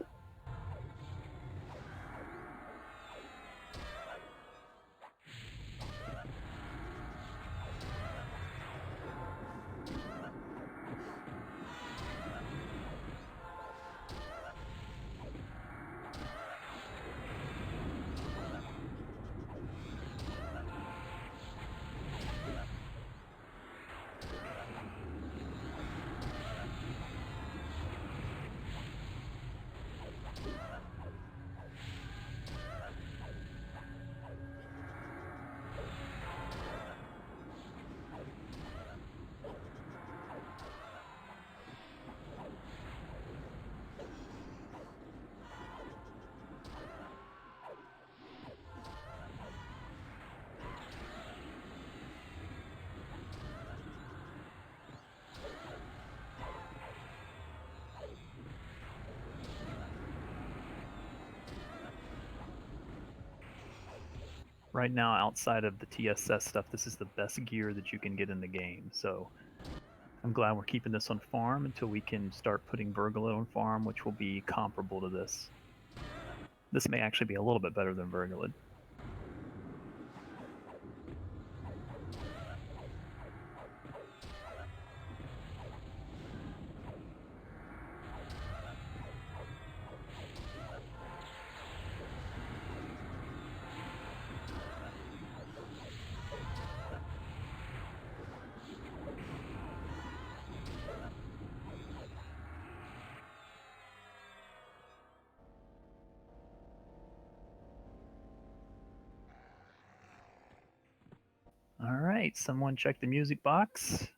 Speaker 1: Right now, outside of the TSS stuff, this is the best gear that you can get in the game. So I'm glad we're keeping this on farm until we can start putting Virgilid on farm, which will be comparable to this. This may actually be a little bit better than Virgilid. right, someone check the music box.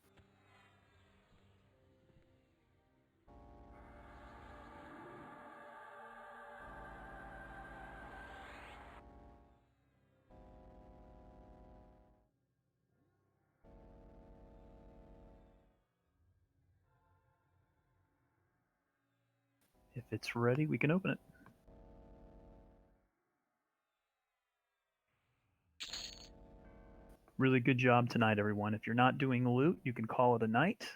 Speaker 1: If it's ready, we can open it. Really good job tonight, everyone. If you're not doing loot, you can call it a night.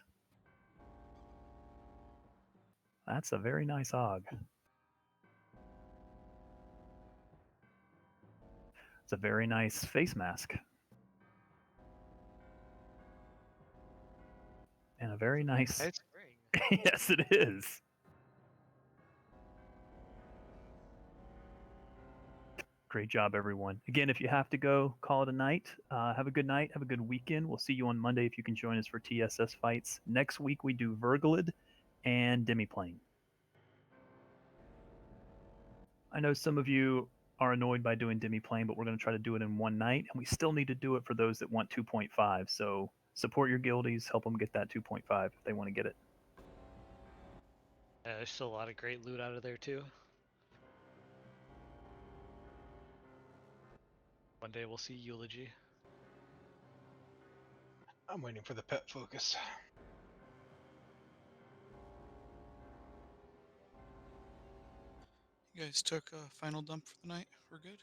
Speaker 1: That's a very nice Og. It's a very nice face mask. And a very nice...
Speaker 2: Nice ring.
Speaker 1: Yes, it is. Great job, everyone. Again, if you have to go, call it a night. Have a good night. Have a good weekend. We'll see you on Monday if you can join us for TSS fights. Next week, we do Vergalid and Demiplane. I know some of you are annoyed by doing Demiplane, but we're going to try to do it in one night. And we still need to do it for those that want 2.5. So support your guildies. Help them get that 2.5 if they want to get it.
Speaker 2: There's still a lot of great loot out of there, too. One day we'll see Eulogy.
Speaker 18: I'm waiting for the pet focus.
Speaker 3: You guys took a final dump for the night. We're good.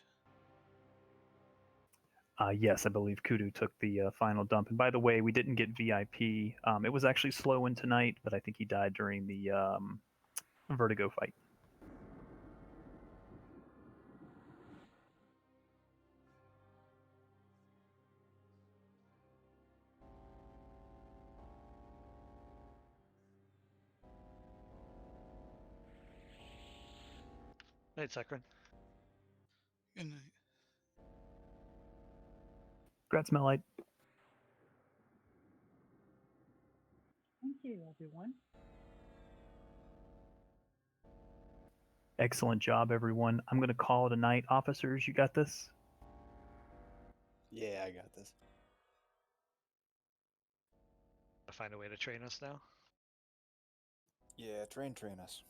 Speaker 1: Yes, I believe Kudu took the final dump. And by the way, we didn't get VIP. It was actually Slowen tonight, but I think he died during the Vertigo fight.
Speaker 2: Night, Sekron.
Speaker 3: Good night.
Speaker 1: Congrats, Melite.
Speaker 6: Thank you, everyone.
Speaker 1: Excellent job, everyone. I'm going to call it a night. Officers, you got this?
Speaker 15: Yeah, I got this.
Speaker 2: Find a way to train us now.
Speaker 15: Yeah, train us.